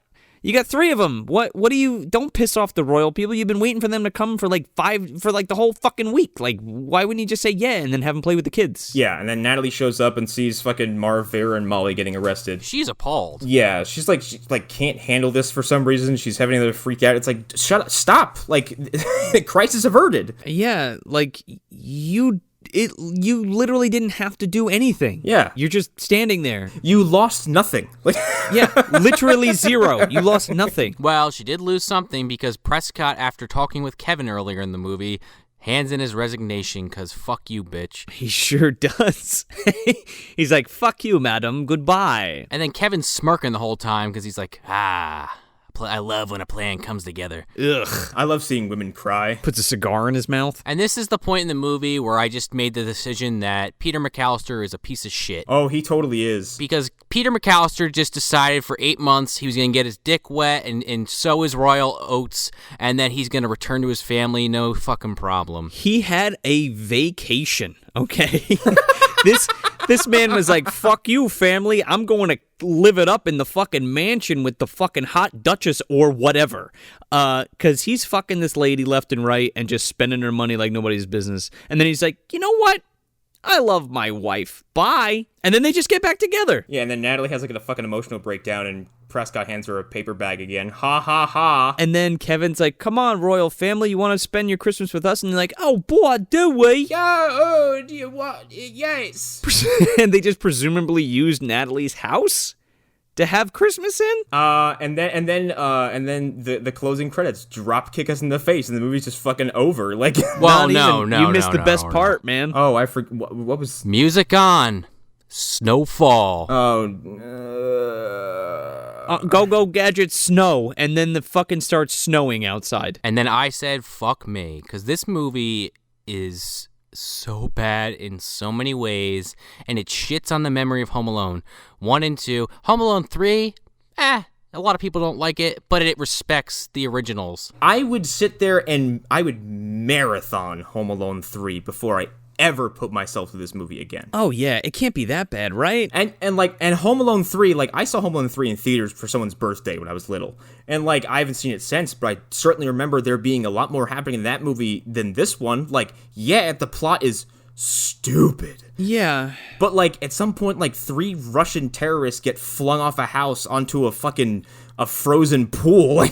Speaker 1: You got 3 of them. What do you... Don't piss off the royal people. You've been waiting for them to come for, like, 5... For, like, the whole fucking week. Like, why wouldn't you just say yeah and then have them play with the kids?
Speaker 3: Yeah, and then Natalie shows up and sees fucking Marv, Vera, and Molly getting arrested.
Speaker 2: She's appalled.
Speaker 3: Yeah, she can't handle this for some reason. She's having another freak out. It's like, shut up, stop. Like, crisis averted.
Speaker 1: Yeah, like, you you literally didn't have to do anything.
Speaker 3: Yeah.
Speaker 1: You're just standing there.
Speaker 3: You lost nothing.
Speaker 1: Yeah, literally zero. You lost nothing.
Speaker 2: Well, she did lose something because Prescott, after talking with Kevin earlier in the movie, hands in his resignation because fuck you, bitch.
Speaker 1: He sure does. He's like, fuck you, madam. Goodbye.
Speaker 2: And then Kevin's smirking the whole time because he's like, I love when a plan comes together.
Speaker 1: Ugh.
Speaker 3: I love seeing women cry.
Speaker 1: Puts a cigar in his mouth.
Speaker 2: And this is the point in the movie where I just made the decision that Peter McCallister is a piece of shit.
Speaker 3: Oh, he totally is.
Speaker 2: Because Peter McCallister just decided for 8 months he was going to get his dick wet and sow his royal oats, and then he's going to return to his family, no fucking problem.
Speaker 1: He had a vacation, okay? This man was like, fuck you, family. I'm going to live it up in the fucking mansion with the fucking hot duchess or whatever. Because he's fucking this lady left and right and just spending her money like nobody's business. And then he's like, you know what? I love my wife. Bye. And then they just get back together.
Speaker 3: Yeah, and then Natalie has like a fucking emotional breakdown and Prescott hands her a paper bag again. Ha ha ha.
Speaker 1: And then Kevin's like, come on, royal family, you want to spend your Christmas with us? And they're like, oh boy, do we?
Speaker 3: Yeah, oh, do you what? Yes.
Speaker 1: And they just presumably used Natalie's house to have Christmas in?
Speaker 3: And then the closing credits drop kick us in the face and the movie's just fucking over. Like,
Speaker 2: Well,
Speaker 1: you missed the best part, man.
Speaker 3: Oh, I forgot. What was...
Speaker 2: Music on. Snowfall.
Speaker 1: Go Gadget snow, and then the fucking starts snowing outside.
Speaker 2: And then I said, fuck me, because this movie is so bad in so many ways, and it shits on the memory of Home Alone 1 and 2. Home Alone 3, a lot of people don't like it, but it respects the originals.
Speaker 3: I would sit there and I would marathon Home Alone 3 before I ever put myself through this movie again.
Speaker 1: Oh yeah, it can't be that bad, right?
Speaker 3: And Home Alone 3, like, I saw Home Alone 3 in theaters for someone's birthday when I was little. And, like, I haven't seen it since, but I certainly remember there being a lot more happening in that movie than this one. Like, yeah, the plot is stupid.
Speaker 1: Yeah.
Speaker 3: But, like, at some point, like, 3 Russian terrorists get flung off a house onto a frozen pool.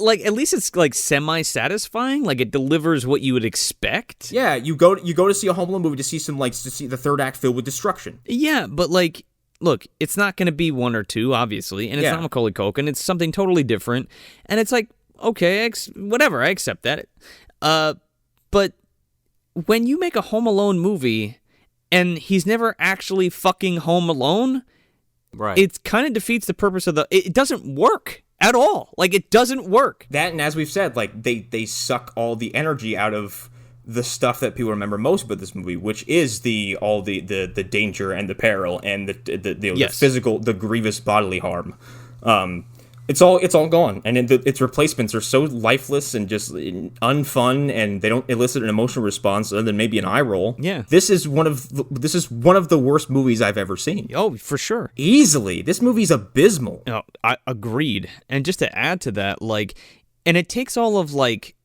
Speaker 1: Like, at least it's, like, semi-satisfying. Like, it delivers what you would expect.
Speaker 3: Yeah, you go to see a Home Alone movie to see the third act filled with destruction.
Speaker 1: Yeah, but, like, look, it's not going to be 1 or 2, obviously, and it's not Macaulay Culkin. It's something totally different, and it's like, okay, whatever, I accept that. But when you make a Home Alone movie, and he's never actually fucking home alone,
Speaker 2: right?
Speaker 1: It kind of defeats the purpose of it doesn't work at all. Like, it doesn't work.
Speaker 3: That, and as we've said, like, they suck all the energy out of the stuff that people remember most about this movie, which is the danger and the peril and the physical, the grievous bodily harm. It's all gone, and its replacements are so lifeless and just unfun, and they don't elicit an emotional response other than maybe an eye roll.
Speaker 1: Yeah,
Speaker 3: this is one of the worst movies I've ever seen.
Speaker 1: Oh, for sure,
Speaker 3: easily. This movie's abysmal.
Speaker 1: Oh, I agreed. And just to add to that, like, and it takes all of like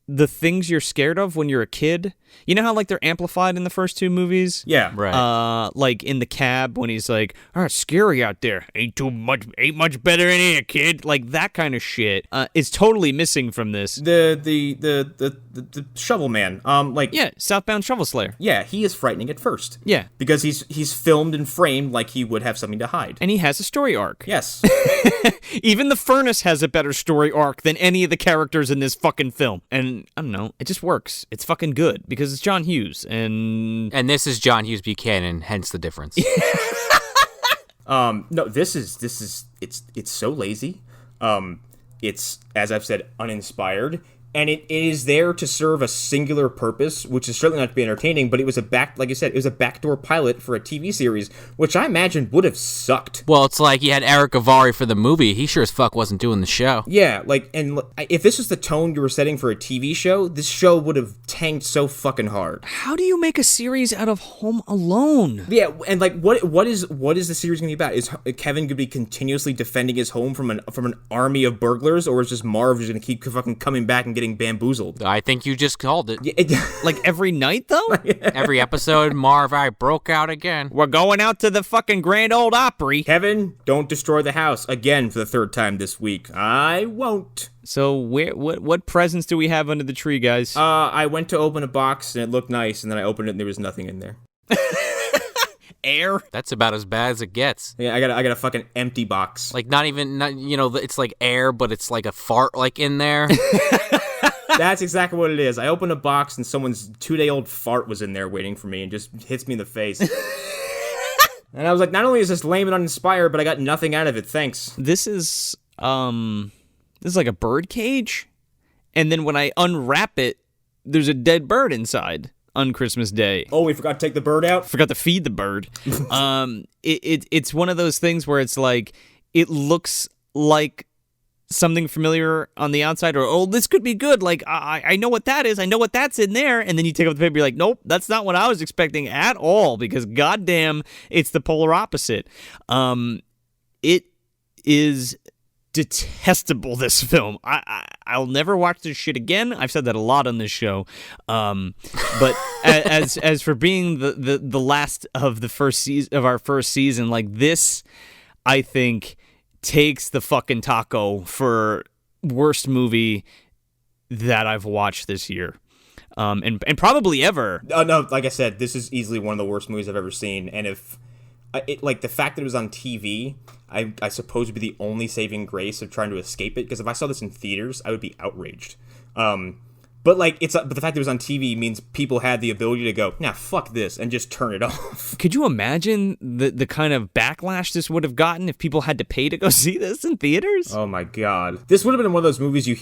Speaker 1: the things you're scared of when you're a kid. You know how, like, they're amplified in the first 2 movies?
Speaker 3: Yeah.
Speaker 2: Right.
Speaker 1: Like in the cab when he's like, it's scary out there. Ain't much better in here, kid. Like, that kind of shit is totally missing from this.
Speaker 3: The shovel man.
Speaker 1: Yeah, Southbound Shovel Slayer.
Speaker 3: Yeah, he is frightening at first.
Speaker 1: Yeah.
Speaker 3: Because he's filmed and framed like he would have something to hide.
Speaker 1: And he has a story arc.
Speaker 3: Yes.
Speaker 1: Even the furnace has a better story arc than any of the characters in this fucking film. And I don't know, it just works. It's fucking good because it's John Hughes, and
Speaker 2: this is John Hughes Buchanan, hence the difference.
Speaker 3: No, this is it's so lazy. It's, as I've said, uninspired. And it is there to serve a singular purpose, which is certainly not to be entertaining, but it was like you said, it was a backdoor pilot for a TV series, which I imagine would have sucked.
Speaker 2: Well, it's like you had Eric Avari for the movie. He sure as fuck wasn't doing the show.
Speaker 3: Yeah, like, and if this was the tone you were setting for a TV show, this show would have tanked so fucking hard.
Speaker 1: How do you make a series out of Home Alone?
Speaker 3: Yeah, and like, what is the series going to be about? Is Kevin going to be continuously defending his home from an army of burglars, or is just Marv just going to keep fucking coming back and getting getting bamboozled.
Speaker 2: I think you just called it.
Speaker 1: Like every night, though?
Speaker 2: Every episode, Marv, I broke out again.
Speaker 1: We're going out to the fucking Grand Ole Opry.
Speaker 3: Kevin, don't destroy the house again for the third time this week. I won't.
Speaker 1: So what presents do we have under the tree, guys?
Speaker 3: I went to open a box and it looked nice, and then I opened it and there was nothing in there.
Speaker 1: Air?
Speaker 2: That's about as bad as it gets.
Speaker 3: Yeah, I got a fucking empty box.
Speaker 2: Like not, it's like air, but it's like a fart like in there.
Speaker 3: That's exactly what it is. I opened a box and someone's 2-day-old fart was in there waiting for me and just hits me in the face. And I was like, not only is this lame and uninspired, but I got nothing out of it. Thanks.
Speaker 1: This is like a bird cage, and then when I unwrap it, there's a dead bird inside on Christmas Day.
Speaker 3: Oh, we forgot to take the bird out?
Speaker 1: Forgot to feed the bird. It's one of those things where it's like, it looks like something familiar on the outside, or, oh, this could be good. Like, I know what that is. I know what that's in there. And then you take up the paper, you're like, nope, that's not what I was expecting at all, because goddamn, it's the polar opposite. It is detestable, this film. I'll never watch this shit again. I've said that a lot on this show. But as for being the last of the first season of our first season, like this, I think takes the fucking taco for worst movie that I've watched this year. And probably ever.
Speaker 3: No, like I said, this is easily one of the worst movies I've ever seen. And if like the fact that it was on TV, I suppose would be the only saving grace of trying to escape it. Because if I saw this in theaters, I would be outraged. But the fact that it was on TV means people had the ability to go, nah, fuck this, and just turn it off.
Speaker 1: Could you imagine the kind of backlash this would have gotten if people had to pay to go see this in theaters?
Speaker 3: Oh my god. This would have been one of those movies you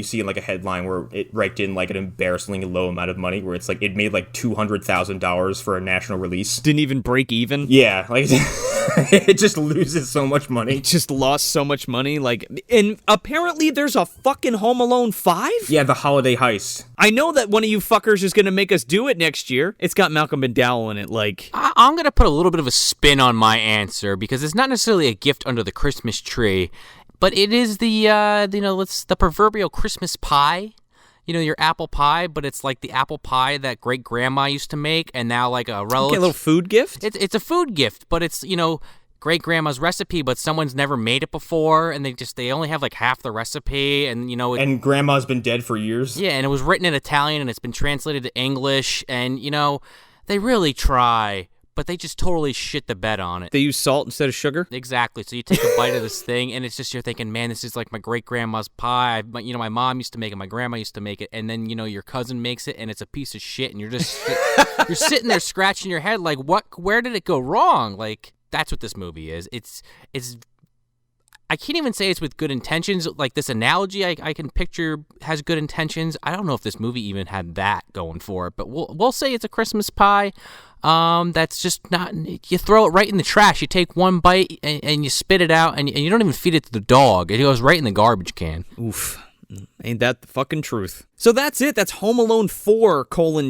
Speaker 3: see in like a headline where it raked in like an embarrassingly low amount of money, where it's like it made like $200,000 for a national release.
Speaker 1: Didn't even break even?
Speaker 3: Yeah, like it just loses so much money.
Speaker 1: It just lost so much money. Like, and apparently there's a fucking Home Alone 5?
Speaker 3: Yeah, the holiday heist.
Speaker 1: I know that one of you fuckers is going to make us do it next year. It's got Malcolm McDowell in it, like...
Speaker 2: I'm going to put a little bit of a spin on my answer, because it's not necessarily a gift under the Christmas tree, but it is the proverbial Christmas pie. You know, your apple pie, but it's like the apple pie that great-grandma used to make, and now like a relative...
Speaker 1: Okay, a little food gift?
Speaker 2: It's a food gift, but it's, great-grandma's recipe, but someone's never they only have like half the recipe, and
Speaker 3: and grandma's been dead for years.
Speaker 2: Yeah, and it was written in Italian, and it's been translated to English, and they really try, but they just totally shit the bed on it.
Speaker 1: They use salt instead of sugar?
Speaker 2: Exactly. So you take a bite of this thing, and it's just, you're thinking, man, this is like my great-grandma's pie. My mom used to make it, my grandma used to make it, and then, your cousin makes it, and it's a piece of shit, and you're just, you're sitting there scratching your head like, where did it go wrong? Like, that's what this movie is. It's I can't even say it's with good intentions. Like, this analogy I can picture has good intentions. I don't know if this movie even had that going for it, but we'll say it's a Christmas pie. That's just not. You throw it right in the trash. You take one bite and you spit it out, and you don't even feed it to the dog. It goes right in the garbage can.
Speaker 1: Oof. Ain't that the fucking truth? So that's it. That's Home Alone 4,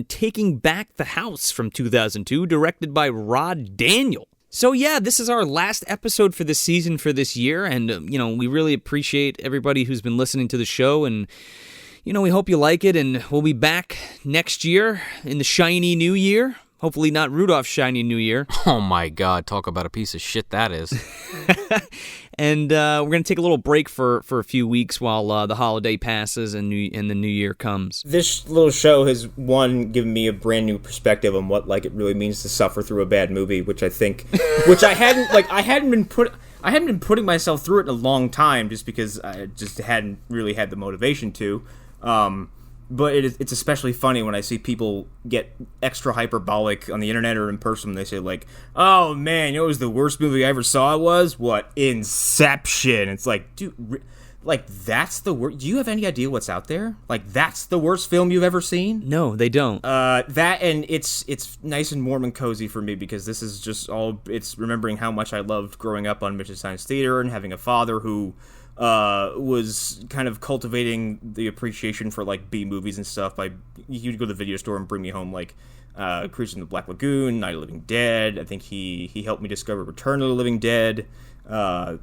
Speaker 1: Taking Back the House from 2002, directed by Rod Daniel. So yeah, this is our last episode for this season, for this year, and we really appreciate everybody who's been listening to the show, and we hope you like it, and we'll be back next year in the shiny new year. Hopefully not Rudolph's shiny new year.
Speaker 2: Oh my god, talk about a piece of shit that is.
Speaker 1: And we're going to take a little break for a few weeks while the holiday passes and the new year comes.
Speaker 3: This little show has, given me a brand new perspective on what it really means to suffer through a bad movie, which I hadn't been putting myself through it in a long time, just because I just hadn't really had the motivation to. But it's especially funny when I see people get extra hyperbolic on the internet or in person when they say, like, oh, man, it was the worst movie I ever saw was? What? Inception. It's like, dude, that's the worst. Do you have any idea what's out there? That's the worst film you've ever seen?
Speaker 1: No, they don't.
Speaker 3: That, and it's nice and warm and cozy for me, because this is just it's remembering how much I loved growing up on Mission Science Theater and having a father who... was kind of cultivating the appreciation for B movies and stuff by he'd go to the video store and bring me home Cruising in the Black Lagoon, Night of the Living Dead. I think he helped me discover Return of the Living Dead,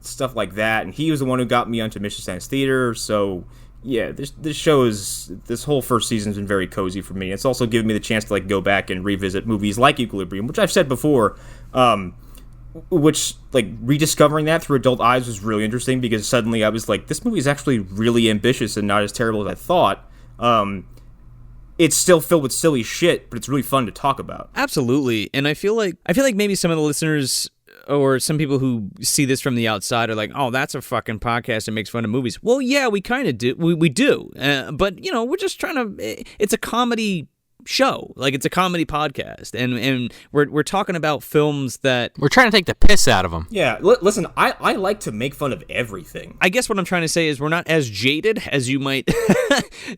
Speaker 3: stuff like that. And he was the one who got me onto Mission Science Theater, so Yeah, this whole first season's been very cozy for me. It's also given me the chance to like go back and revisit movies like Equilibrium, which I've said before, which like rediscovering that through adult eyes was really interesting because suddenly I was like, this movie is actually really ambitious and not as terrible as I thought. It's still filled with silly shit, but it's really fun to talk about.
Speaker 1: Absolutely. And I feel like maybe some of the listeners or some people who see this from the outside are like, oh, that's a fucking podcast that makes fun of movies. Well, yeah, we kind of do. We do. But, you know, we're just trying to... It's a comedy show. Like, it's a comedy podcast. And we're talking about films that...
Speaker 2: We're trying to take the piss out of them.
Speaker 3: Yeah, listen, I like to make fun of everything.
Speaker 1: I guess what I'm trying to say is we're not as jaded as you might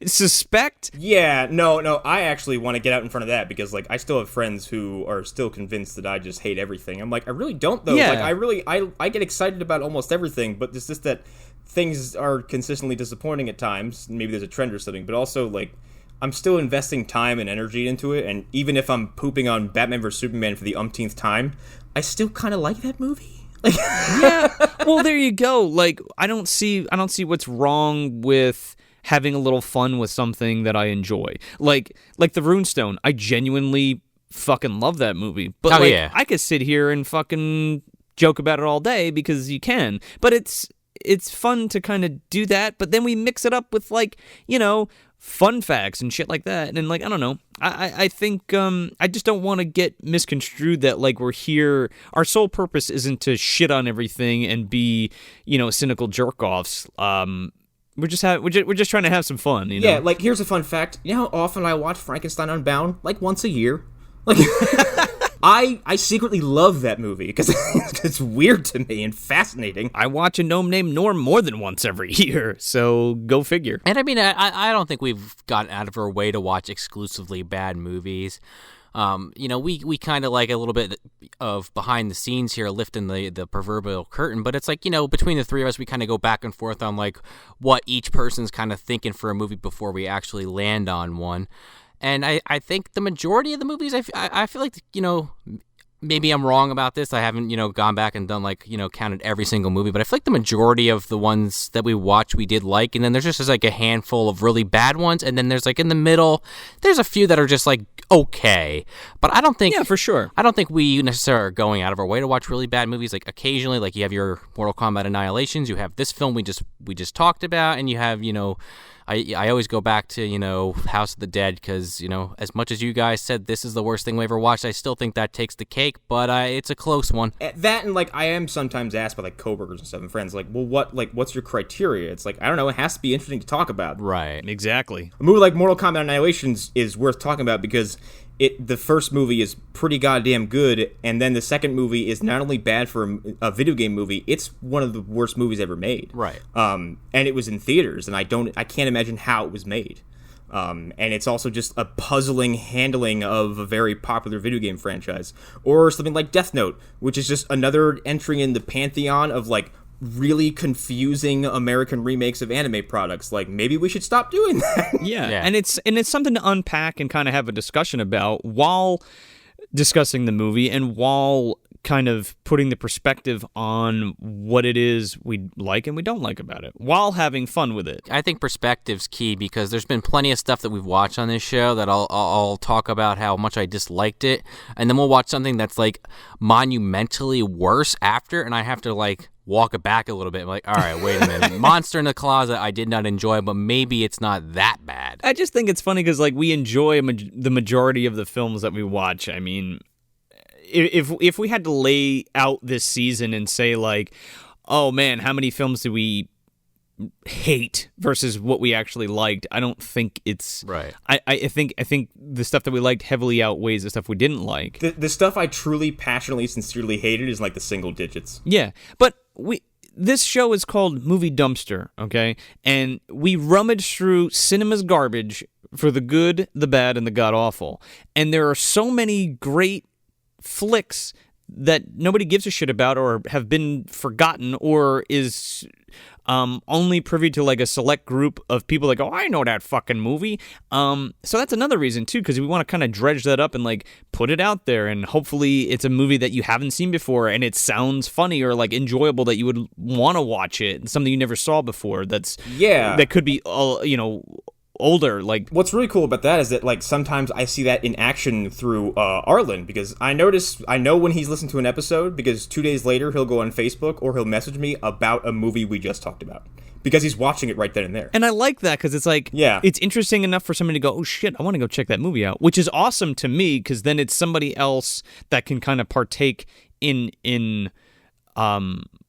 Speaker 1: suspect.
Speaker 3: Yeah, no, I actually want to get out in front of that because, like, I still have friends who are still convinced that I just hate everything. I'm like, I really don't, though.
Speaker 1: Yeah.
Speaker 3: Like, I get excited about almost everything, but it's just that things are consistently disappointing at times. Maybe there's a trend or something, but also, like, I'm still investing time and energy into it, and even if I'm pooping on Batman vs. Superman for the umpteenth time, I still kind of like that movie. Like,
Speaker 1: yeah. Well, there you go. Like, I don't see what's wrong with having a little fun with something that I enjoy. Like the Runestone. I genuinely fucking love that movie. But
Speaker 2: yeah.
Speaker 1: I could sit here and fucking joke about it all day because you can. But it's fun to kind of do that, but then we mix it up with, like, you know, fun facts and shit like that. And, like, I don't know. I think I just don't want to get misconstrued that, like, we're here. Our sole purpose isn't to shit on everything and be, you know, cynical jerk-offs. We're just trying to have some fun, you know?
Speaker 3: Yeah, like, here's a fun fact. You know how often I watch Frankenstein Unbound? Like, once a year. Like... I secretly love that movie because it's weird to me and fascinating.
Speaker 1: I watch A Gnome Named Norm more than once every year, so go figure.
Speaker 2: And I mean, I don't think we've gotten out of our way to watch exclusively bad movies. You know, we kind of like a little bit of behind the scenes here, lifting the proverbial curtain, but it's like, you know, between the three of us, we kind of go back and forth on like what each person's kind of thinking for a movie before we actually land on one. And I think the majority of the movies, I feel like, you know, maybe I'm wrong about this. I haven't, you know, gone back and done, like, you know, counted every single movie. But I feel like the majority of the ones that we watch, we did like. And then there's just like a handful of really bad ones. And then there's like in the middle, there's a few that are just like okay. But I don't think...
Speaker 1: Yeah, for sure.
Speaker 2: I don't think we necessarily are going out of our way to watch really bad movies. Like occasionally, like you have your Mortal Kombat Annihilations. You have this film we just talked about. And you have, you know... I always go back to, you know, House of the Dead because, you know, as much as you guys said this is the worst thing we ever watched, I still think that takes the cake, but it's a close one.
Speaker 3: That and, like, I am sometimes asked by, like, coworkers and stuff and friends, like, well, what's your criteria? It's like, I don't know, it has to be interesting to talk about.
Speaker 2: Right.
Speaker 1: Exactly.
Speaker 3: A movie like Mortal Kombat Annihilations is worth talking about because the first movie is pretty goddamn good, and then the second movie is not only bad for a video game movie, it's one of the worst movies ever made.
Speaker 2: Right.
Speaker 3: And it was in theaters, and I can't imagine how it was made. And it's also just a puzzling handling of a very popular video game franchise. Or something like Death Note, which is just another entry in the pantheon of, like, really confusing American remakes of anime products. Like, maybe we should stop doing that.
Speaker 1: Yeah. And it's something to unpack and kind of have a discussion about while discussing the movie and while kind of putting the perspective on what it is we like and we don't like about it while having fun with it.
Speaker 2: I think perspective's key because there's been plenty of stuff that we've watched on this show that I'll talk about how much I disliked it, and then we'll watch something that's like monumentally worse after, and I have to like walk it back a little bit. I'm like, all right, wait a minute. Monster in the Closet I did not enjoy, but maybe it's not that bad.
Speaker 1: I just think it's funny because, like, we enjoy the majority of the films that we watch. I mean, if we had to lay out this season and say, like, oh man, how many films do we hate versus what we actually liked, I don't think it's
Speaker 2: right.
Speaker 1: I think the stuff that we liked heavily outweighs the stuff we didn't like.
Speaker 3: The stuff I truly, passionately, sincerely hated is like the single digits.
Speaker 1: Yeah, but this show is called Movie Dumpster, okay? And we rummage through cinema's garbage for the good, the bad, and the god-awful. And there are so many great flicks that nobody gives a shit about or have been forgotten or is only privy to like a select group of people that go, I know that fucking movie. So that's another reason too, because we want to kind of dredge that up and like put it out there, and hopefully it's a movie that you haven't seen before and it sounds funny or like enjoyable, that you would want to watch it, something you never saw before. That could be older. Like,
Speaker 3: what's really cool about that is that like sometimes I see that in action through Arlen, because I know when he's listened to an episode, because 2 days later he'll go on Facebook or he'll message me about a movie we just talked about, because he's watching it right then and there.
Speaker 1: And I like that, because it's like, it's interesting enough for somebody to go, oh shit, I want to go check that movie out, which is awesome to me, because then it's somebody else that can kind of partake in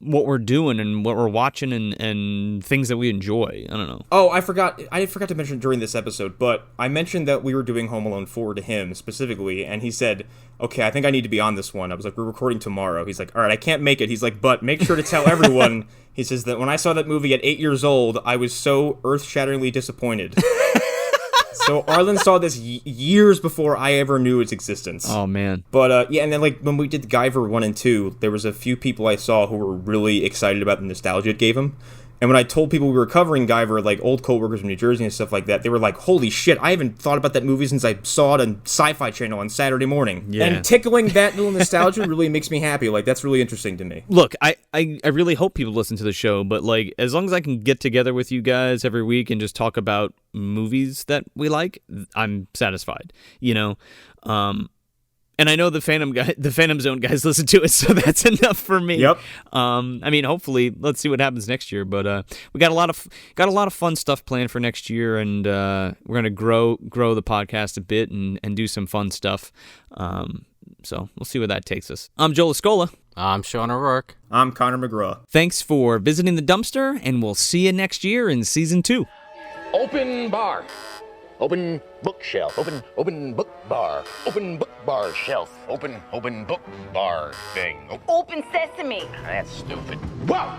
Speaker 1: what we're doing and what we're watching and things that we enjoy. I don't know.
Speaker 3: Oh, I forgot to mention during this episode, but I mentioned that we were doing Home Alone 4 to him specifically, and he said, okay, I think I need to be on this one. I was like, we're recording tomorrow. He's like, all right, I can't make it. He's like, but make sure to tell everyone. He says that when I saw that movie at 8 years old, I was so earth-shatteringly disappointed. So Arlen saw this years before I ever knew its existence.
Speaker 1: Oh, man.
Speaker 3: But, and then, like, when we did Guyver 1 and 2, there was a few people I saw who were really excited about the nostalgia it gave them. And when I told people we were covering Guyver, like, old coworkers from New Jersey and stuff like that, they were like, holy shit, I haven't thought about that movie since I saw it on Sci-Fi Channel on Saturday morning. Yeah. And tickling that little nostalgia really makes me happy. Like, that's really interesting to me.
Speaker 1: Look, I really hope people listen to the show, but, like, as long as I can get together with you guys every week and just talk about movies that we like, I'm satisfied, you know? And I know the Phantom Zone guys listen to it, so that's enough for me.
Speaker 3: Yep.
Speaker 1: I mean, hopefully, let's see what happens next year. But we got a lot of fun stuff planned for next year, and we're gonna grow the podcast a bit and do some fun stuff. So we'll see where that takes us. I'm Joel Escola.
Speaker 2: I'm Sean O'Rourke.
Speaker 3: I'm Connor McGraw.
Speaker 1: Thanks for visiting the dumpster, and we'll see you next year in season 2.
Speaker 4: Open bar. Open bookshelf. Open book bar. Open book bar shelf. Open book bar thing.
Speaker 5: Open sesame.
Speaker 4: That's stupid. Whoa!